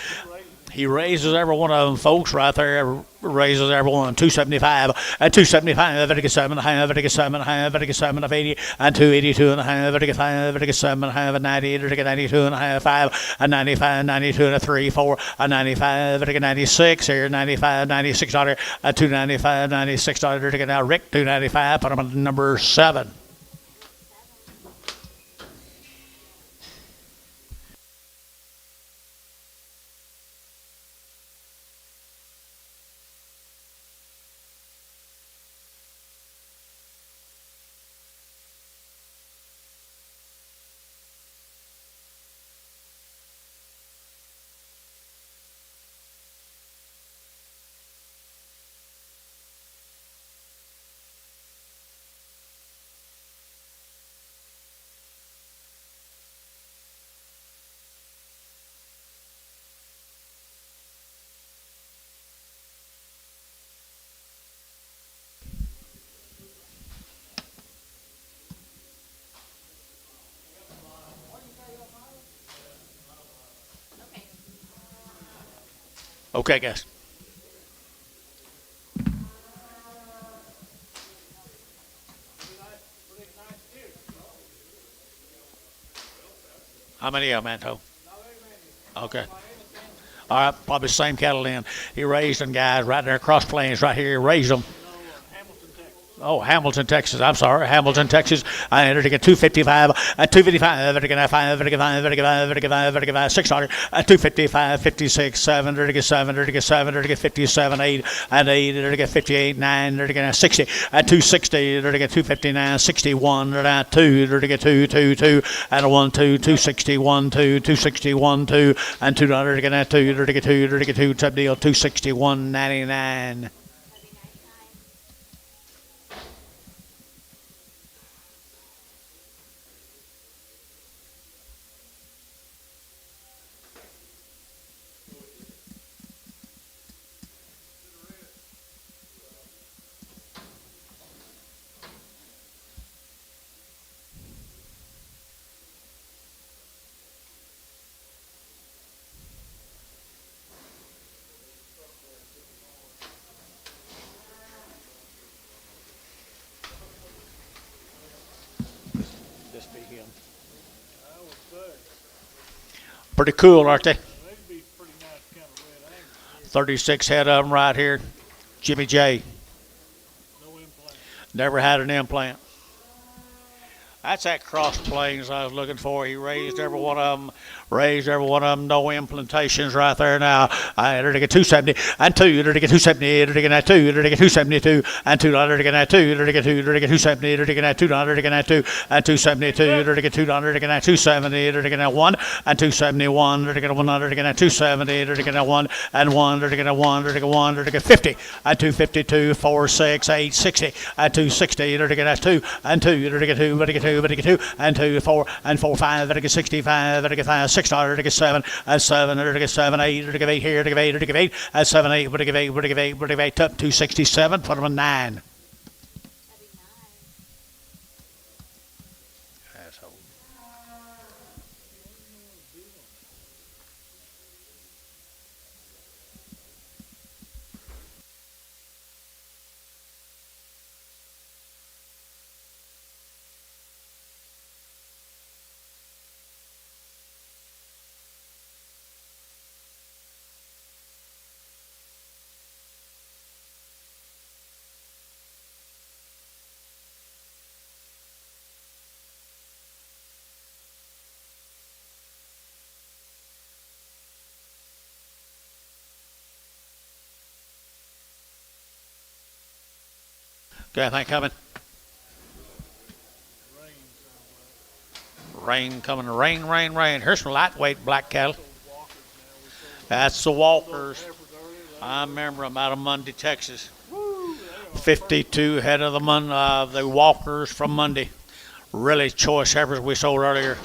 He raises every one of them, folks, right there. Raises every one. 275 and 275. Vertical 7 and a half. Vertical 7 and a half. Vertical 7 of 80 and 282 and a half. Vertical 5. Vertical 7 and a half. 90. Vertical 92 and a half. 5 and 95. 92 and a 3. 4 and 95. Vertical 96 here. 95. $96 and 295. $96. Vertical now Rick 295. Put him on number 7. Okay, guys. How many of them, Anto? Okay. All right, probably the same cattle then. He raised them, guys, right there across plains, right here. He raised them. Oh, Hamilton, Texas. I'm sorry, Hamilton, Texas. I entered again 255 and 255. Entered again 5. Entered again 5. Entered again 5. Entered again 5. Entered again 5. $6 and 255, 56, 7. Entered again 7. Entered again 7. Entered again 57, 8 and 8. Entered again 58, 9. Entered again 60 and 260. Entered again 259, 61. Entered again 2. Entered again 2, 2, 2 and a 1, 2, 261, 2, 261, 2 and 2. Entered again 2. Entered again 2. Entered again 2. Top deal 261.99. Pretty cool, aren't they? They'd be pretty nice kind of red angus. 36 head of them right here. Jimmy J. No implant. Never had an implant. That's that cross plains I was looking for. He raised every one of them. Raised every one of them. No implantations right there now. I entered to get 270 and 2. Entered to get 270. Entered to get 2. Entered to get 272 and 2. Entered to get 2. Entered to get 2. Entered to get 270. Entered to get 2. Entered to get 2 and 272. Entered to get 2. Entered to get 270. Entered to get 1 and 271. Entered to get 1. Entered to get 270. Entered to get 1 and 1. Entered to get 1. Entered to get 1. Entered to get 50 and 252. 4, 6, 8, 60 and 260. Entered to get 2 and 2. Entered to get 2. Entered to get 2. Entered to get 2 and 2, 4 and 4, 5. Entered to get 65. Entered to get 5, 6. Entered to get 7 and 7. Entered to get 7, 8. Entered to get 8 here. Entered to get 8. Entered to get 8 and 7, 8. Entered to get 8. Entered to get 8. Entered to get 8 up 267. Put them in 9. That'd be 9. Asshole. Got anything coming? Rain coming. Rain, rain, rain. Here's some lightweight black cattle. That's the Walkers. I remember them out of Mundy, Texas. 52 head of the Walkers from Mundy. Really choice heifers we sold earlier.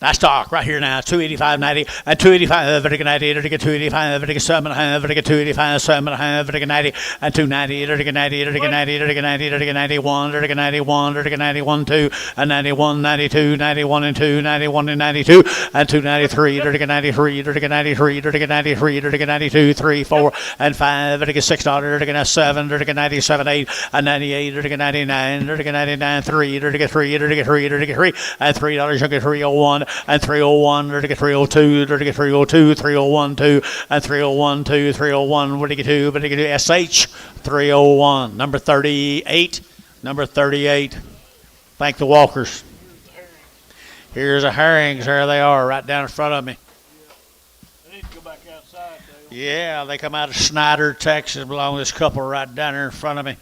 Nice stock right here now, 285.90 and 285 vertical 90, vertical 285, vertical 7.5, vertical 285, 7.5, vertical 90 and 290, vertical 90, vertical 90, vertical 90, vertical 91, vertical 91, vertical 91, 2 and 91, 92, 91 and 2, 91 and 92 and 293, vertical 93, vertical 93, vertical 93, vertical 92, 3, 4 and 5, vertical $6, vertical 7, vertical 97, 8 and 98, vertical 99, vertical 99, 3, vertical 3, vertical 3, vertical 3 and $3, you'll get 301. And 301, vertical 302, vertical 302, 301, 2, and 301, 2, 301, vertical 2, vertical 2, SH, 301, number 38, number 38. Thank the Walkers. Here's the herrings. There they are, right down in front of me. They need to go back outside, though. Yeah, they come out of Snyder, Texas, belong to this couple right down there in front of me.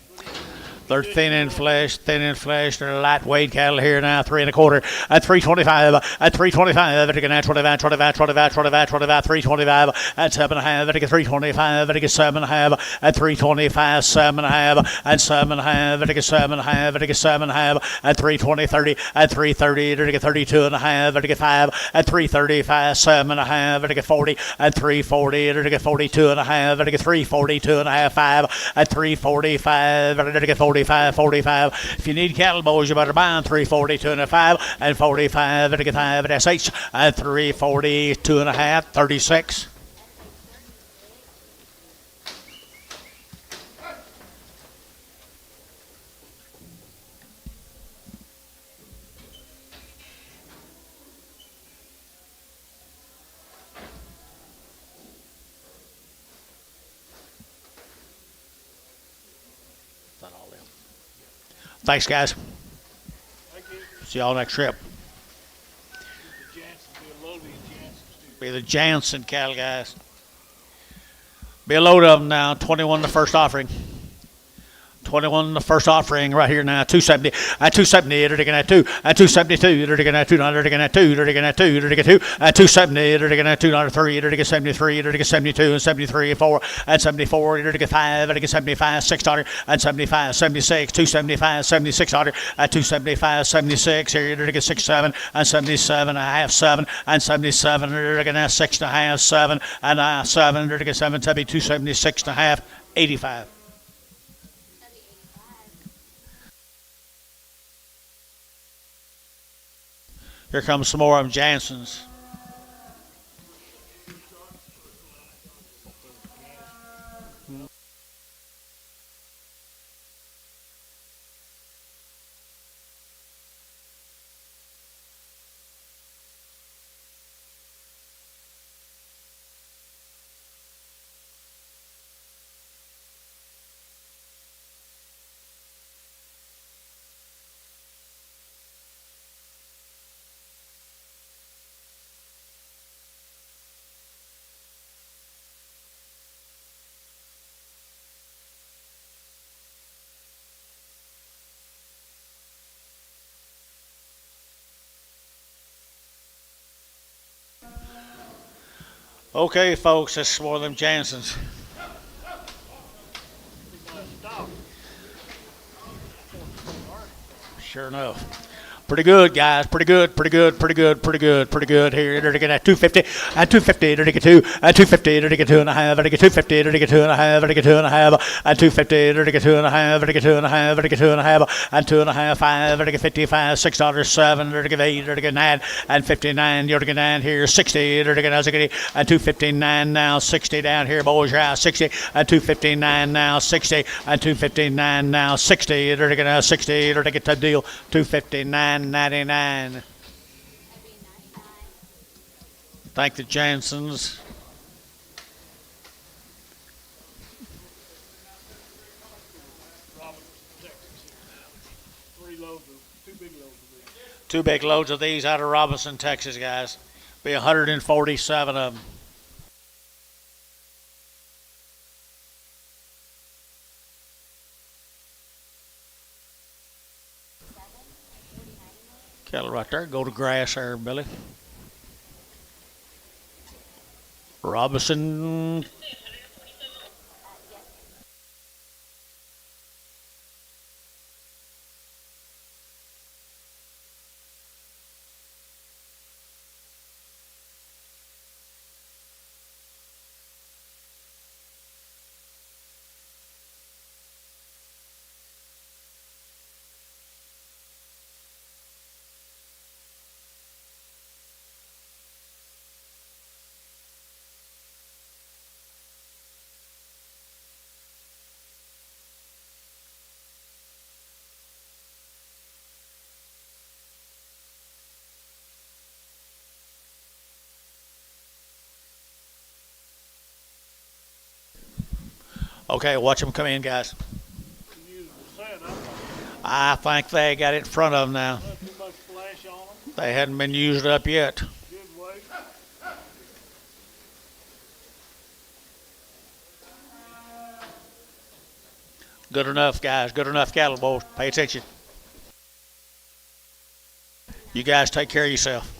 They're thin in flesh. They're lightweight cattle here now, 3 1/4 at 325 at 325. Vertical 25, 25, 25, 25, 25, 325 at 7.5. Vertical 325, vertical 7.5 at 325, 7.5 and 7.5. Vertical 7.5, vertical 7.5 at 320, 30 at 330. Vertical 32.5. Vertical 5 at 335, 7.5. Vertical 40 at 340. Vertical 42.5. Vertical 342.5, 5 at 345. Vertical 45, 45. If you need cattle, boys, you better buy them 342 and a 5 and 45 at 5 at SH at 342 and a half, 36. Thanks, guys. Thank you. See y'all next trip. The Jansen, be a load of these Jansens, too. Be the Jansen cattle, guys. Be a load of them now. 21 the first offering. 21 the first offering right here now. 270 at 270. They're taking at 2 at 272. They're taking at 2. They're taking at 2. They're taking at 2. They're taking 2 at 270. They're taking at 203. They're taking 73. They're taking 72 and 73 4 and 74. They're taking 5. They're taking 75 $6 and 75 76 275 76 at 275 76. Here they're taking 6 7 and 77 a half 7 and 77. They're taking at 6 and a half 7 and 7. They're taking 7 276 and a half 85. Here comes some more of them Jansens. Okay, folks, this is one of them Jansons. Stop. Sure enough. Pretty good, guys. Pretty good. Here. They're going at 250. At 250, they're going to 2. At 250, they're going to 2.5. They're going to 250. They're going to 2.5. They're going to 2.5. At 250, they're going to 2.5. They're going to 2.5. They're going to 2.5. At 2.5, 5. They're going to 55. $6, 7. They're going to 8. They're going to 9. And 59. You're going to 9 here. 60. They're going to at 259 now. 60 down here, boys. Yeah, 60. At 259 now. 60. At 259 now. 60. They're going to 60. They're going to get that deal. 259. 99. Thank the Jansons. Robinson, Texas. 3 loads of, 2 big loads of these. 2 big loads of these out of Robinson, Texas, guys. Be 147 of them. Cattle right there. Go to grass there, Billy. Robinson. Okay, watch them come in, guys. You use the set, I think. I think they got it in front of them now. Not too much flash on them. They hadn't been used up yet. Good weight. Good enough, guys. Good enough cattle, boys. Pay attention. You guys take care of yourself.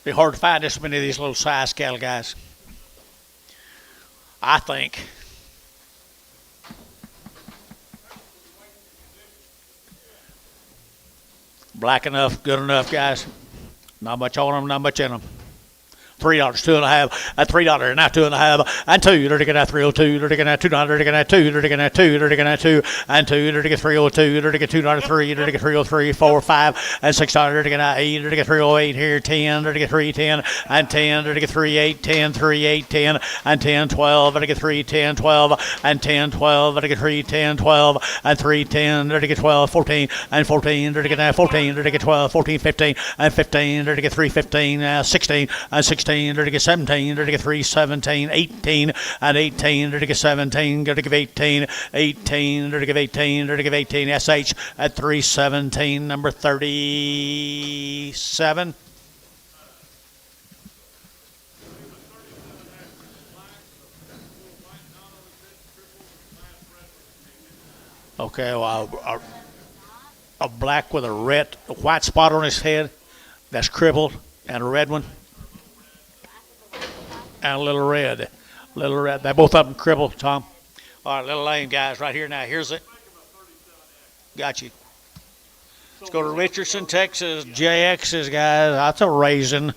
Be hard to find this many of these little size cattle, guys. I think. Black enough, good enough, guys. Not much on them, not much in them. $3, 2.5, at $3, and now 2.5, and 2, they're taking at 302, they're taking at $2, they're taking at 2, they're taking at 2, they're taking at 2, and 2, they're taking 302, they're taking $2.03, they're taking 303, 4, 5, and $6, they're taking at 8, they're taking 308 here, 10, they're taking 310, and 10, they're taking 38, 10, 38, 10, and 10, 12, they're taking 3, 10, 12, and 10, 12, they're taking 3, 10, 12, and 3, 10, they're taking 12, 14, and 14, they're taking 14, they're taking 12, 14, 15, and 15, they're taking 3, 15, 16, and 16, they're to get 17, they're to get 3, 17, 18, and 18, they're to get 17, they're to give 18, 18, they're to give 18, they're to give 18, SH at 317, number 37. Okay, well, a black with a white spot on his head, that's crippled, and a red one. And a little red. They're both of them crippled, Tom. All right, little lane, guys, right here now. Here's it. Got you. Let's go to Richardson, Texas. JX's, guys. That's a raisin.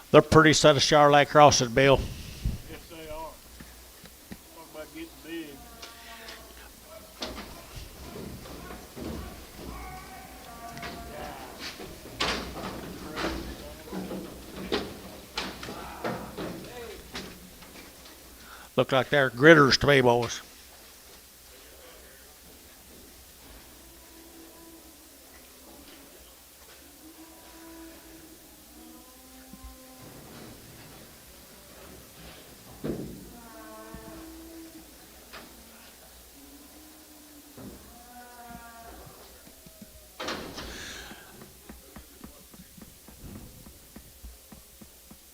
They're pretty set of Charlotte crosses, Bill. Yes, they are. Talk about getting big. Look like they're gritters to me, boys.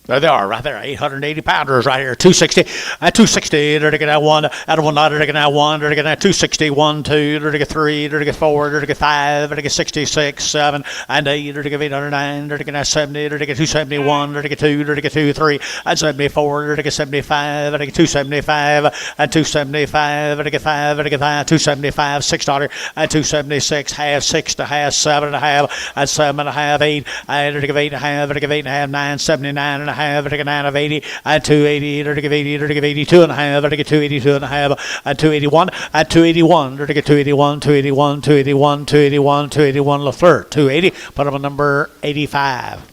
There they are, right there, 880 pounders right here, 260, at 260, they're to get that one, out of one, they're to get that one, they're to get that 260, 1, 2, they're to get 3, they're to get 4, they're to get 5, they're to get 66, 7, and 8, they're to get 809, they're to get that 70, they're to get 271, they're to get 2, they're to get 2, 3, and 74, they're to get 75, they're to get 275, and 275, they're to get 5, they're to get 5, 275, $6, and 276, half, 6 to half, 7 and a half, and 7 and a half, 8, and they're to give 8 and a half, they're to give 8 and a half, 9, 79 and a half, they're to 9 of 80, and 280, they're to give 80, they're to give 82 and a half, they're to get 282 and a half, and 281, and 281, they're to get 281, 281, 281, 281, 281, LaFleur, 280, put them on number 85.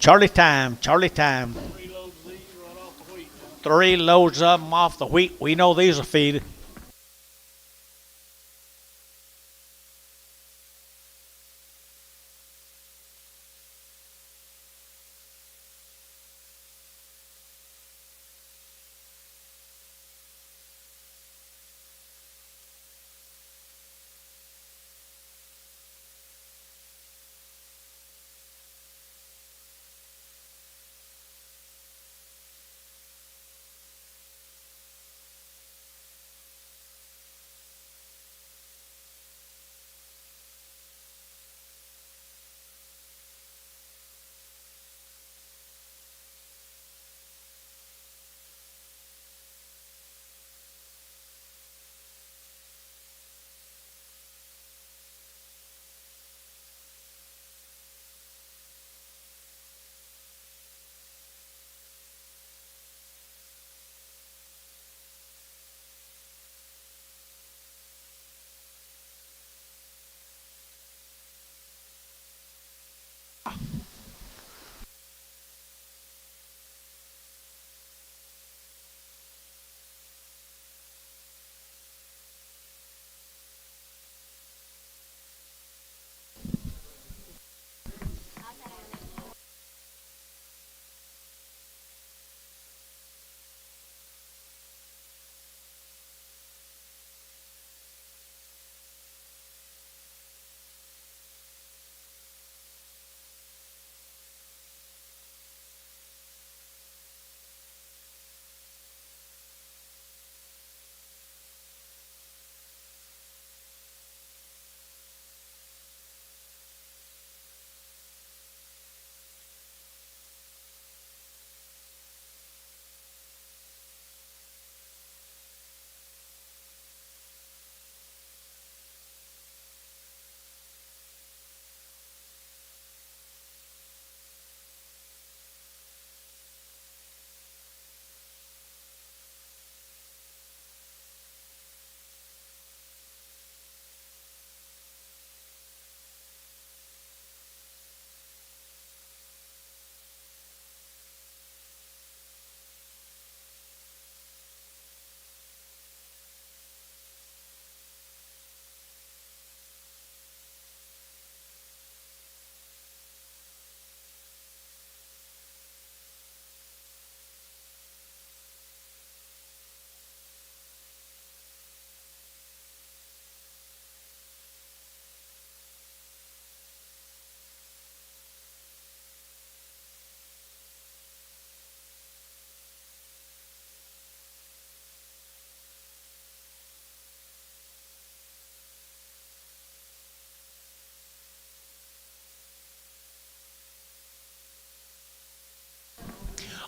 Charlie time, Charlie time. 3 loads of these right off the wheat. 3 loads of them off the wheat. We know these will feed.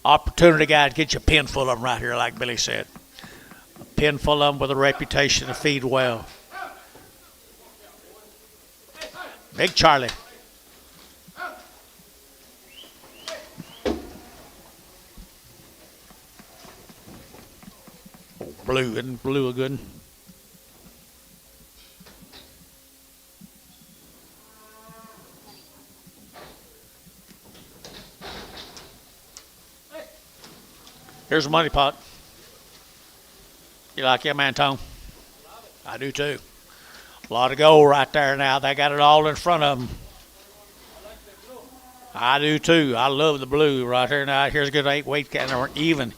Opportunity guy to get you a pen full of them right here, like Billy said. A pen full of them with a reputation to feed well. Big Charlie. Oh, blue, isn't blue a good one? Here's a money pot. You like it, man, Tom? I do too. A lot of gold right there now. They got it all in front of them. I do too. I love the blue right here now. Here's a good 8-weight count, even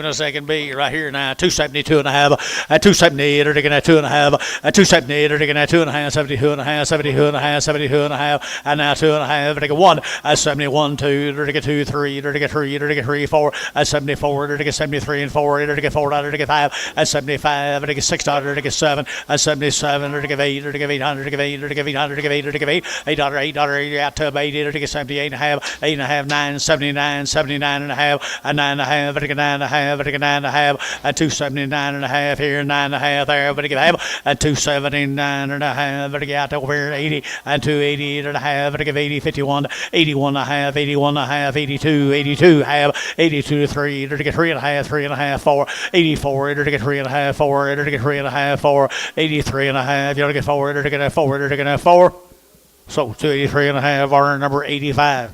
as they can be right here now. 272 and a half, 278 are taking that 2 and a half, 278 are taking that 2 and a half, 72 and a half, 72 and a half, 72 and a half, and now 2 and a half. They're taking 1, 71, 2, they're taking 2, 3, they're taking 3, they're taking 3, 4, 74, they're taking 73 and 4, they're taking 4, they're taking 5, 75, they're taking 6, they're taking 7, 77, they're taking 8, they're taking 800, they're taking 8, they're taking 800, they're taking 8, they're taking 8, $8, out to 80, they're taking 78 and a half, 8 and a half, 9, 79, 79 and a half, and 9 and a half, they're taking 9 and a half, but 9 and a half, and 279 and a half here, 9 and a half there, but half, and 279 and a half, but out over here 80, and 288 and a half, but 80, 51, 81 and a half, 81 and a half, 82, 82 half, 82 3, to get 3 and a half, 3 and a half, 4, 84, to get 3 and a half, 4, to get 3 and a half, 4, 83 and a half, you to get 4, to get 4, to get 4. So 283 and a half, our number 85.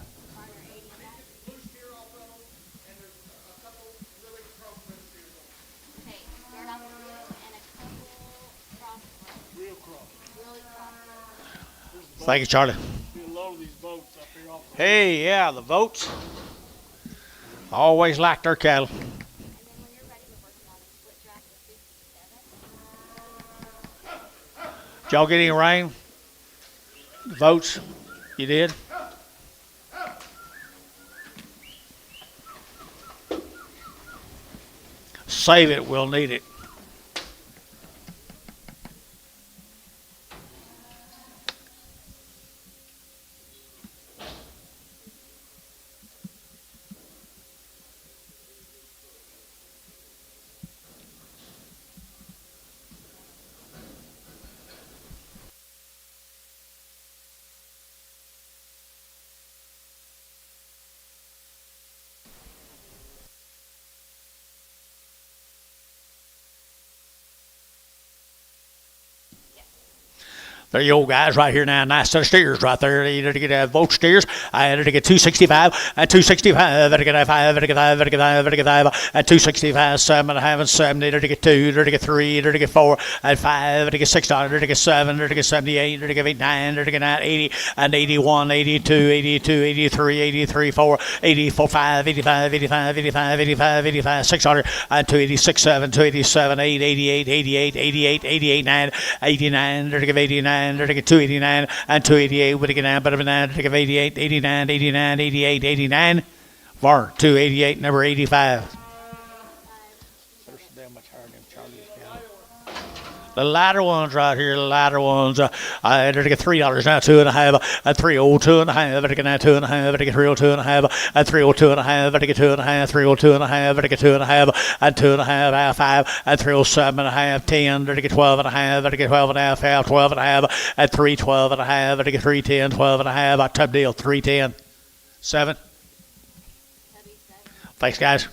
Thank you, Charlie. Hey, yeah, the votes. Always like their cattle. Did y'all get any rain? Votes? You did? Save it, we'll need it. There you go, guys, right here now. Nice set of steers right there. You need to get vote steers. I had to get 265 and 265. I get 5, I get 5, I get 5, I get 5, and 265, 7 and a half, and 7. I get 2, I get 3, I get 4, and 5, I get 6, I get 7, I get 78, I get 8, 9, I get 9, 80, and 81, 82, 82, 83, 83, 4, 84, 5, 85, 85, 85, 85, 85, 600, and 286, 7, 287, 8, 88, 88, 88, 88, 9, 89, I get 89. And to get 289 and 288 would get 9, but 9 to get 88, 89, 89, 88, 89. VAR 288, number 85. The lighter ones right here, the lighter ones. I had to get $3 now, 2 and a half, and 302 and a half, I get 2 and a half, I get 302 and a half, and 302 and a half, I get 2 and a half, 302 and a half, I get 2 and a half, and 2 and a half, 5, and 307 and a half, 10, I get 12 and a half, I get 12 and a half, 12 and a half, and 312 and a half, I get 310, 12 and a half, I top deal, 310, 7. Thanks, guys.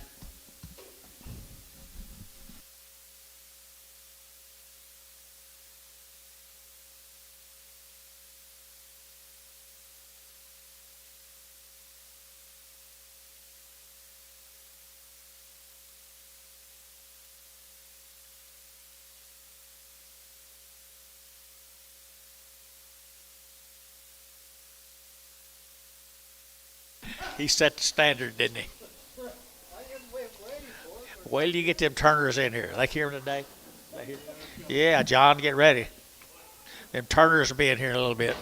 He set the standard, didn't he? Wait till you get them Turners in here. Like here today? Yeah, John, get ready. Them Turners will be in here in a little bit.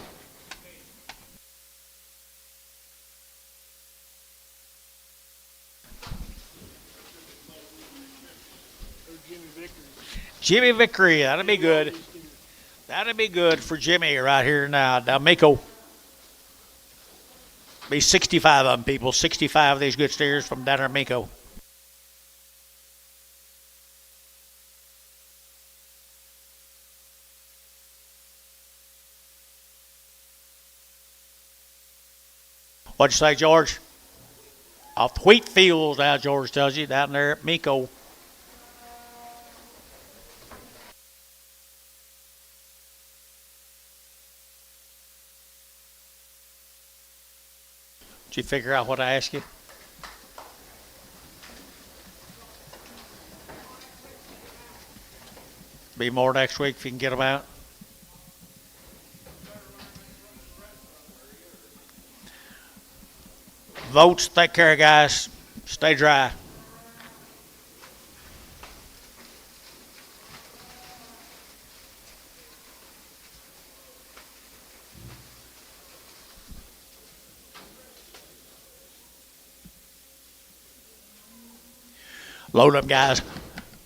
Jimmy Vickery, that'll be good. That'll be good for Jimmy right here now. Now, Miko. Be 65 of them, people. 65 of these good steers from down there in Miko. What'd you say, George? Off the wheat fields, now George tells you, down there at Miko. Did you figure out what I asked you? Be more next week if you can get them out. Votes, take care, guys. Stay dry. Load up, guys.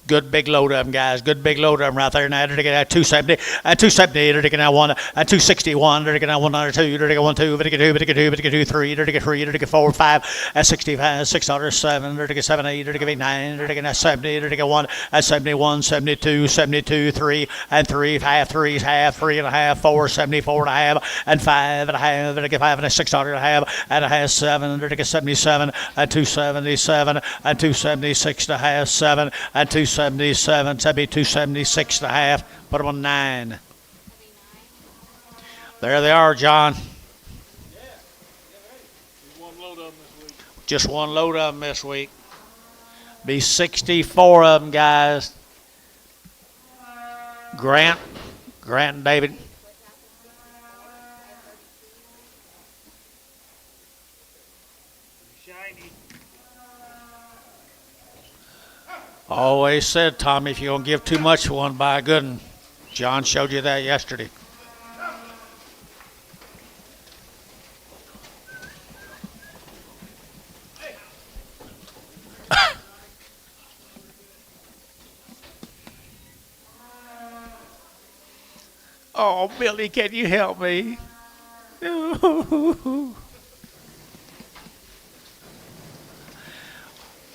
Good big load of them, guys. Good big load of them right there. Now they're taking at 270, and 270. They're taking out one, and 261. They're taking out 102. They're taking 1, 2. They're taking 2. They're taking 2. They're taking 3. They're taking 3. They're taking 4, 5, and 65, 607. They're taking 7, 8. They're taking 9. They're taking 70. They're taking 1, and 71, 72, 72, 3, and 3, half, 3, half, 3 and a half, 4, 74 and a half, and 5 and a half. They're taking 5 and a 600 and a half, and a half, 7. They're taking 77, and 277, and 276 and a half, 7, and 277. That'd be 276 and a half. Put them on 9. There they are, John. Just one load of them this week. Be 64 of them, guys. Grant and David. Always said, Tommy, if you're going to give too much for one, buy a good one. John showed you that yesterday. Oh, Billy, can you help me?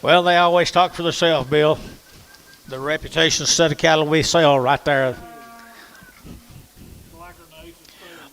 Well, they always talk for themselves, Bill. The reputation set of cattle we sell right there.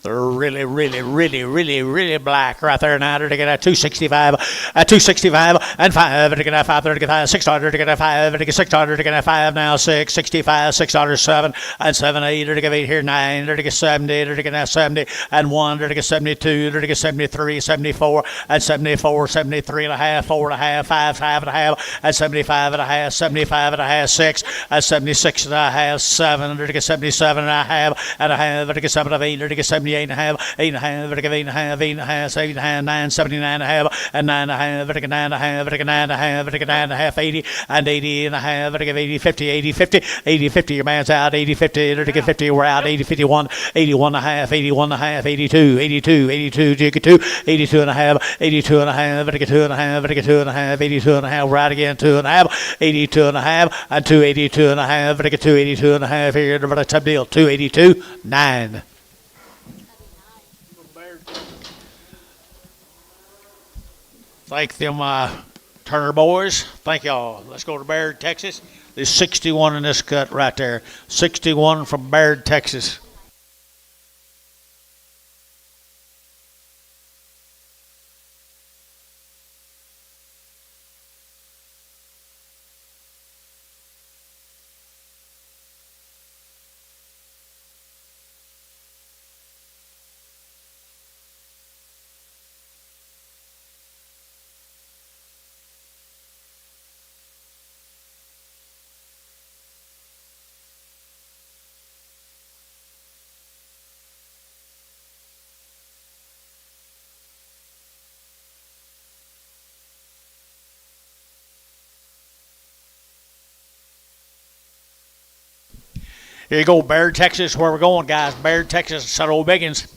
They're really, really, really, really, really black right there now. They're taking at 265, at 265, and 5. They're taking at 5, they're taking at 600, they're taking at 5, they're taking 600, they're taking at 5 now, 6, 65, 600, 7, and 7, 8, they're taking 8 here, 9, they're taking 70, they're taking at 70, and 1, they're taking 72, they're taking 73, 74, and 74, 73 and a half, 4 and a half, 5, 5 and a half, and 75 and a half, 75 and a half, 6, and 76 and a half, 7, they're taking 77 and a half, they're taking 7 of 8, they're taking 78 and a half, 8 and a half, they're taking 8 and a half, 8 and a half, 7 and a half, 9, 79 and a half, and 9 and a half, they're taking 9 and a half, they're taking 9 and a half, they're taking 9 and a half, 80, and 80 and a half, they're taking 80, 50, 80, 50, 80, 50, your man's out, 80, 50, they're taking 50, we're out, 80, 51, 81 and a half, 81 and a half, 82, 82, 82, you get 2, 82 and a half, 82 and a half, they're taking 2 and a half, they're taking 2 and a half, 82 and a half, we're out again, 2 and a half, 82 and a half, and 282 and a half, they're taking 282 and a half here, they're a tough deal, 282, 9. Thank them Turner boys. Thank y'all. Let's go to Baird, Texas. There's 61 in this cut right there. 61 from Baird, Texas. Here you go, Baird, Texas, where we're going, guys. Baird, Texas, Set Old Biggins.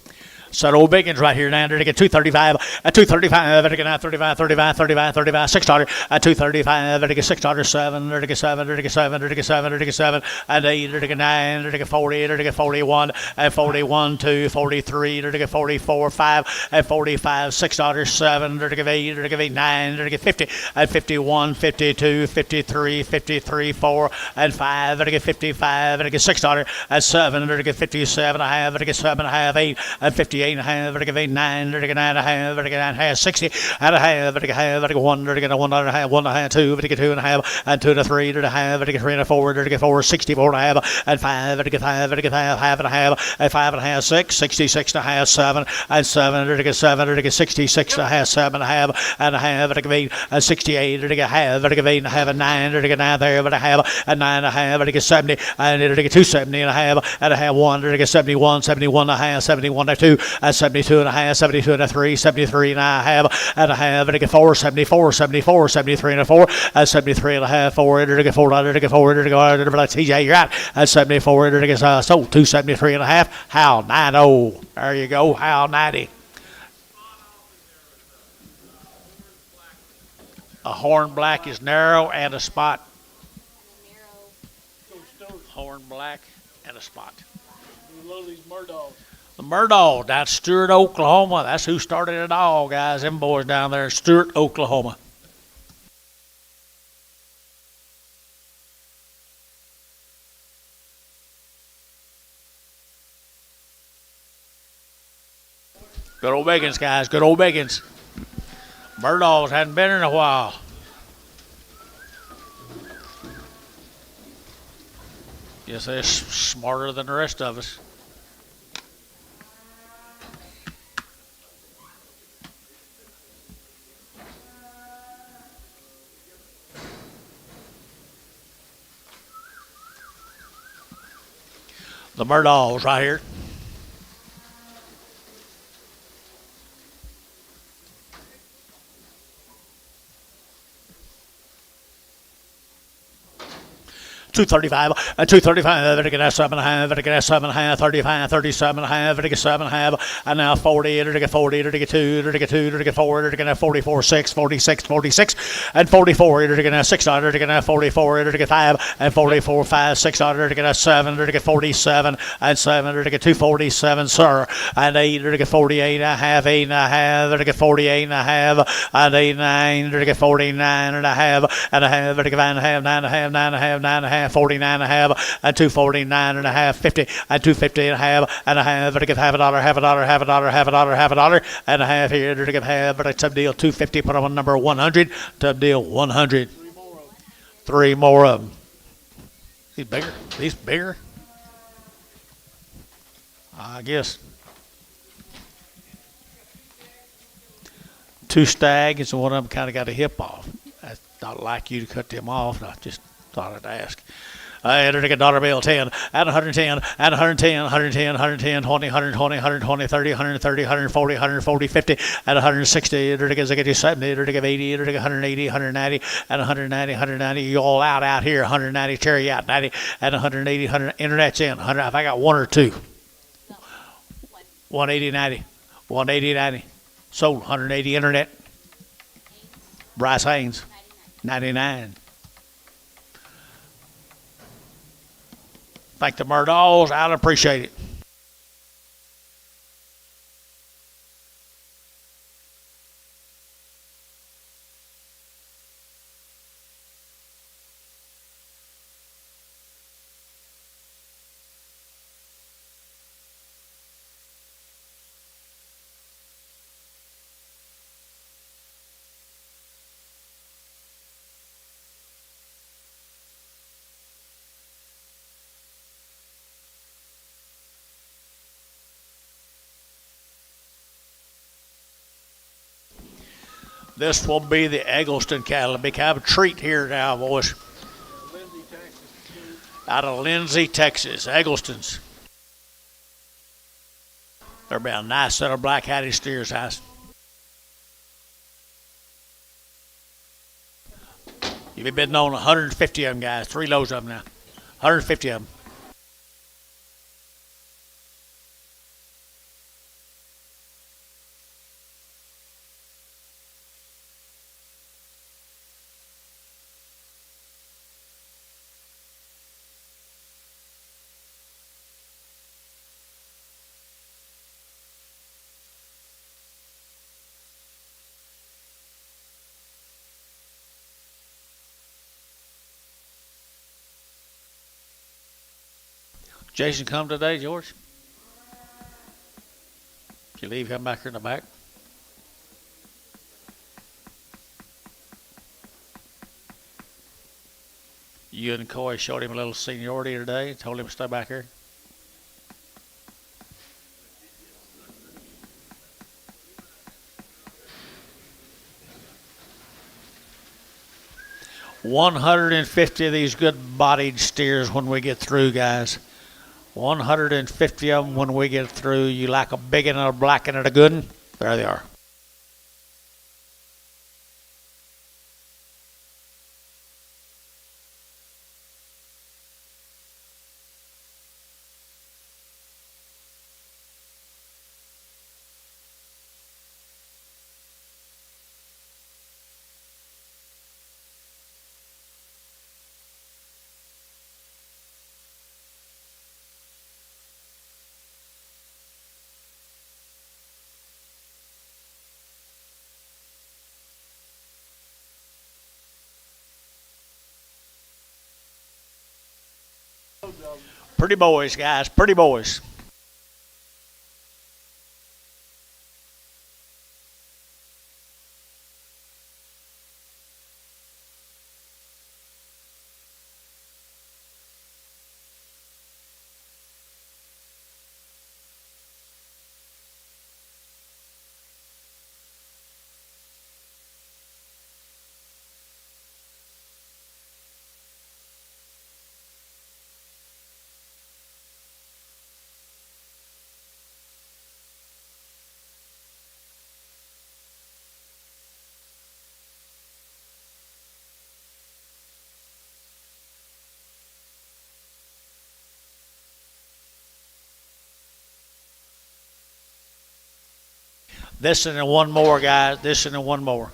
Set old biggins right here now. They're to get 235 at 235. They're to get 35, 35, 35, 35. $6 at 235. They're to get $6. 7. They're to get 7. They're to get 7. They're to get 7. They're to get 7. And 8. They're to get 9. They're to get 40. They're to get 41. And 41, 2, 43. They're to get 44, 5. And 45. $6. 7. They're to get 8. They're to get 8, 9. They're to get 50. And 51, 52, 53, 53, 4. And 5. They're to get 55. They're to get $6. And 7. They're to get 57. I have. They're to get 7. I have 8. And 58 and a half, they're to get 9, they're to get 9 and a half, they're to get 9 and a half, 60 and a half, they're to get half, they're to get 1, they're to get 1 and a half, 1 and a half, 2, they're to get 2 and a half, and 2 and a 3, they're to have, they're to get 3 and a 4, they're to get 4, 64 and a half, and 5, they're to get 5, they're to get 5, half and a half, and 5 and a half, 6, 66 and a half, 7, and 7, they're to get 7, they're to get 66 and a half, 7 and a half, and a half, they're to get 8, and 68, they're to get half, they're to get 8 and a half, and 9, they're to get 9 there, but a half, and 9 and a half, they're to get 70, and they're to get 270 and a half, and a half, 1, they're to get 71, 71 and a half, 71 and 2, and 72 and a half, 72 and a 3, 73 and a half, and a half, and a get 4, 74, 74, 73 and a 4, and 73 and a half, 4, and a get 4, and a get 4, and a go, and a TJ, you're out, and 74, and a get so 273 and a half, how 90, there you go, how 90. A horn black is narrow and a spot. Horn black and a spot. We love these Murdochs. The Murdoch, that's Stewart, Oklahoma. That's who started it all, guys. Them boys down there in Stewart, Oklahoma. Good old Biggins, guys. Good old Biggins. Murdochs hadn't been in a while. Guess they're smarter than the rest of us. The Murdochs right here. $235, $235, better get that 7.5, better get that 7.5, 35, 37.5, better get 7.5, and now 40, better get 40, better get 2, better get 2, better get 4, better get 44, 6, 46, 46, and 44, better get 6, better get 44, better get 5, and 44, 5, 6, better get 7, better get 47, and 7, better get 247, sir, and 8, better get 48 and a half, 8 and a half, better get 48 and a half, and 8, 9, better get 49 and a half, and a half, better get 9 and a half, 9 and a half, 9 and a half, 9 and a half, 49 and a half, and 249 and a half, 50, and 250 and a half, and a half, but to give half a dollar, half a dollar, half a dollar, half a dollar, half a dollar, and a half here to give half, but a sub deal 250, put on number 100, sub deal 100. 3 more of them. These bigger? These bigger? I guess. 2 stags, and one of them kind of got a hip off. I not like you to cut them off, and I just thought I'd ask. Enter a dollar bill 10 and 110 and 110, 110, 110, 20, 120, 120, 30, 130, 140, 140, 50 and 160. Enter to get 70, enter to get 80, enter to get 180, 190 and 190, 190. You all out here. 190 cherry out 90 and 180, 100. Internet's in. 100. If I got 1 or 2. 180, 90, 180, 90. Sold 180 internet. Bryce Haynes 99. Thank the Murdochs. I'd appreciate it. This will be the Eggleston cattle. It'll be kind of a treat here now, boys. Lindsay, Texas. Out of Lindsay, Texas. Eggleston's. There'll be a nice set of black hatted steers, guys. You've been on 150 of them, guys. 3 loads of them now. 150 of them. Jason come today, George? Did you leave him back here in the back? You and Coy showed him a little seniority today, told him to stay back here. $150 of these good-bodied steers when we get through, guys. 150 of them when we get through. You like a big one, a black one, and a good one? There they are. Pretty boys, guys. Pretty boys. This and one more, guys. This and one more.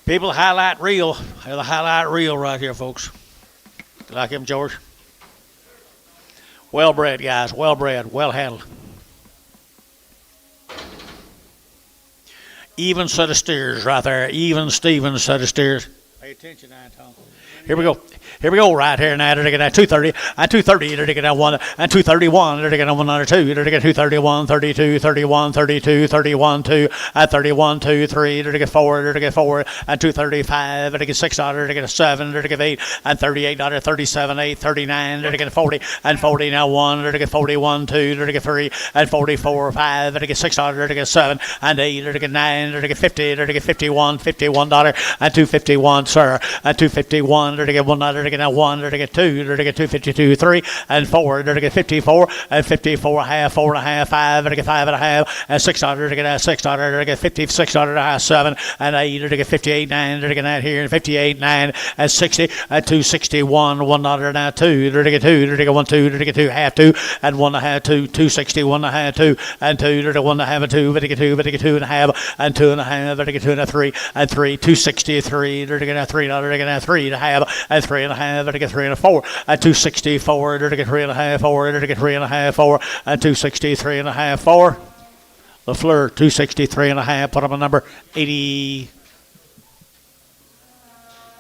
People highlight reel. The highlight reel right here, folks. You like him, George? Well bred, guys. Well bred. Well handled. Even set of steers right there. Even Steven set of steers. Pay attention now, Tom. Here we go. Here we go right here now. They're going to 230. And 230. They're going to 1 and 231. They're going to 1 under 2. They're going to 231, 32, 31, 32, 31, 2 and 31, 2, 3. They're going to 4. They're going to 4 and 235. They're going to 6 dollar. They're going to 7. They're going to 8 and 38 dollar, 37, 8, 39. They're going to 40 and 40 now 1. They're going to 41, 2. They're going to 3 and 44, 5. They're going to 6 dollar. They're going to 7 and 8. They're going to 9. They're going to 50. They're going to 51, 51 dollar and 251, sir. And 251. They're going to 1 dollar. They're going to 1. They're going to 2. They're going to 252, 3 and 4. They're going to 54 and 54 and a half, 4 and a half, 5. They're going to 5 and a half and 6 dollar. They're going to 6 dollar. They're going to 56 dollar and a half, 7 and 8. They're going to 58, 9. They're going to here and 58, 9 and 60 and 261, 1 dollar now 2. They're going to 2. They're going to 1, 2. They're going to 2 half 2 and 1 and a half 2. 260, 1 and a half 2 and 2. They're going to 1 and a half and 2. They're going to 2. They're going to 2 and a half and 2 and a half. They're going to 2 and a 3 and 3. 263. They're going to 3 dollar. They're going to 3 and a half and 3 and a half. They're going to 3 and a 4 and 264. They're going to 3 and a half 4. They're going to 3 and a half 4 and 263 and a half 4. LaFleur 263 and a half. Put him a number 80,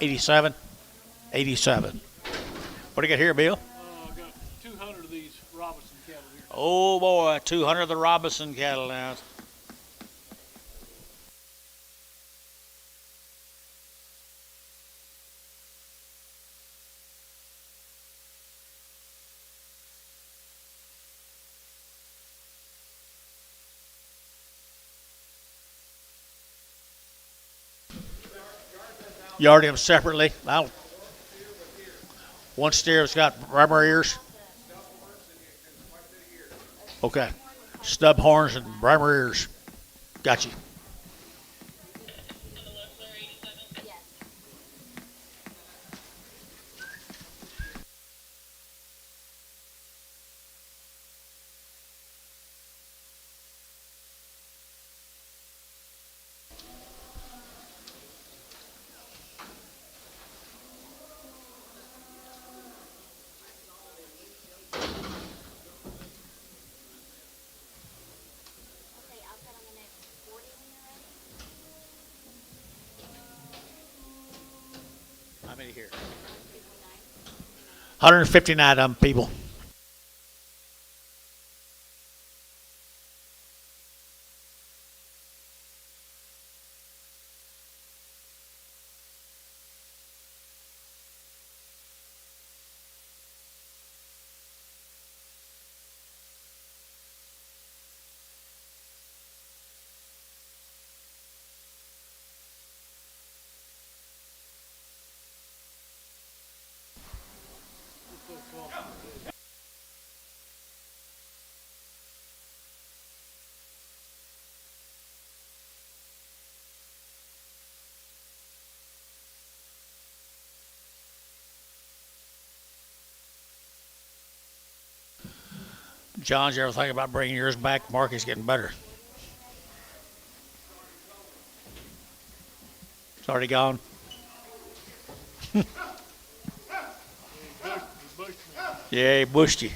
87, 87. What do you got here, Bill? I got 200 of these Robinson cattle here. Oh boy, 200 of the Robinson cattle now. Yard them separately. One steer's got rubber ears. Okay. Stub horns and rubber ears. Got you. Yes. many here? 159 of them, people. John, you ever think about bringing yours back? Market's getting better. It's already gone. Yeah, he bushed you.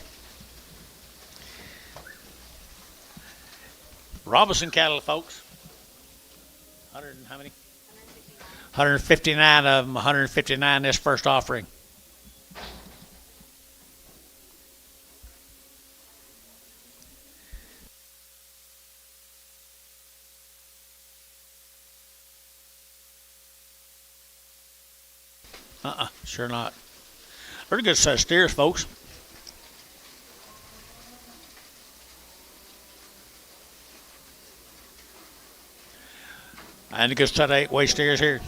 Robinson cattle, folks. 100 and how many? 159 of them. 159 this first offering. Sure not. Pretty good set of steers, folks. And a good set of 8-weight steers here.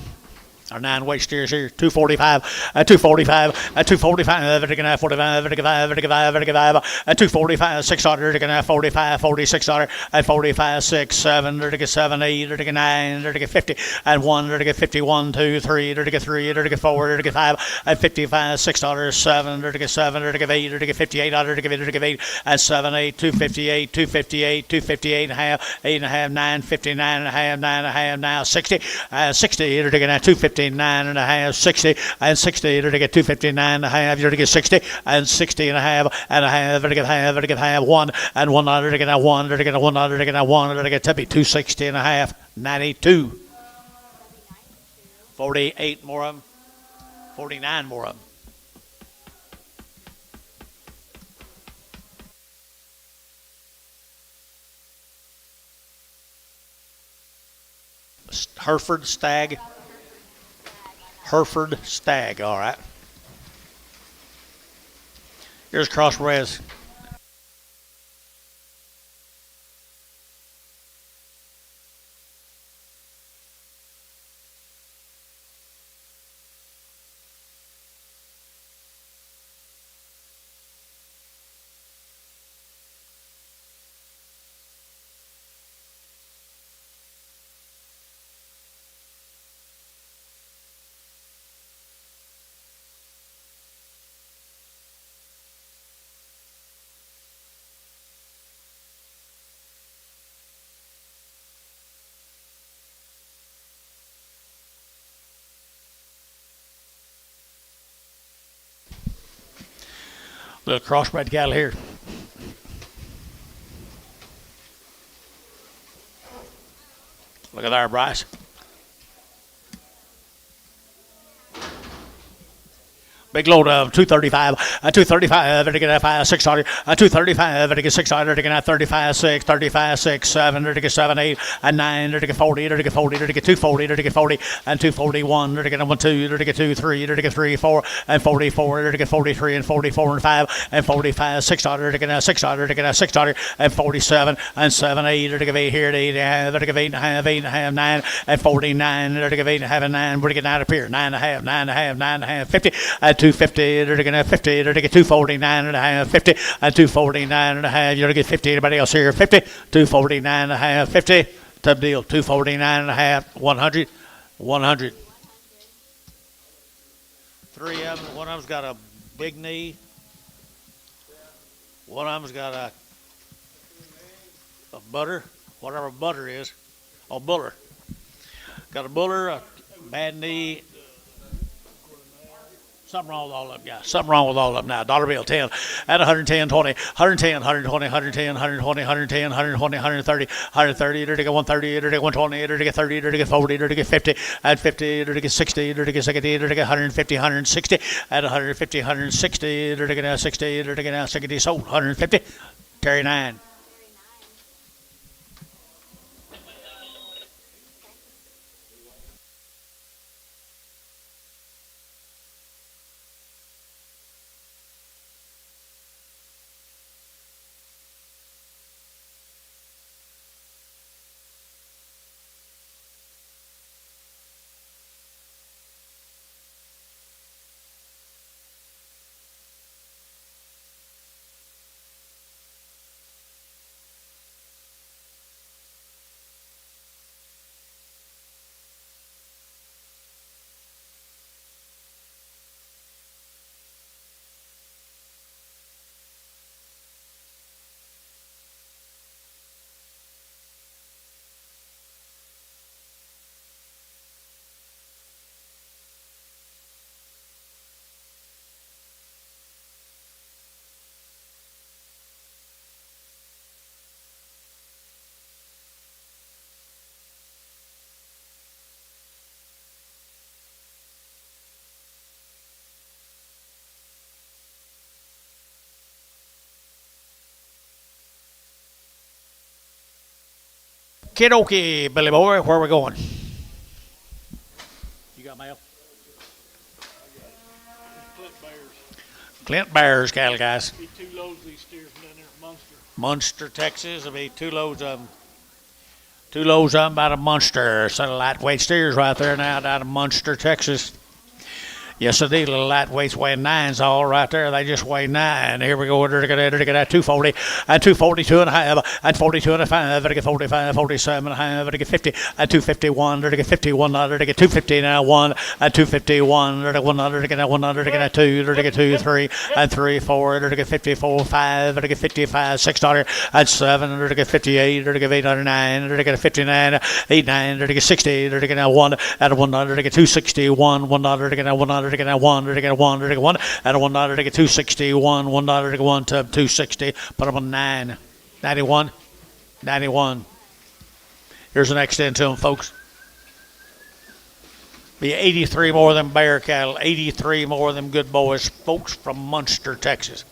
Or 9-weight steers here. 245, 245, 245, 45, 45, 245, 600, 45, 46, 45, 6, 7, 7, 8, 9, 50, and 1, 51, 2, 3, 3, 4, 5, 55, 6, 7, 7, 8, 58, 8, and 7, 8, 258, 258, 258 and a half, 8 and a half, 9, 59 and a half, 9 and a half, now 60, 60, 259 and a half, 60, and 60, you're to get 259 and a half, you're to get 60, and 60 and a half, you're to get half, 1, and 1, you're to get 1, you're to get 1, you're to get 1, you're to get 260 and a half, 92, 48 more of them, 49 more of them. Hereford stag. Hereford stag, all right. Here's crossbreds. Little crossbred cattle here. Look at there, Bryce. Big load of 235, 235, 600, 235, 600, 35, 6, 35, 6, 7, 7, 8, and 9, 40, 40, 240, 40, and 241, 1, 2, 2, 3, 3, 4, and 44, 43, and 44, and 5, and 45, 600, 600, 600, and 47, and 7, 8, 8 here, 8 and a half, 8 and a half, 9, and 49, 8 and a half, and 9, we're getting out of here, 9 and a half, 9 and a half, 9 and a half, 50, and 250, they're going to 50, they're going to get 249 and a half, 50, and 249 and a half, you're going to get 50, anybody else here, 50, 249 and a half, 50, tough deal, 249 and a half, 100, 100. 3 of them, one of them's got a big knee, one of them's got a butter, whatever butter is, oh, buller. Got a buller, a bad knee, Something wrong with all of them, yeah. Something wrong with all of them now. Dollar bill, 10. At 110, 20, 110, 120, 110, 120, 110, 120, 130, 130, it'll get 130, it'll get 120, it'll get 30, it'll get 40, it'll get 50. At 50, it'll get 60, it'll get 60, it'll get 150, 160. At 150, 160, it'll get now 60, it'll get now 60. Sold, 150. Terry 9. Kidokee, Billy boy, where are we going? You got mail? Clint Bears. Clint Bears cattle, guys. Be 2 loads of these steers down there at Munster. Munster, Texas. There'll be 2 loads of them. 2 loads of them out of Munster. Set of lightweight steers right there now out of Munster, Texas. Yes, indeed, little lightweights weighing 9s all right there. They just weigh 9. Here we go. They're going to get 240 and 242 and a half and 42 and a half. They're going to get 45, 47 and a half. They're going to get 50 and 251. They're going to get 51. They're going to get 250 now. 1 and 251. They're going to get 100. They're going to get 100. They're going to get 2. They're going to get 2, 3 and 3, 4. They're going to get 54, 5. They're going to get 55, $6 and 7. They're going to get 58. They're going to get 809. They're going to get 59, 89. They're going to get 60. They're going to get 1 at 1. They're going to get 261. $1. They're going to get 100. They're going to get 1. They're going to get 1. They're going to get 1 at $1. They're going to get 261. $1. They're going to get 1 to 260. Put them on 9. 91. 91. Here's the next end to them, folks. Be 83 more than bear cattle. 83 more than good boys, folks from Munster, Texas.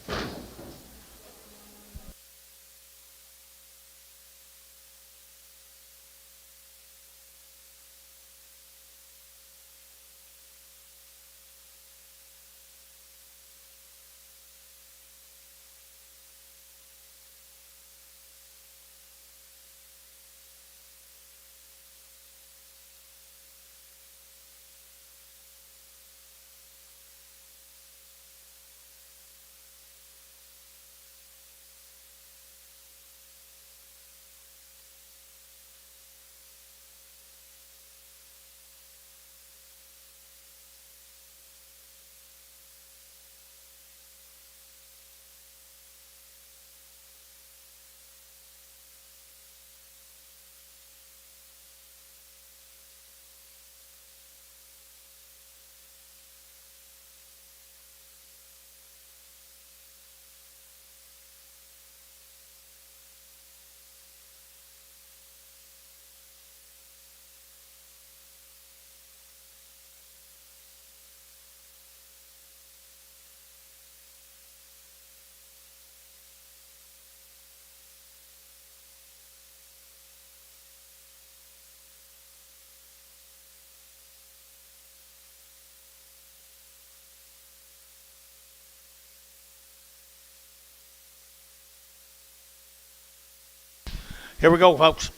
Here we go, folks.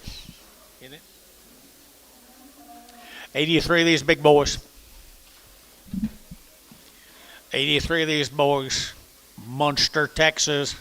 83 of these big boys. 83 of these boys. Munster, Texas.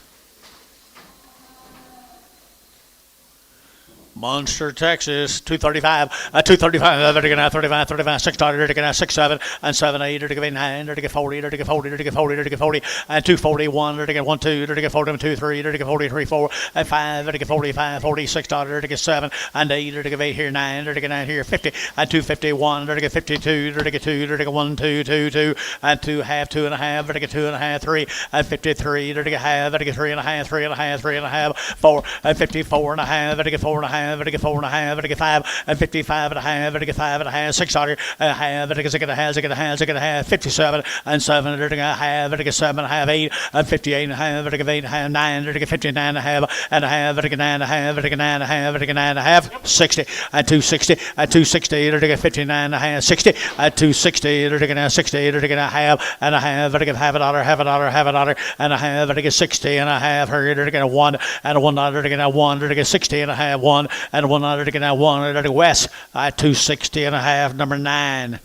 Munster, Texas, 235, 235, 35, 35, 6 dollars, 6, 7, and 7, 8, 9, 40, 40, 40, 40, 40, and 241, 1, 2, 40, 2, 3, 40, 3, 4, and 5, 45, 46 dollars, 7, and 8, 8 here, 9, 9 here, 50, and 251, 52, 2, 1, 2, 2, 2, and 2 half, 2 and a half, 2 and a half, 3, and 53, half, 3 and a half, 3 and a half, 3 and a half, 4, and 54 and a half, 4 and a half, 4 and a half, 5, and 55 and a half, 5 and a half, 6 dollars, a half, 6 and a half, 6 and a half, 6 and a half, 57 and 7 and a half, 7 and a half, 8, and 58 and a half, 8 and a half, 9, 59 and a half, 9 and a half, 9 and a half, 9 and a half, 60 and 260 and 260, 59 and a half, 60 and 260, 60 and a half, and a half, half a dollar, half a dollar, half a dollar, and a half, 60 and a half, 1 and 1 dollar, 1, 60 and a half, 1 and 1 dollar, 1 west, 260 and a half, number 9,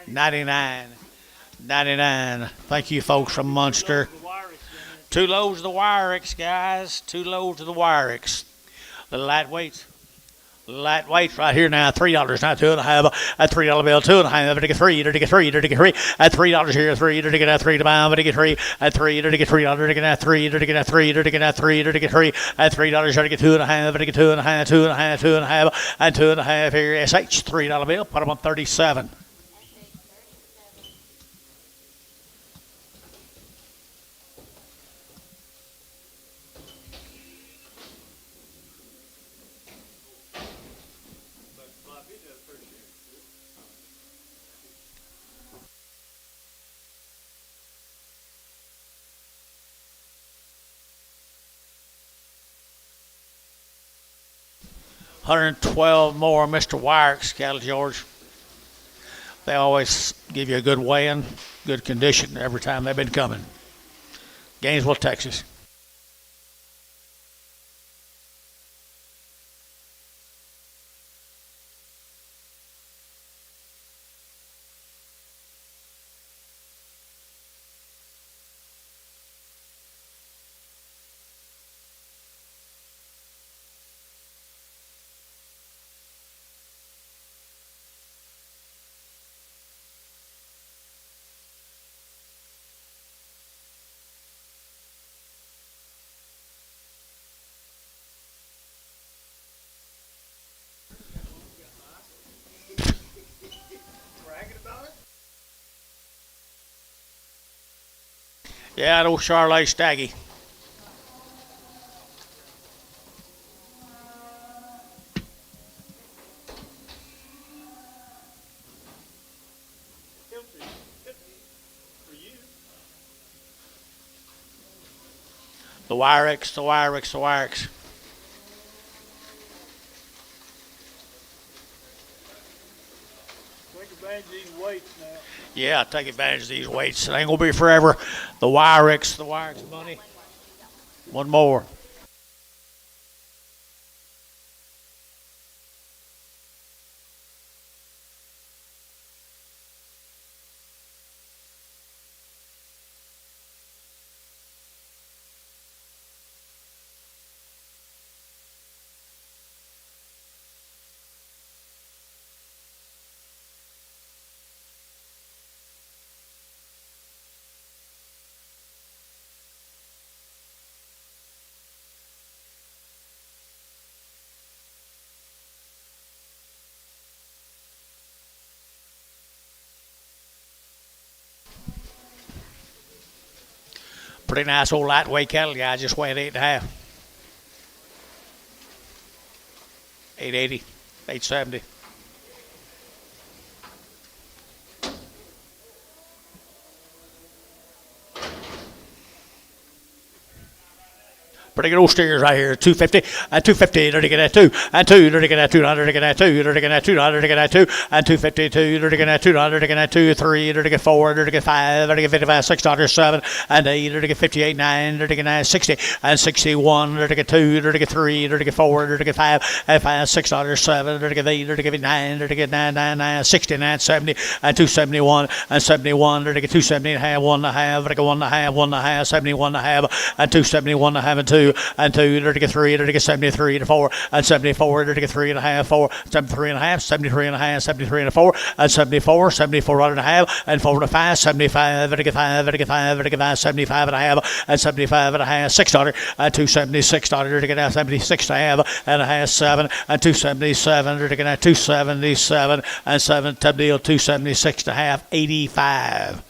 99. 99. Thank you, folks from Munster. 2 loads of the Wyrex, guys. 2 loads of the Wyrex. The lightweights. Lightweights right here now, $3 now, 2 and a half, a $3 bill, 2 and a half, 3, 3, 3, at $3 here, 3, 3 to buy, 3, at 3, $3, 3, 3, at 3, 3, at $3, here, 2 and a half, 2 and a half, 2 and a half, 2 and a half, and 2 and a half here, SH, $3 bill, put them on 37. $112 more Mr. Wyrex cattle, George. They always give you a good weigh-in, good condition every time they've been coming. Gainesville, Texas. Yeah, old Charlotte Staggy. The Wyrex, the Wyrex, the Wyrex. Take advantage of these weights now. Yeah, take advantage of these weights. It ain't going to be forever. The Wyrex money. One more. Pretty nice old lightweight cattle, guys. Just weighed 8.5. 880, 870. Pretty good old steers right here. 250 and 250. They're get at 2 and 2. They're get at 200. They're get at 2. They're get at 200. They're get at 2 and 252. They're get at 200. They're get at 2, 3. They're get 4. They're get 5. They're get 55, $6, 7 and 8. They're get 58, 9. They're get 9, 60 and 61. They're get 2. They're get 3. They're get 4. They're get 5 and 5, $6, 7. They're get 8. They're get 9. They're get 9, 9, 9, 69, 70 and 271 and 71. They're get 270 and a half, 1 and a half. They're get 1 and a half, 1 and a half, 71 and a half and 271 and a half and 2. 2, and 2, there to get 3, there to get 73, and 4, and 74, there to get 3 and a half, 4, 73 and a half, 73 and a half, 73 and a 4, and 74, 74 and a half, and 4 and a 5, 75, there to get 5, there to get 5, there to get 5, 75 and a half, and 75 and a half, $6, and 276, there to get 76 and a half, and a half, 7, and 277, there to get 277, and 7, tub deal, 276 and a half, 85.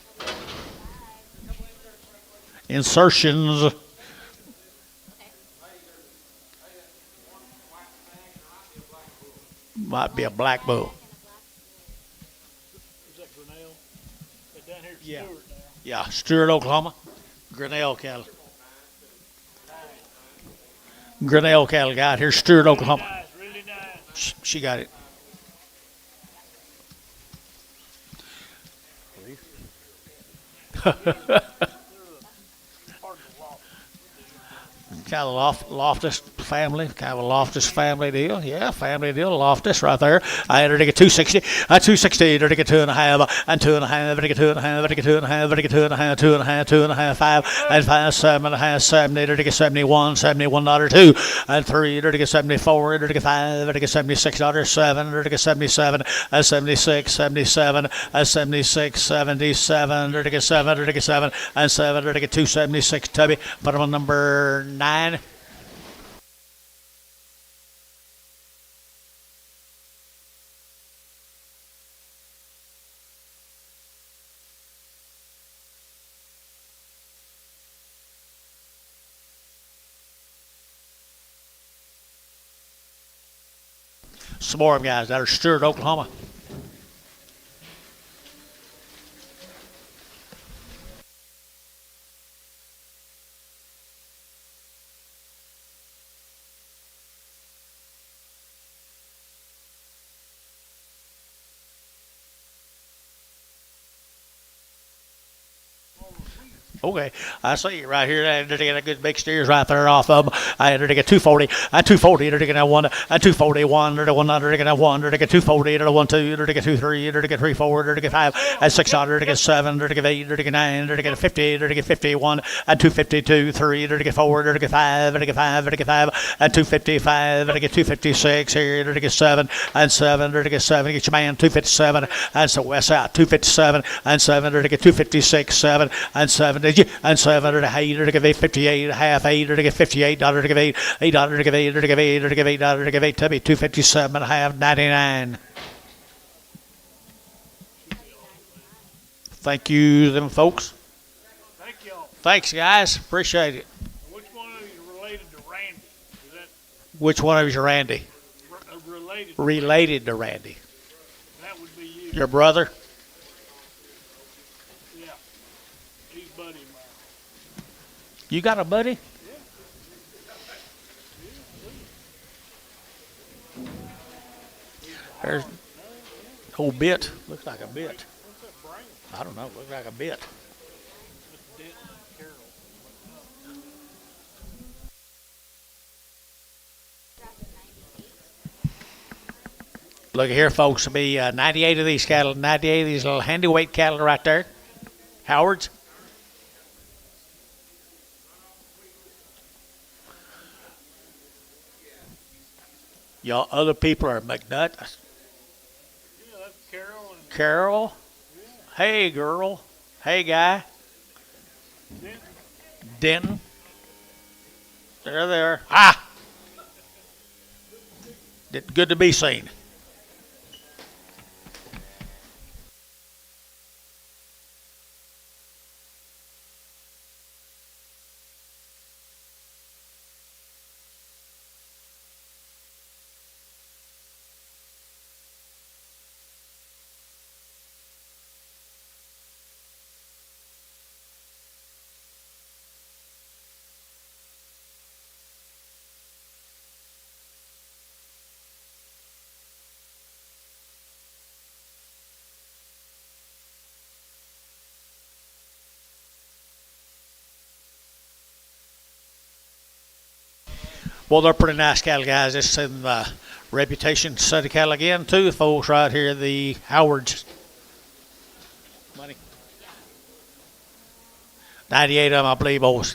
Insertions. Might be a black bull. Is that Grinnell? They're down here at Yeah. Stewart now. Yeah, Stewart, Oklahoma. Grinnell cattle. Grinnell cattle guy out here, Stewart, Oklahoma. Nice, really nice. She got it. Kind of Loftus family deal. Yeah, family deal. Loftus right there. I entered to get 260. 260. There to get 2.5 and 2.5. There to get 2.5. There to get 2.5. There to get 2.5. 2.5. 2.5. 5 and 5. 7.5. 70. There to get 71. $71. 2 and 3. There to get 74. There to get 5. There to get $76. 7. There to get 77. 76. 77. 76. 77. There to get 7. There to get 7 and 7. There to get 276. Tubby. Put him on number 9. Some more of them guys that are Stewart, Oklahoma. Okay, I see you right here. I had to get a good big steers right there off of them. I had to get 240, and 240, to get a 1, and 241, to 100, to get a 1, to get 240, to 1, 2, to get 2, 3, to get 3, 4, to get 5, and 600, to get 7, to get 8, to get 9, to get 50, to get 51, and 252, 3, to get 4, to get 5, to get 5, to get 5, and 255, to get 256 here, to get 7, and 7, to get 7, get your man 257, and so west out 257, and 7, to get 256, 7, and 7. And 7 to 8 to give 8 58 half 8 to get $58 to give 8 $8 to give 8 to give 8 to give $8 to give 8 to be 257 and a half 99. Thank you, them folks. Thank y'all. Thanks, guys. Appreciate it. Which one of you related to Randy? Is that Which one of you is Randy? related? Related to Randy. That would be you. Your brother? Yeah. He's buddy of mine. You got a buddy? There's old bit. Looks like a bit. I don't know. Looks like a bit. Look here, folks. It'll be 98 of these cattle. 98 of these little handy weight cattle right there. Howard's. Y'all other people are McNutt. Yeah, that's Carol and Carol. Hey, girl. Hey, guy. Denton. Denton. There. Ah! Good to be seen. Well, they're pretty nice cattle, guys. This is in Reputation set of cattle again, too. The folks right here, the Howards. Money. 98 of them, I believe, boys.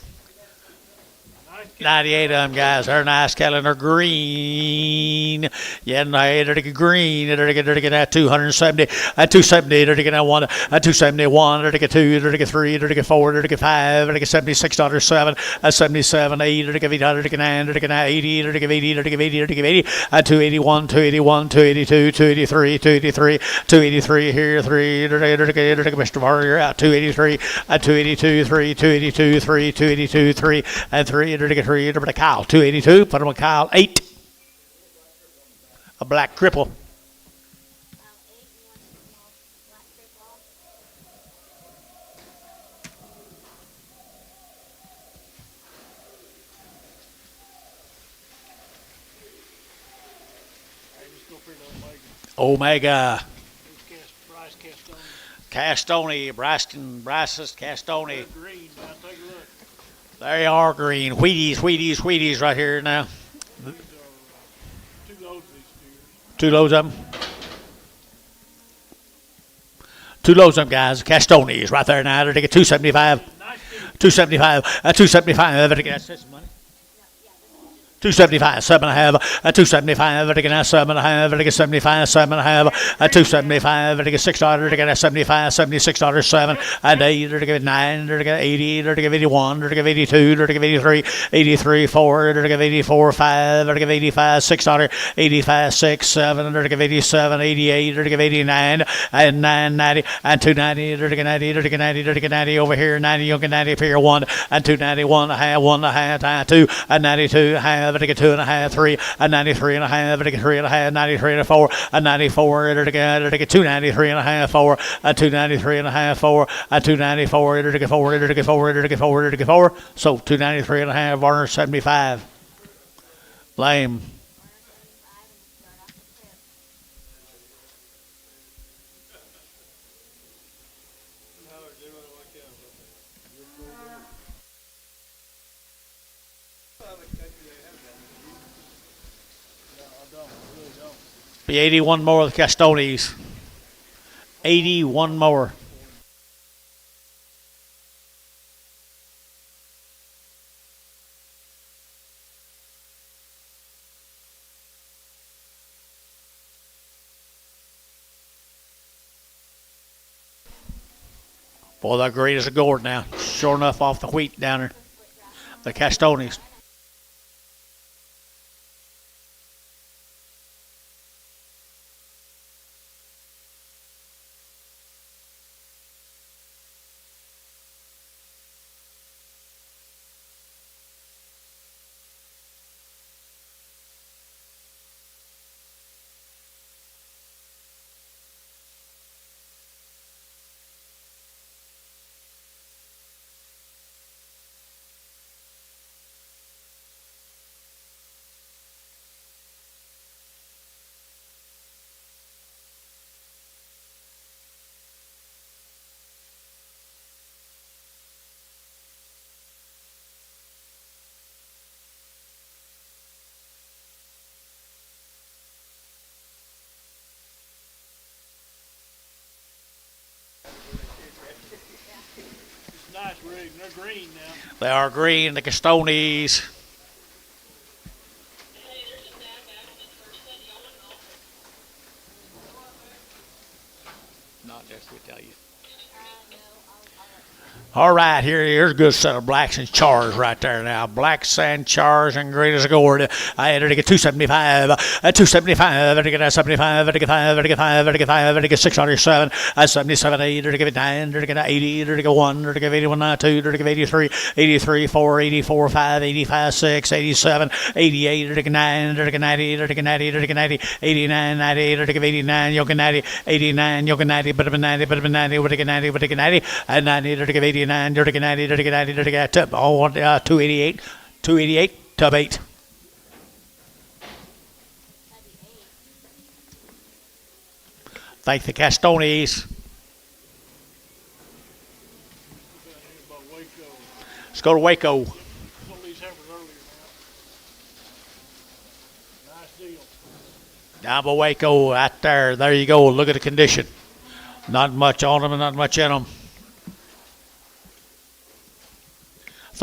Nice 98 of them, guys. They're nice cattle and they're green. Yeah, they're green. They're 270. 270. They're 1. 271. They're 2. They're 3. They're 4. They're 5. They're $76.7. 77. 8. They're 800. They're 9. They're 80. They're 80. They're 80. They're 80. 281. 281. 282. 283. 283. 283 here. 3. They're Mr. Warrior out. 283. 282. 3. 282. 3. 282. 3. And 3. They're 3. Over to Kyle, 282. Put him on Kyle, 8. A black cripple. 8, you want a small black cripple? Hey, just go for the Omega. Omega. There's Bryce Castone. Castone, Bryce's Castone. They're green. Now take a look. They are green. Wheaties right here now. These are 2 loads of these steers. 2 loads of them. 2 loads of them, guys. Castones right there now. They're taking 275. Nice steers. 275. 275. That's this money. 275, 7.5, 275, I think it's 7.5, I think it's 75, 7.5, 275, I think it's $6, I think it's 75, $76, 7, and 8, I think it's 9, I think it's 80, I think it's 81, I think it's 82, I think it's 83, 83, 4, I think it's 84, 5, I think it's 85, $6, 85, 6, 7, I think it's 87, 88, I think it's 89, and 990, and 290, I think it's 90, I think it's 90, I think it's 90 over here, 90, you can 90 up here, 1, and 291, a half, 1.5, 2, and 92, half. I think a 2.5, 3, a 93.5, I think a 3.5, 93 and a 4, a 94, I think a 293.5, 4, a 293.5, 4, a 294, I think a 4, I think a 4, I think a 4, I think a 4. So 293.5, Varner 75. Lame. 81 more of the Castones. 81 more. Boy, they're great as a gourd now. Sure enough, off the wheat down there. The Castones. Nice rig. They're green now. They are green, the Castones. Not just to tell you. All right, here's a good set of blacks and chars right there now. Blacks and chars and great as a gourd. I had to get 275, 275, I get 75, I get 5, I get 5, I get 5, I get 607, 77, 8, I get 9, I get 80, I get 1, I get 81, 2, I get 83, 83, 4, 84, 5, 85, 6, 87, 88, I get 9, I get 90, I get 90, I get 90, 89, 98, I get 89, you get 90, 89, you get 90, but I'm 90, but I'm 90, but I get 90, but I get 90, and 90, I get 89. 90, 90, 90, 90, tub, 288, 288, tub 8. Thank the Castones. Let's go to Waco. Sold these heifers earlier now. Nice deal. Down by Waco, right there. There you go. Look at the condition. Not much on them and not much in them.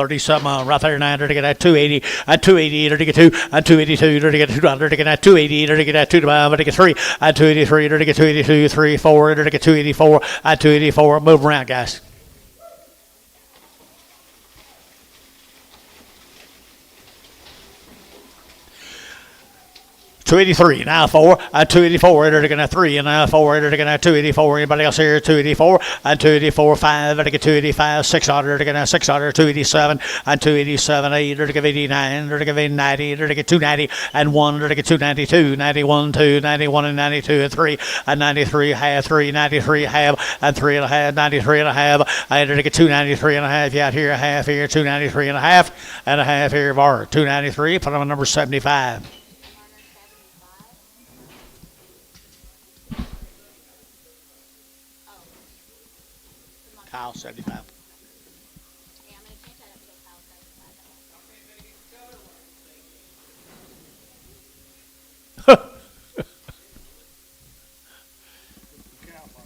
37 right there, 9 to get at 280, at 280 to get 2, at 282 to get 200 to get at 280 to get at 2 to get 3, at 283 to get 282, 3, 4 to get 284, at 284. Move around, guys. $283 now 4 at 284 they're gonna 3 and now 4 they're gonna 284. Anybody else here? 284 and 284 5 they're gonna 285 600 they're gonna 600 287 and 287 8 they're gonna 89 they're gonna 90 they're gonna 290 and 1 they're gonna 292 91 2 91 and 92 and 3 and 93 half 3 93 half and 3 and a half 93 and a half and they're gonna 293 and a half. You out here a half here 293 and a half here bar 293. Put on number 75. Kyle 75. Yeah, I'm gonna change that up to go Kyle 75. Cow fire.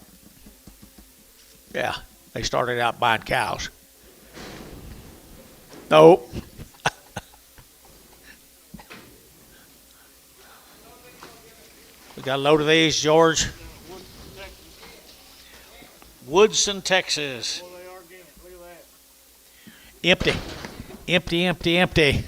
Yeah, they started out buying cows. Nope. We got a load of these, George. Woodson, Woodson, Texas. Texas. Well, they are getting it. Look at that. Empty. Empty, empty, empty.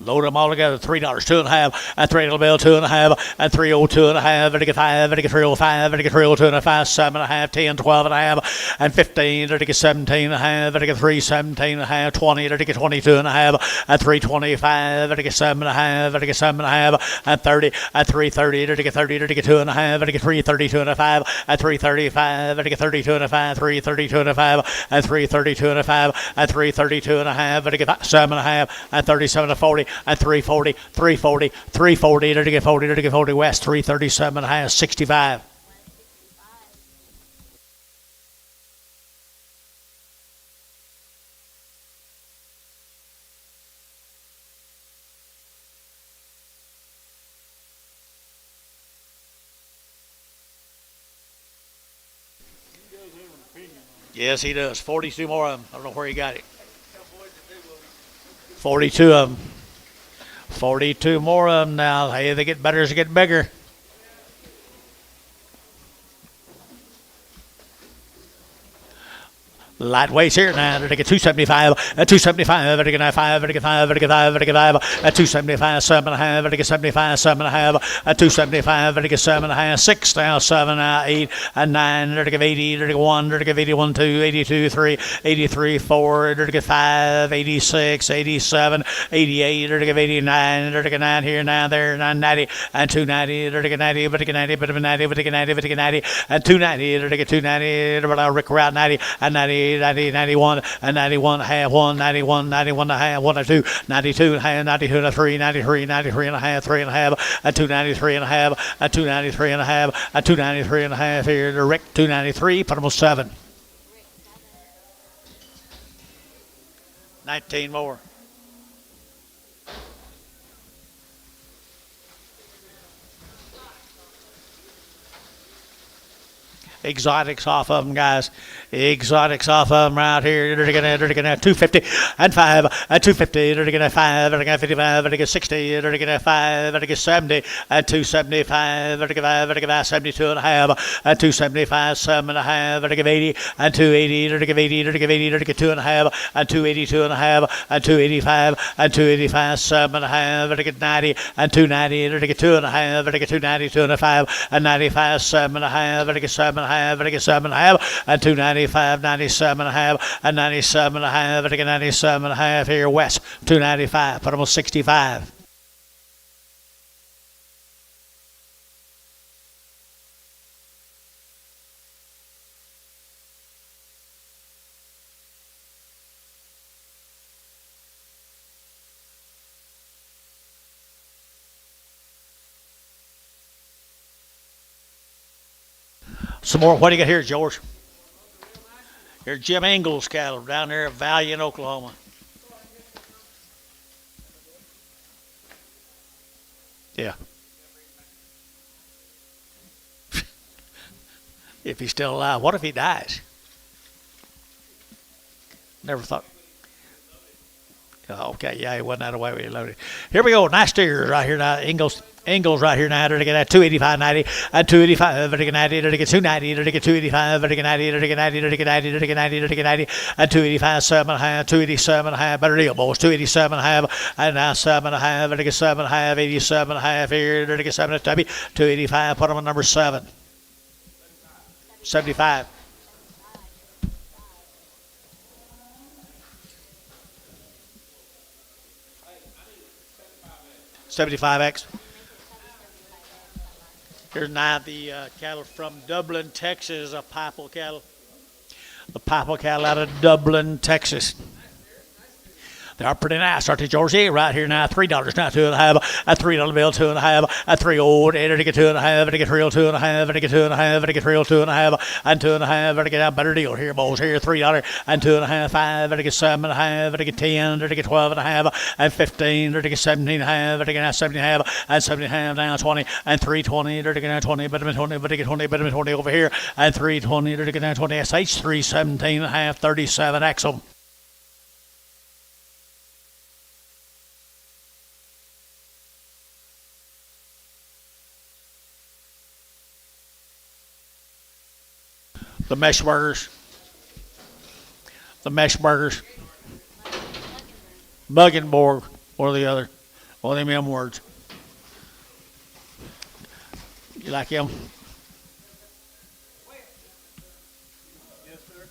Load them all together. $3, 2.5, and $3 bill, 2.5, and 302.5, and get 5, and get 305, and get 302.5, 7.5, 10, 12.5, and 15, and get 17.5, and get 317.5, 20, and get 22.5, and 325, and get 7.5, and get 7.5, and 30, and 330, and get 30, and get 2.5, and get 332.5, and 335, and get 32.5, 332.5, and 332.5, and 332.5, and get 7.5, and 37 to 40. At 340, 340, 340, to get 40, to get 40 west, 337 high, 65. He does have an opinion on Yes, he does. 42 more of them. I don't know where he got it. 42 of them. 42 more of them now. Hey, they get better as they get bigger. Lightweights here now. They're get 275, 275, they're get 5, they're get 5, they're get 5, they're get 5, 275, 7.5, they're get 75, 7.5, 275, they're get 7.5, 6 now, 7 now, 8 and 9, they're get 80, they're get 1, they're get 81, 2, 82, 3, 83, 4, they're get 5, 86, 87, 88, they're get 89, they're get 9 here, 9 there, 990, and 290, they're get 90, but get 90, but 90, but get 90, but get 90, and 290, they're get 290, they're Rick around 90, and 90. 90, 91, and 91 half, 1, 91, 91 and a half, 1 and 2, 92 and a half, 92 and a 3, 93, 93 and a half, 3 and a half, and 293 and a half, and 293 and a half, and 293 and a half here to Rick, 293, put them on 7. 19 more. Exotics off of them, guys. Exotics off of them right here. They're gonna 250 and 5 and 250. They're gonna 5. They're gonna 55. They're gonna 60. They're gonna 5. They're gonna 70 and 275. They're gonna 5. They're gonna 72 and a half and 275. 7 and a half. They're gonna 80 and 280. They're gonna 80. They're gonna 80. They're gonna 2 and a half and 282 and a half and 285 and 285. 7 and a half. They're gonna 90 and 290. They're gonna 2 and a half. They're gonna 292 and a 5 and 95. 7 and a half. They're gonna 7 and a half. They're gonna 7 and a half and 295, 97 and a half and 97 and a half. They're gonna 97 and a half here west. 295. Put them on 65. Some more. What do you got here, George? Here's Jim Ingles cattle down there at Valiant, Oklahoma. Yeah. If he's still alive. What if he dies? Never thought. Okay, yeah, he wasn't that away with it loaded. Here we go. Nice steers right here now. Ingles right here now. They're going to get 285.90 and 285. They're going to get 90. They're going to get 290. They're going to get 285. They're going to get 90. They're going to get 90. They're going to get 90. They're going to get 90. They're going to get 90 and 285. 7.5. 287.5. Better deal, boys. 287.5 and now 7.5. They're going to get 7.5. 87.5 here. They're going to get 7 at 285. Put them on number 7. 75. 75X. Here's now the cattle from Dublin, Texas, a Papal cattle. The Papal cattle out of Dublin, Texas. They are pretty nice, aren't they, Georgie? Right here now, $3 now, 2.5, a $3 bill, 2.5, a 3 old, to get 2.5, to get real 2.5, to get 2.5, to get real 2.5, and 2.5, to get a better deal here, boys. Here, $3 and 2.5, 5, to get 7.5, to get 10, to get 12.5, and 15, to get 17.5, to get 7.5, and 7.5 now 20, and 320, to get now 20, better 20, better get 20, better 20 over here, and 320, to get now 20, SH, 317.5, 37 Axel. The mesh burgers. The mesh burgers. Muggenborg, or the other. One of them M words. You like him? Yes, sir.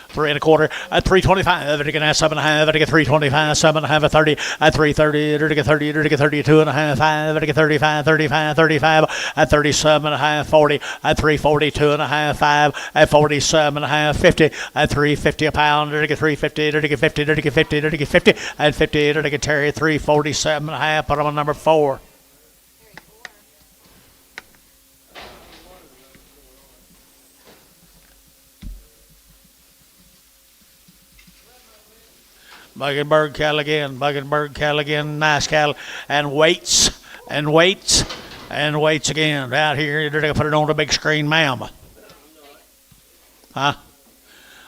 3 1/4 at 325. They're gonna have 7.5. They're get 325. 7.5 at 30 at 330. They're get 30. They're get 32.5. 5. They're get 35. 35. 35 at 37.5. 40 at 342.5. 5 at 47.5. 50 at 350 a pound. They're get 350. They're get 50. They're get 50. They're get 50 at 50. They're get Terry 347.5. Put them on number 4. Muggenberg cattle again, Muggenberg cattle again, nice cattle, and weights, and weights, and weights again. Out here, they're going to put it on the big screen, ma'am. Huh?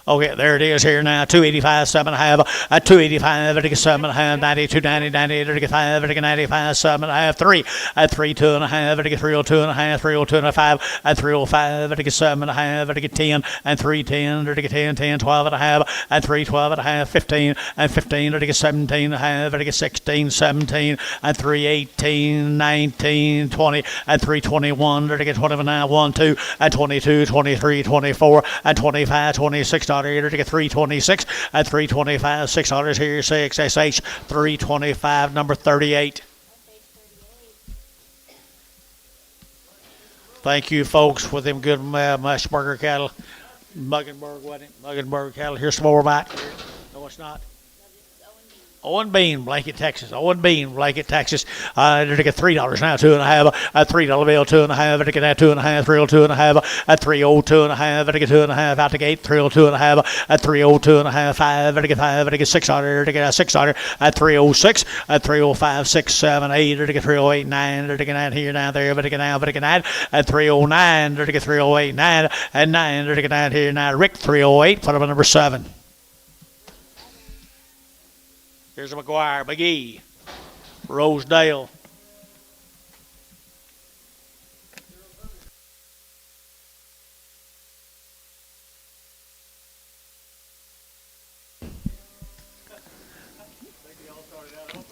Okay, there it is here now. 285, 7.5, at 285, to get 7.5, 90, 290, 90, to get 5, to get 95, 7.5, 3, at 3, 2.5, to get 302.5, 302.5, at 305, to get 7.5, to get 10, and 310, to get 10, 10, 12.5, at 312.5, 15, and 15, to get 17.5, to get 16, 17, and 318, 19, 20, and 321, to get 29, 1, 2, and 22, 23, 24, and 25, 26, to get 326 at 325, $6 here, 6 SH 325, number 38. Thank you, folks, for them good mush burger cattle. Muggenberg, wasn't it? Muggenberg cattle. Here's some more back here. No, it's not. Owen Bean, Blanket, Texas. Owen Bean, Blanket, Texas. They're to get $3 now, 2.5, a $3 bill, 2.5, to get that 2.5, 302.5, a 302.5, to get 2.5 out the gate, 302.5, a 302.5, 5, to get 5, to get $6, to get a $6, at 306, at 305, 6, 7, 8, to get 308, 9, to get 9 here, down there, but to get 9, but to get 9, at 309, to get 308, 9, and 9, to get 9 here, now Rick, 308, put him at number 7. Here's a McGuire, McGee, Rosedale.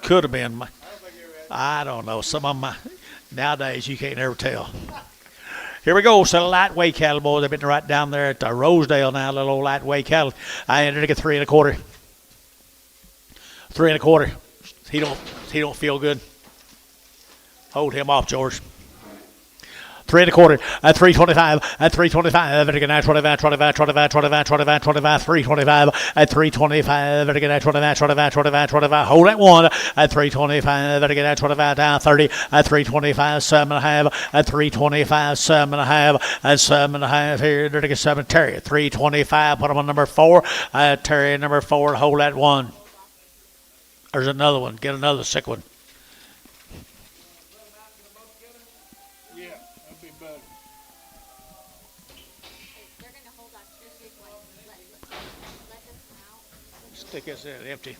Could have been. I don't know. Some of them, nowadays, you can't never tell. Here we go. So the lightweight cattle, boys. They've been right down there at Rosedale now, little old lightweight cattle. I ended to get 3 1/4. 3 1/4. He don't feel good. Hold him off, George. 3 1/4 at 325 at 325 to get 25 25 25 25 25 25 325 at 325 to get 25 25 25 25 hold that 1 at 325 to get 25 down 30 at 325 7.5 at 325 7.5 and 7.5 here to get 7 Terry at 325 put him on number 4 Terry number 4 hold that 1. There's another one. Get another sick one. Yeah, that'd be better. They're going to hold on to this one. Let this one out. 250.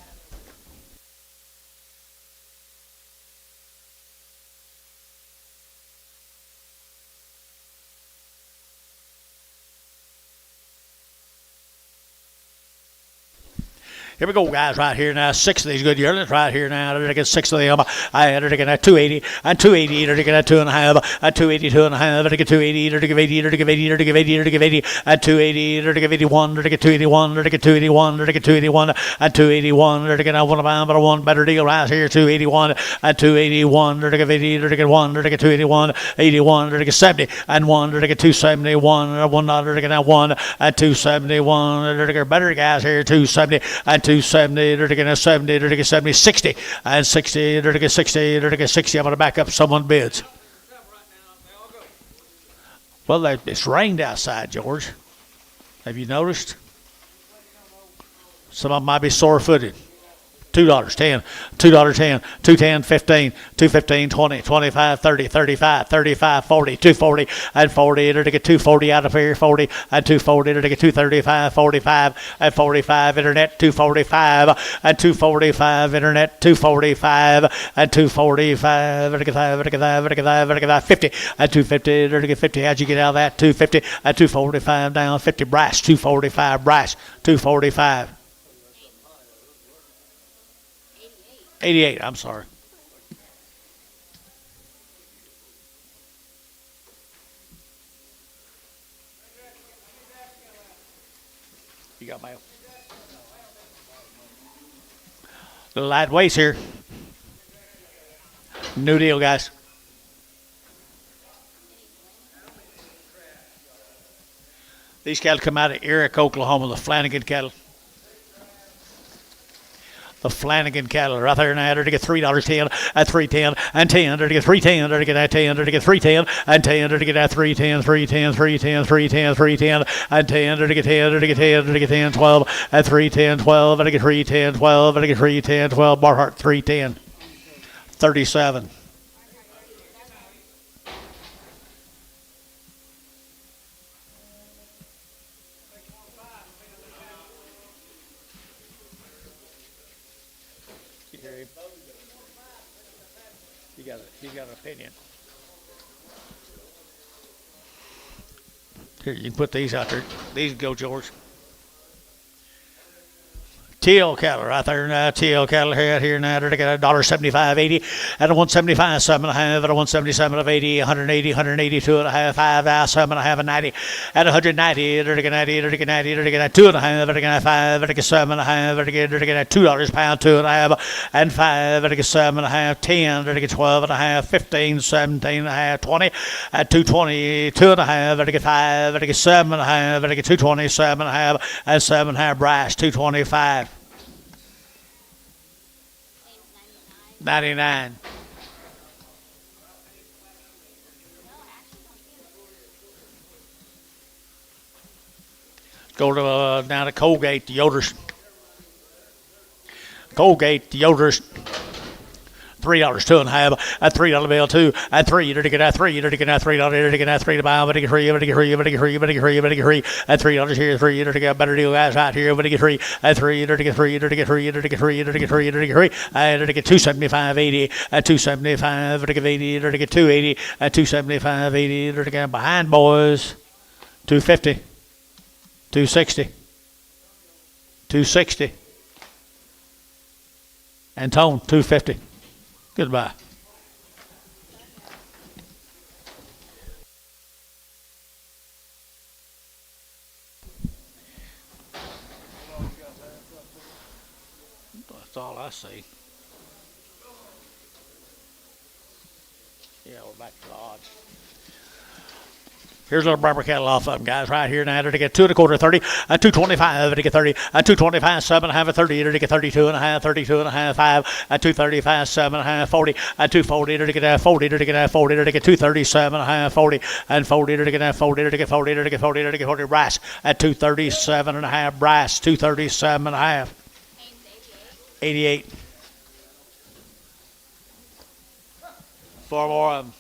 Here we go, guys, right here now. 6 of these good yearlings right here now. They're get 6 of them. I had to get a 280 and 280. They're get a 2.5, a 280, 2.5. They're get 280. They're get 80. They're get 80. They're get 80. They're get 80. And 280. They're get 81. They're get 281. They're get 281. They're get 281. And 281. They're get one but a one better deal right here. 281 and 281. They're get 80. They're get 1. They're get 281. 81. They're get 70 and 1. They're get 271. $1. They're get 1 and 271. They're get better guys here. 270 and 270, they're going to 70, they're going to 70, 60, and 60, they're going to 60, they're going to 60. I'm going to back up someone bids. Well, it's rained outside, George. Have you noticed? Some of them might be sore-footed. $2, 10, $2, 10, 210, 15, 215, 20, 25, 30, 35, 35, 40, 240, and 40. They're to get 240 out of here, 40, and 240. They're to get 235, 45, and 45. Internet, 245, and 245. Internet, 245, and 245. They're to get 5, they're to get 5, they're to get 5, they're to get 5, 50, and 250. They're to get 50. How'd you get out of that? 250, and 245 down, 50 brass, 245 brass, 245. 88, I'm sorry. You got mail? Little light weights here. New deal, guys. These cattle come out of Eric, Oklahoma, the Flanagan cattle. The Flanagan cattle right there now. They're to get $3.10 at 310 and 10. They're to get 310. They're to get that 10. They're to get 310 and 10. They're to get that 310, 310, 310, 310, 310 and 10. They're to get 10. They're to get 10. They're to get 10, 12 at 310, 12. They're to get 310, 12. They're to get 310, 12. Barhart 310, 37. You got an opinion. Here, you can put these out there. These go, George. TL cattle right there now. TL cattle here now. They're going to $1.75.80 at a 175, 7.5 at a 177 of 80, 180, 182 and a half, 5 7.5 and 90 at 190. They're going to 90. They're going to 90. They're going to 2.5. They're going to 5. They're going to 7.5. They're going to $2 pound, 2.5 and 5. They're going to 7.5, 10. They're going to 12.5, 15, 17.5, 20 at 220, 2.5. They're going to 5. They're going to 7.5. They're going to 220, 7.5 and 7.5 brass, 225. 99. Go to down to Colgate, the Yoders. Colgate, the Yoders. $3, 2.5, a $3 bill, 2, and 3. You're to get that 3. You're to get that $3. You're to get that 3 to buy. But to get 3, but to get 3, but to get 3, but to get 3, but to get 3, and $3 here, 3. You're to get a better deal, guys, right here. But to get 3, and 3. You're to get 3. You're to get 3. You're to get 3. You're to get 3. You're to get 3. And you're to get 275.80, and 275. You're to get 80. You're to get 280, and 275.80. You're to get behind, boys. 250, 260, 260, and Tone 250. Goodbye. That's all I see. Yeah, we're back to the odds. Here's a little Barber cattle off of them, guys, right here now. They're to get 2 1/4, 30, and 225, to get 30, and 225, 7.5, 30, to get 32.5, 32.5, 5, and 235, 7.5, 40, and 240, to get 40, to get 40, to get 237.5, 40, and 40, to get 40, to get 40, to get 40, to get 40, brass, at 237.5, brass, 237.5, 88. 4 more of them.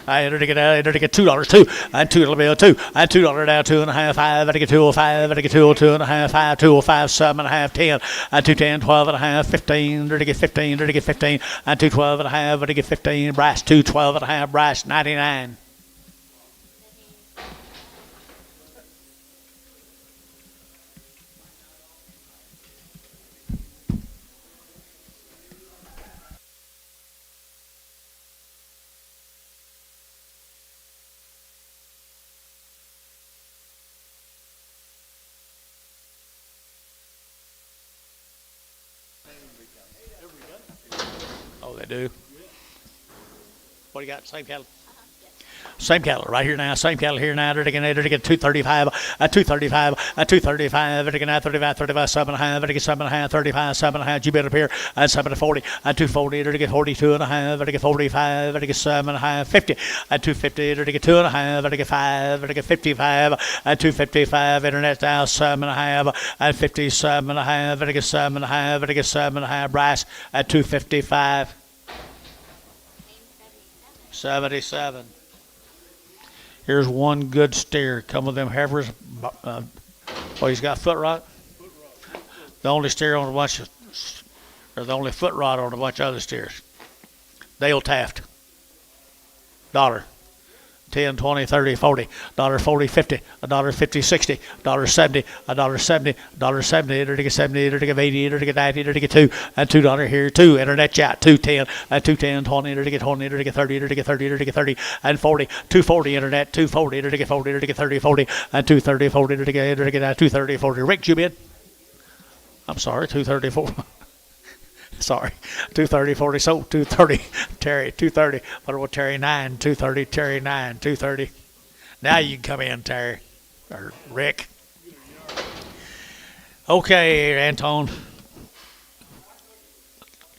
I entered to get $2 two and $2 two and $2 down 2.5 5 I get 205 I get 202.5 5 205 7.5 10 and 210 12.5 15 to get 15 to get 15 and 212.5 to get 15 brass 212.5 brass 99. Oh, they do. What do you got? Same cattle. Same cattle right here now. Same cattle here now. They're to get 235, 235, 235. They're to get 35, 35, 7.5. They're to get 7.5, 35, 7.5. You bet up here. And 7 to 40, and 240. They're to get 42.5. They're to get 45. They're to get 7.5, 50. And 250. They're to get 2.5. They're to get 5. They're to get 55. And 255. Internet now 7.5 and 57.5. They're to get 7.5. They're to get 7.5. Brass at 255. 77. Here's one good steer. Come with them heifers. He's got foot rot. The only steer on a bunch of, or the only foot rot on a bunch of other steers. Dale Taft. $1. 10, 20, 30, 40, $40, 50, $50, 60, $70, $70, $70, to get 70, to get 80, to get 90, to get 2, and $2 here, 2, internet chat, 210, and 210, 20, to get 20, to get 30, to get 30, to get 30, and 40, 240 internet, 240, to get 40, to get 30, 40, and 230, 40, to get 230, 40. Rick, you bid? I'm sorry, 234. Sorry, 230, 40, so 230, Terry, 230, what about Terry 9, 230, Terry 9, 230. Now you can come in, Terry, or Rick. Okay, Anton.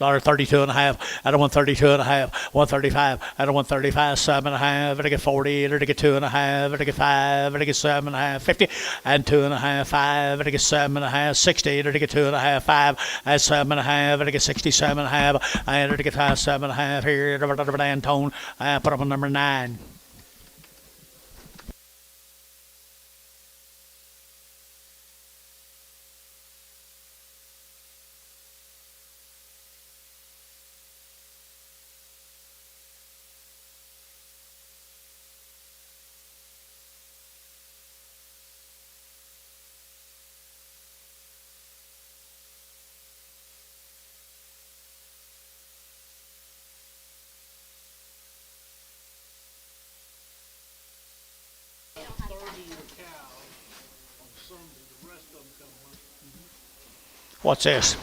$32.5 out of 132.5, 135 out of 135, 7.5, to get 40, to get 2.5, to get 5, to get 7.5, 50, and 2.5, 5, to get 7.5, 60, to get 2.5, 5, and 7.5, to get 67.5, and to get 5, 7.5 here, Antone, put up on number 9. What's this?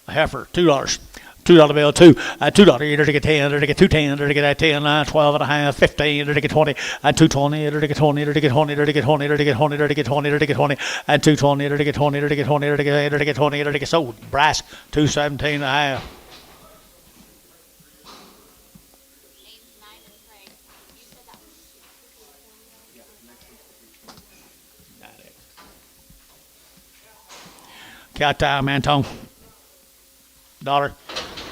A heifer, $2. $2 bill, $2, to get 10, to get 210, to get 10, 12 and a half, 15, to get 20, and 220, to get 20, to get 20, to get 20, to get 20, to get 20, to get 20, and 220, to get 20, to get 20, to get 20, to get sold. Brass, 217 and a half. Count time, Anton. $5,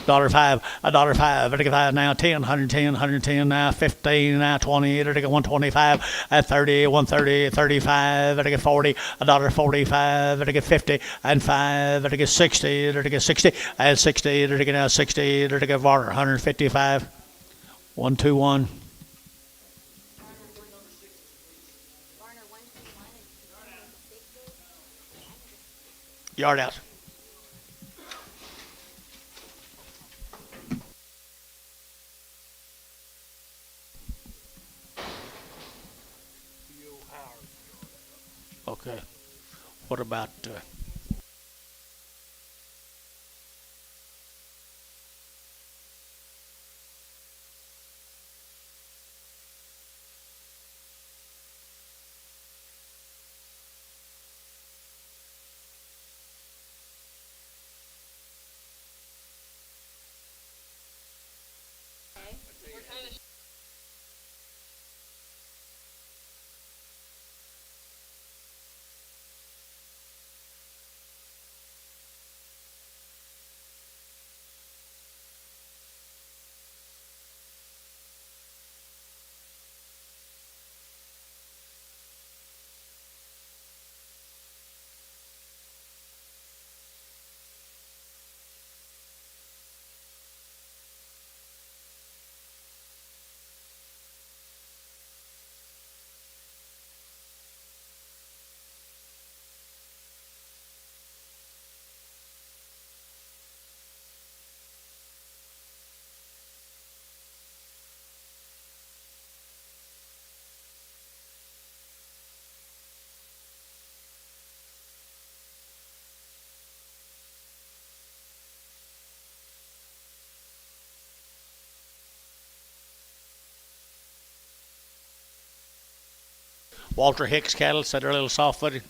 $5, to get 5 now, 10, 110, 110 now, 15 now, 20, to get 125, and 30, 130, 35, to get 40, $45, to get 50, and 5, to get 60, to get 60, and 60, to get now 60, to get Varner, 155, 121. Yard out. Okay. What about Walter Hicks cattle, said they're a little soft-footed.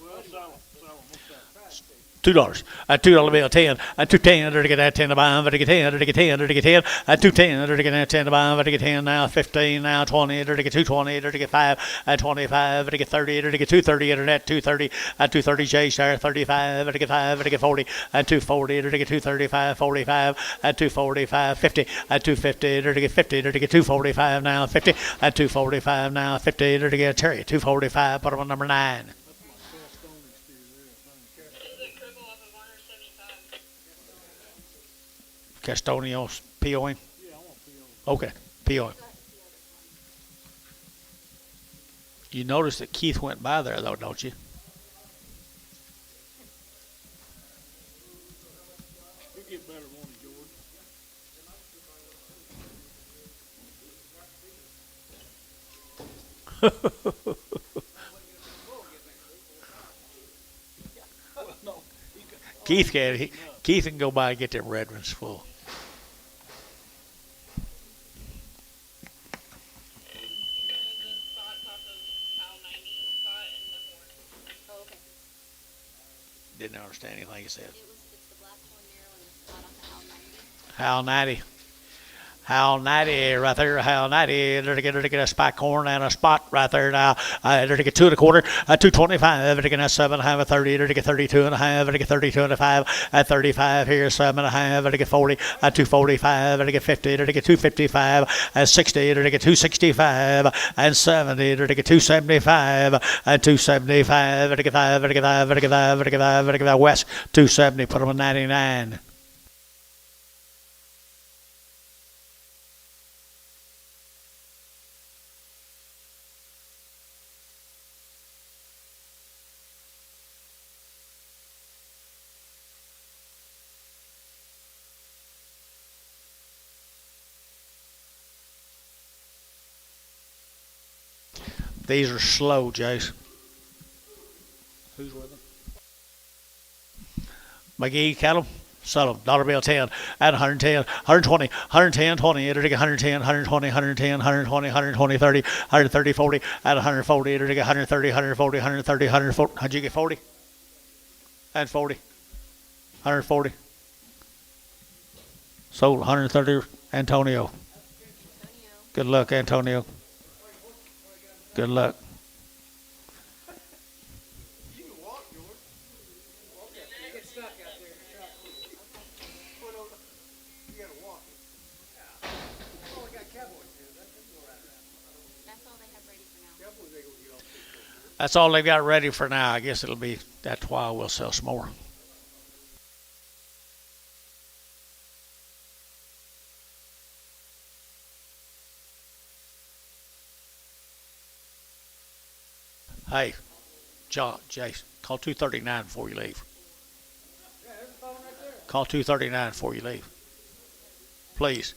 Well, sell 'em. What's that? $2. A $2 bill, 10. A 210, to get that 10 to buy, to get 10, to get 10, to get 10. A 210, to get that 10 to buy, to get 10 now, 15 now, 20, to get 220, to get 5, at 25, to get 30, to get 230, internet 230, at 230 J Star 35, to get 5, to get 40, at 240, to get 235, 45, at 245, 50, at 250, to get 50, to get 245 now, 50, at 245 now, 50, to get a cherry, 245, put them on number 9. Castonio's POing? Yeah, I want PO. Okay, POing. You notice that Keith went by there, though, don't you? You get better, won't you, George? No, Keith can go by and get them red ones full. Oh, okay. Didn't understand anything you said. It's the black one there and the spot on the Hal 90. Hal 90 right there. Hal 90. They're going to get a spike corn and a spot right there now. They're going to get 2 1/4. 225. They're going to 7 1/2. 30. They're going to get 32 1/2. They're going to get 32 1/5. At 35 here. 7 1/2. They're going to get 40. At 245. They're going to get 50. They're going to get 255. At 60. They're going to get 265. And 70. They're going to get 275. And 275. They're going to get 5. They're going to get 5. They're going to get 5. They're going to get 5. They're going to get 5. West 270. Put them on 99. These are slow, Jace. Who's with them? McGee cattle. Sell them. Dollar bill 10 at 110, 120, 110, 20. It'll take 110, 120, 110, 120, 120, 30, 130, 40 at 140. It'll take 130, 140, 130, 140. How'd you get 40? And 40. 140. Sold 130. Antonio. Good luck, Antonio. Good luck. you can walk, George. Walk out there. Get stuck out there. Put over. You gotta walk it. Oh, we got cowboys here. That's all right around. That's all they have ready for now. Cowboys, they gonna get off this. That's all they've got ready for now. I guess it'll be that's why we'll sell some more. Hey, John, Jace, call 239 before you leave. Yeah, there's the phone right there. Call 239 before you leave. Please.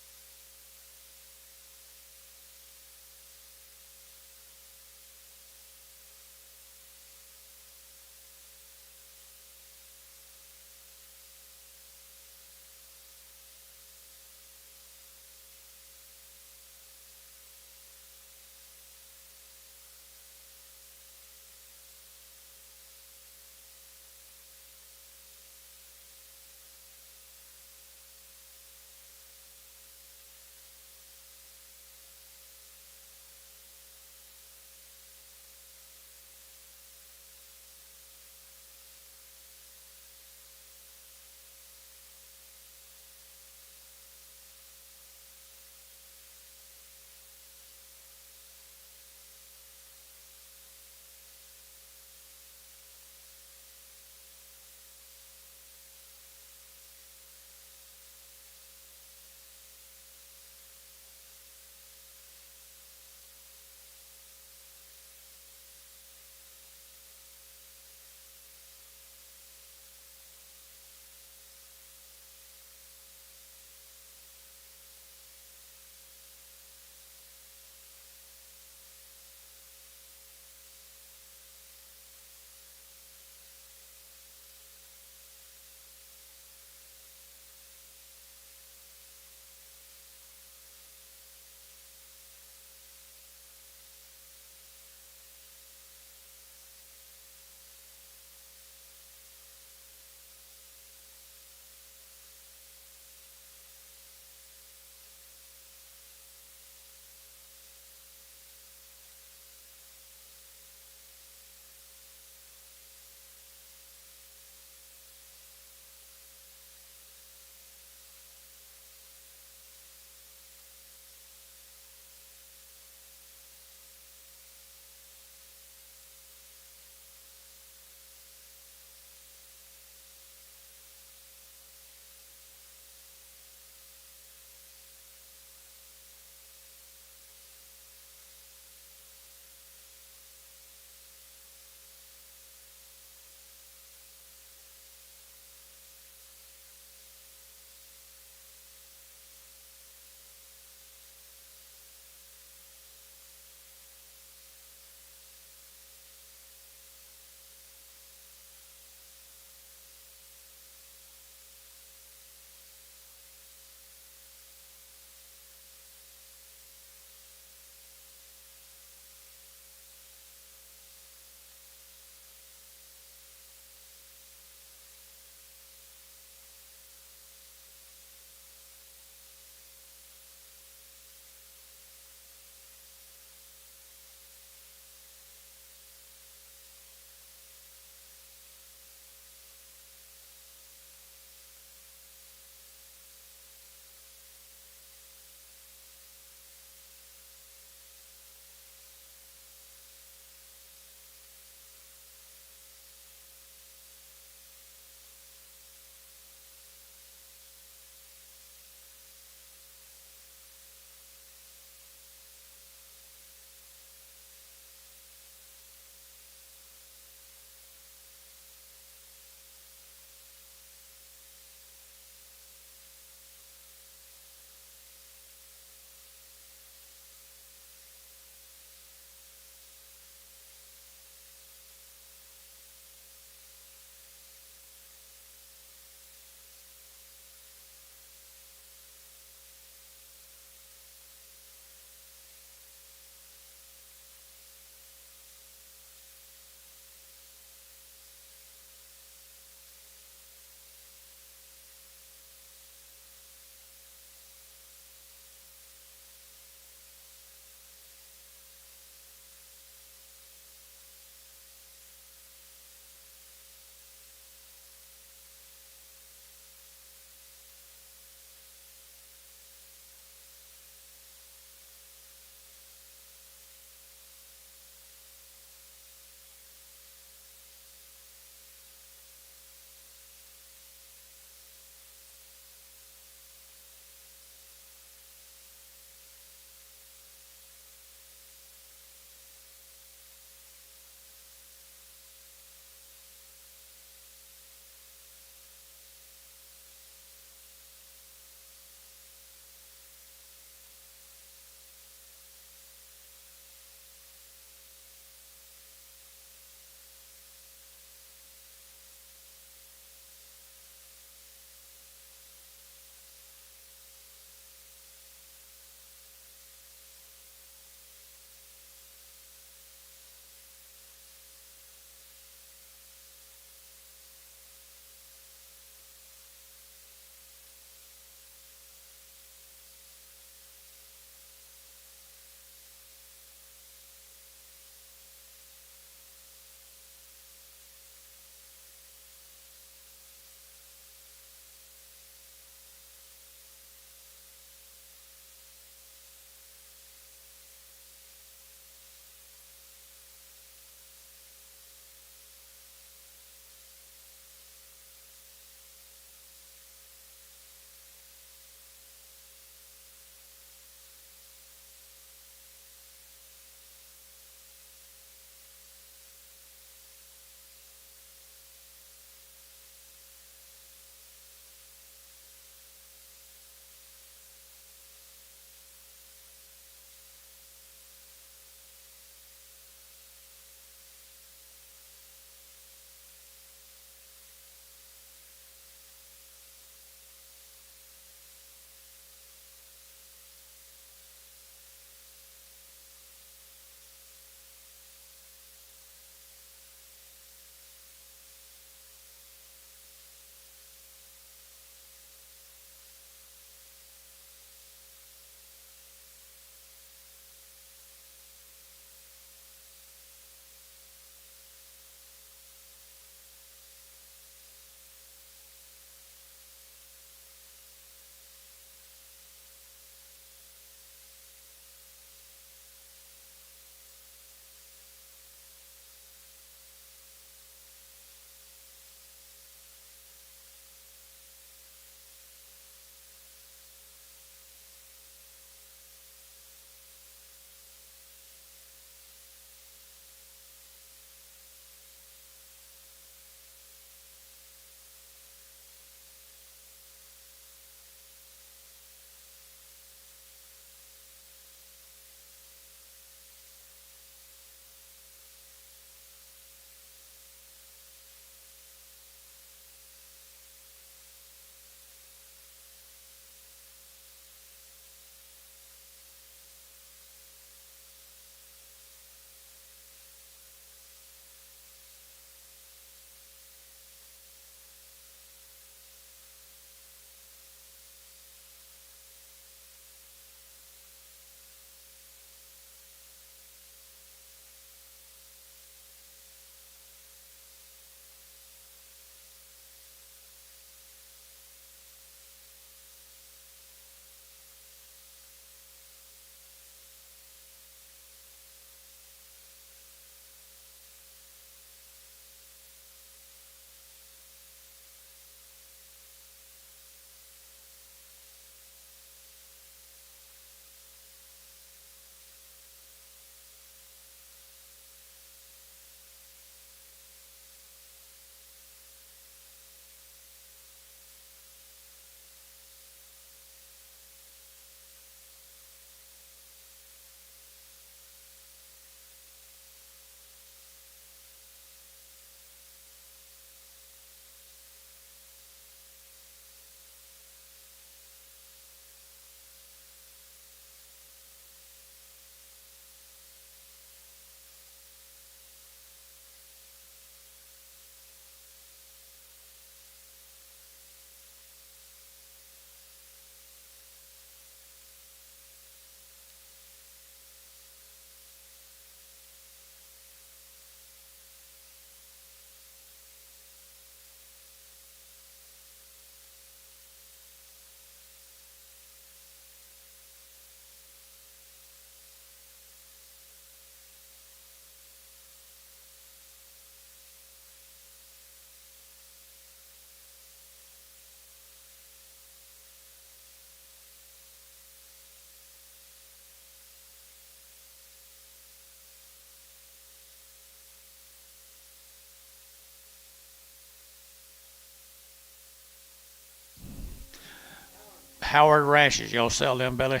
Howard Ranches. Y'all sell them, Billy?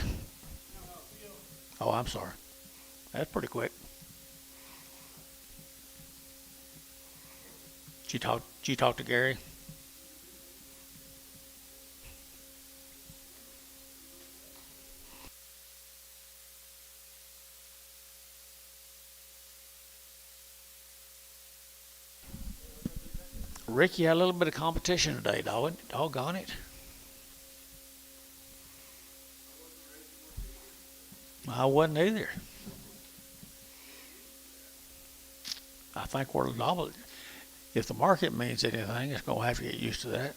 Oh, I'm sorry. That's pretty quick. Did you talk to Gary? Ricky had a little bit of competition today, doggone it. I wasn't either. I think we're double. If the market means anything, it's going to have to get used to that.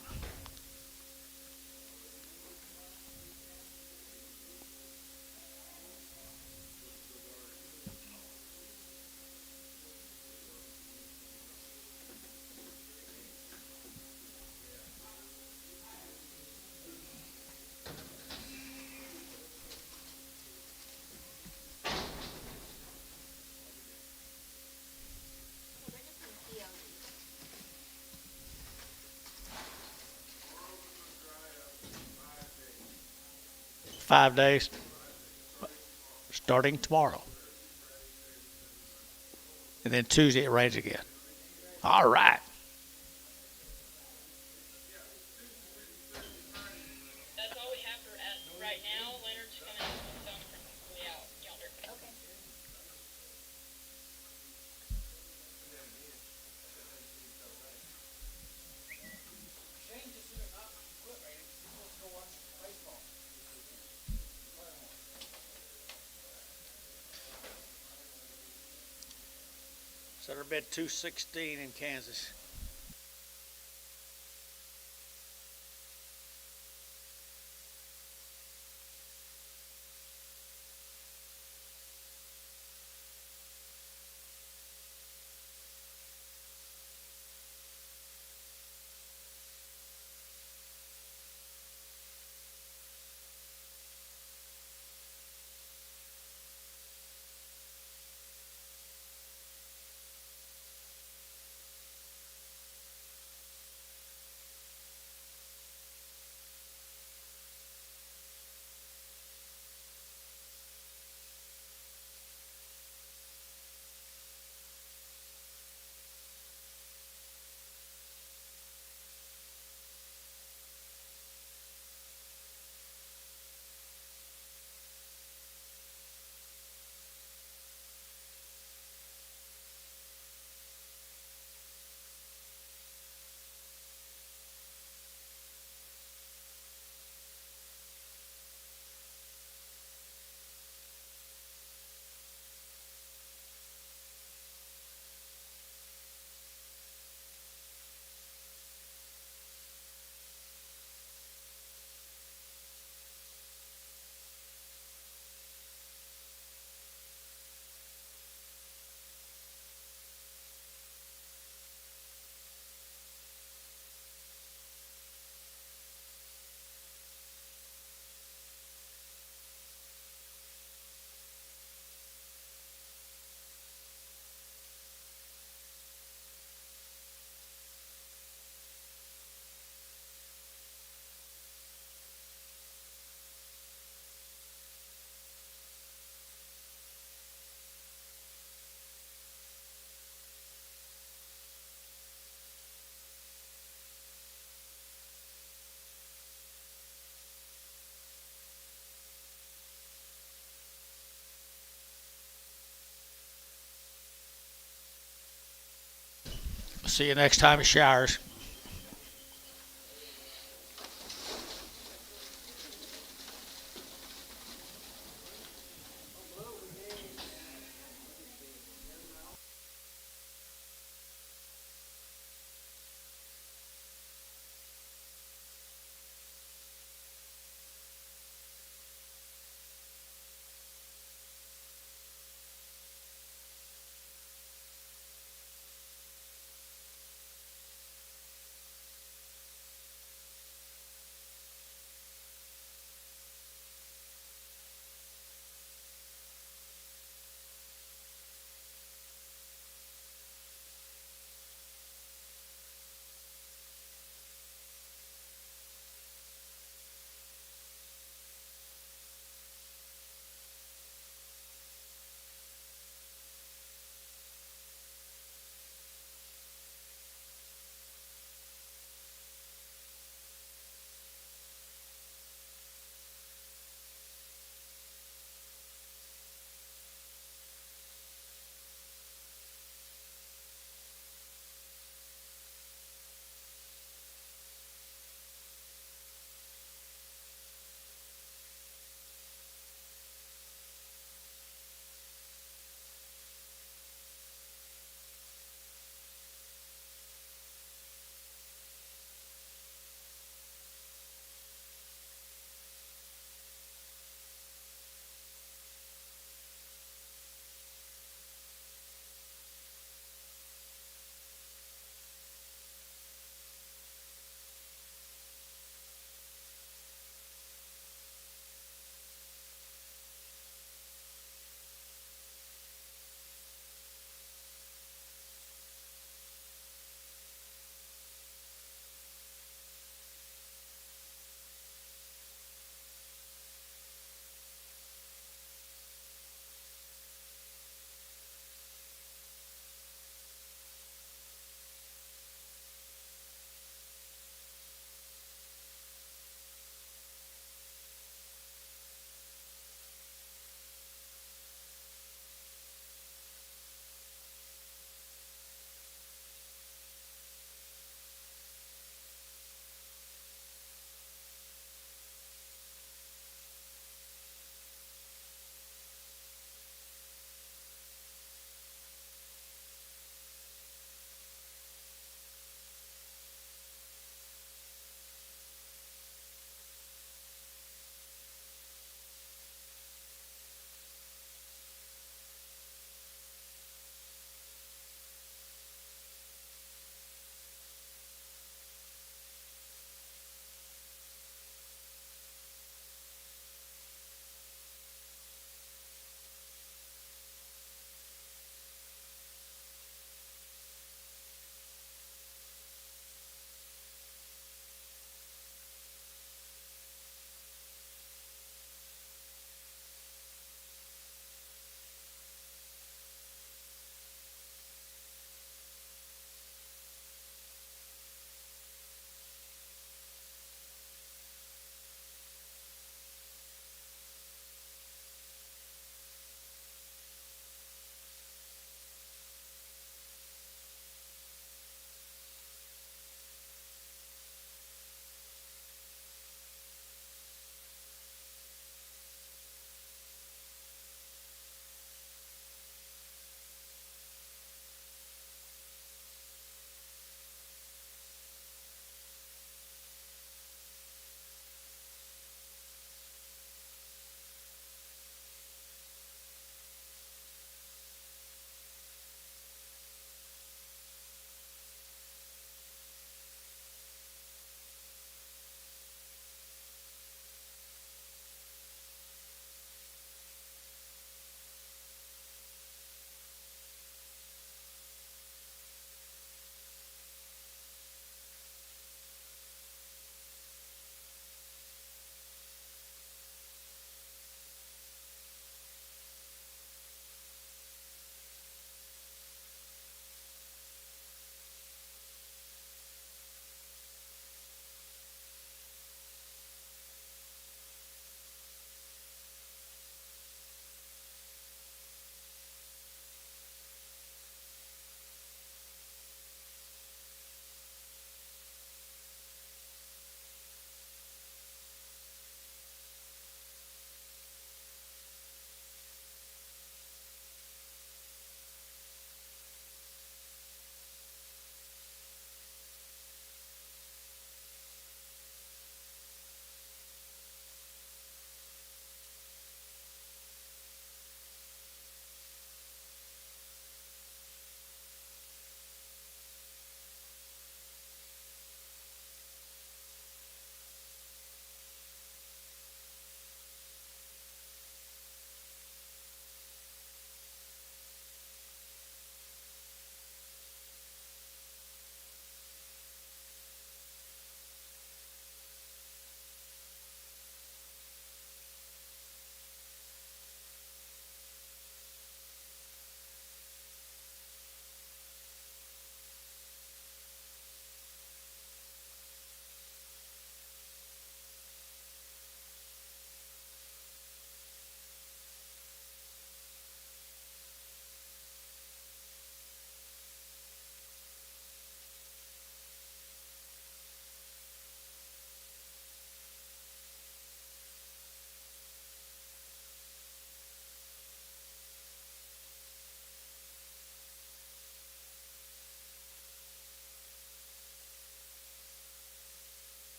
We're just in POD. 5 days, starting tomorrow. And then Tuesday it rains again. All right. That's all we have for right now. Leonard's gonna phone from way out yonder. Okay. Shane just said not quit raining. He's supposed to go watch baseball. Set our bid 216 in Kansas. See you next time it showers.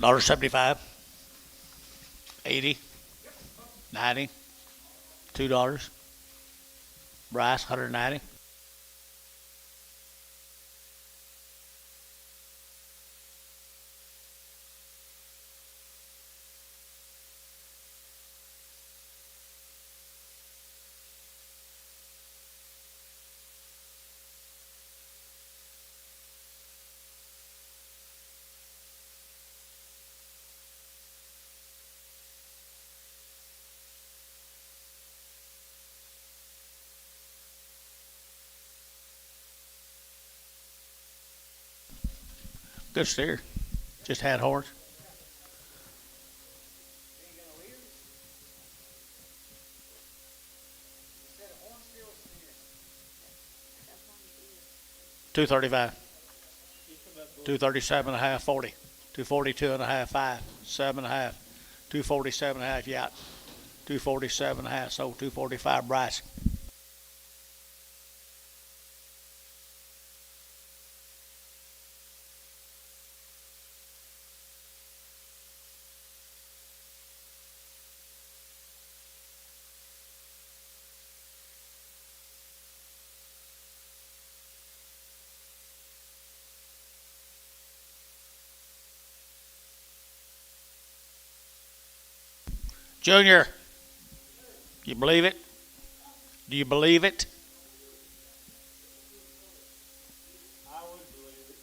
$1.75, 80, 90, $2. Bryce, 190. Good steer. Just had horse. Ain't got no ears. Is that a horn still steer? 235. 237 and a half, 40. 242 and a half, 5. 7 and a half. 247 and a half, yacht. 247 and a half, sold. 245, Bryce. Junior, you believe it? Do you believe it? I would believe it.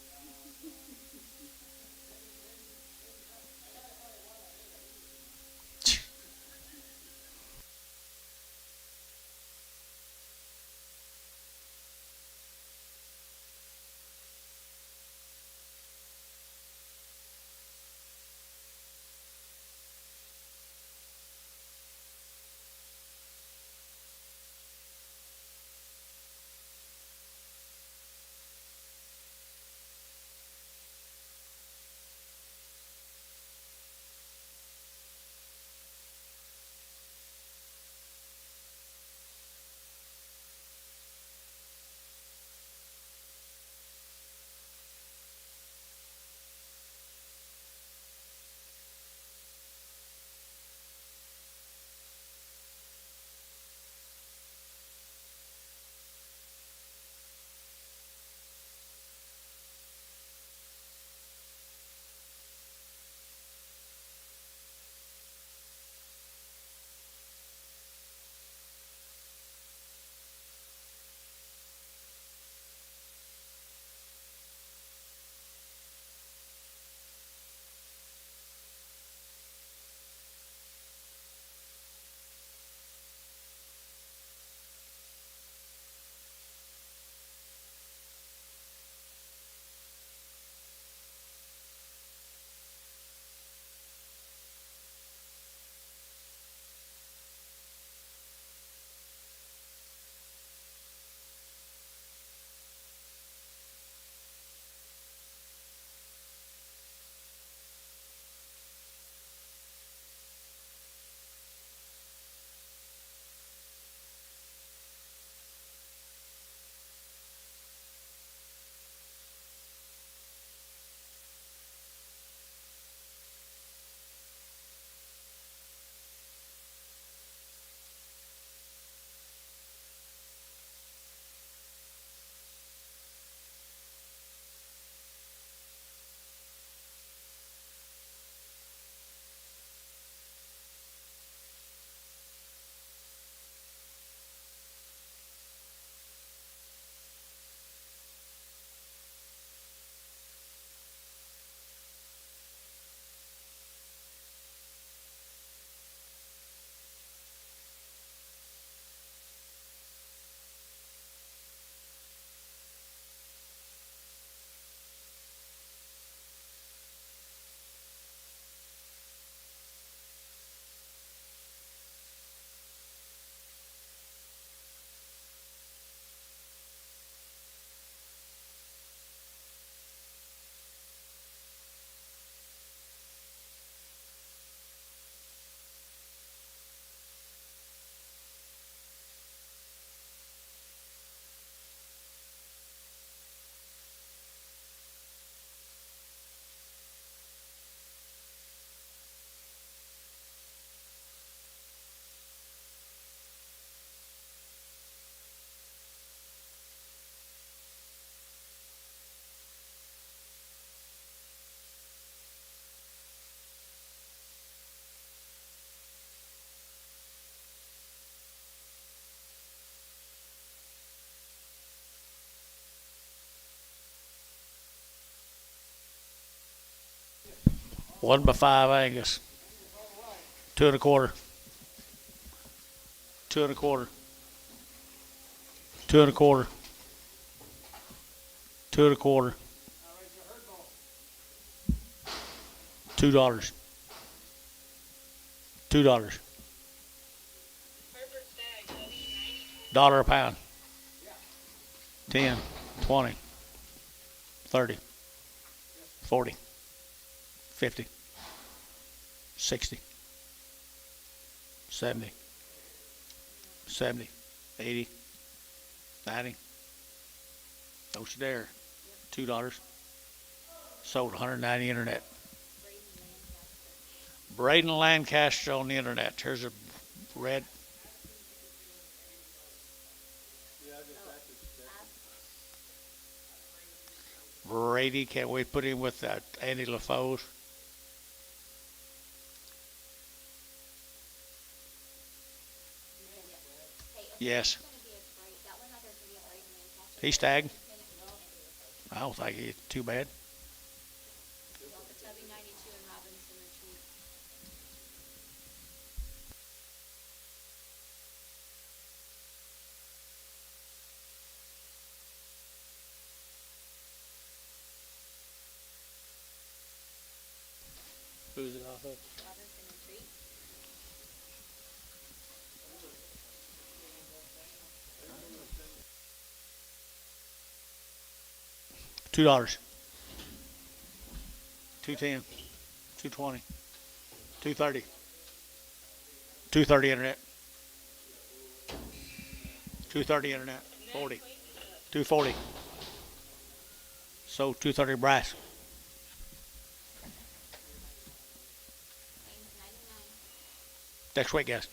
1 by 5 Angus. 2 1/4. 2 1/4. 2 1/4. 2 1/4. $2. $2. Hereford Stag, W90. Dollar a pound. 10, 20, 30, 40, 50, 60, 70, 70, 80, 90. Don't you dare. $2. Sold 190 internet. Braden Lancaster on the internet. Here's a red. Brady, can't we put him with Andy LaFoe's? Yes. He's stag. I don't think he's too bad. Who's it off of? $2. 210. 220. 230. 230 internet. 230 internet. 40. 240. So 230 brass. Next week, guys.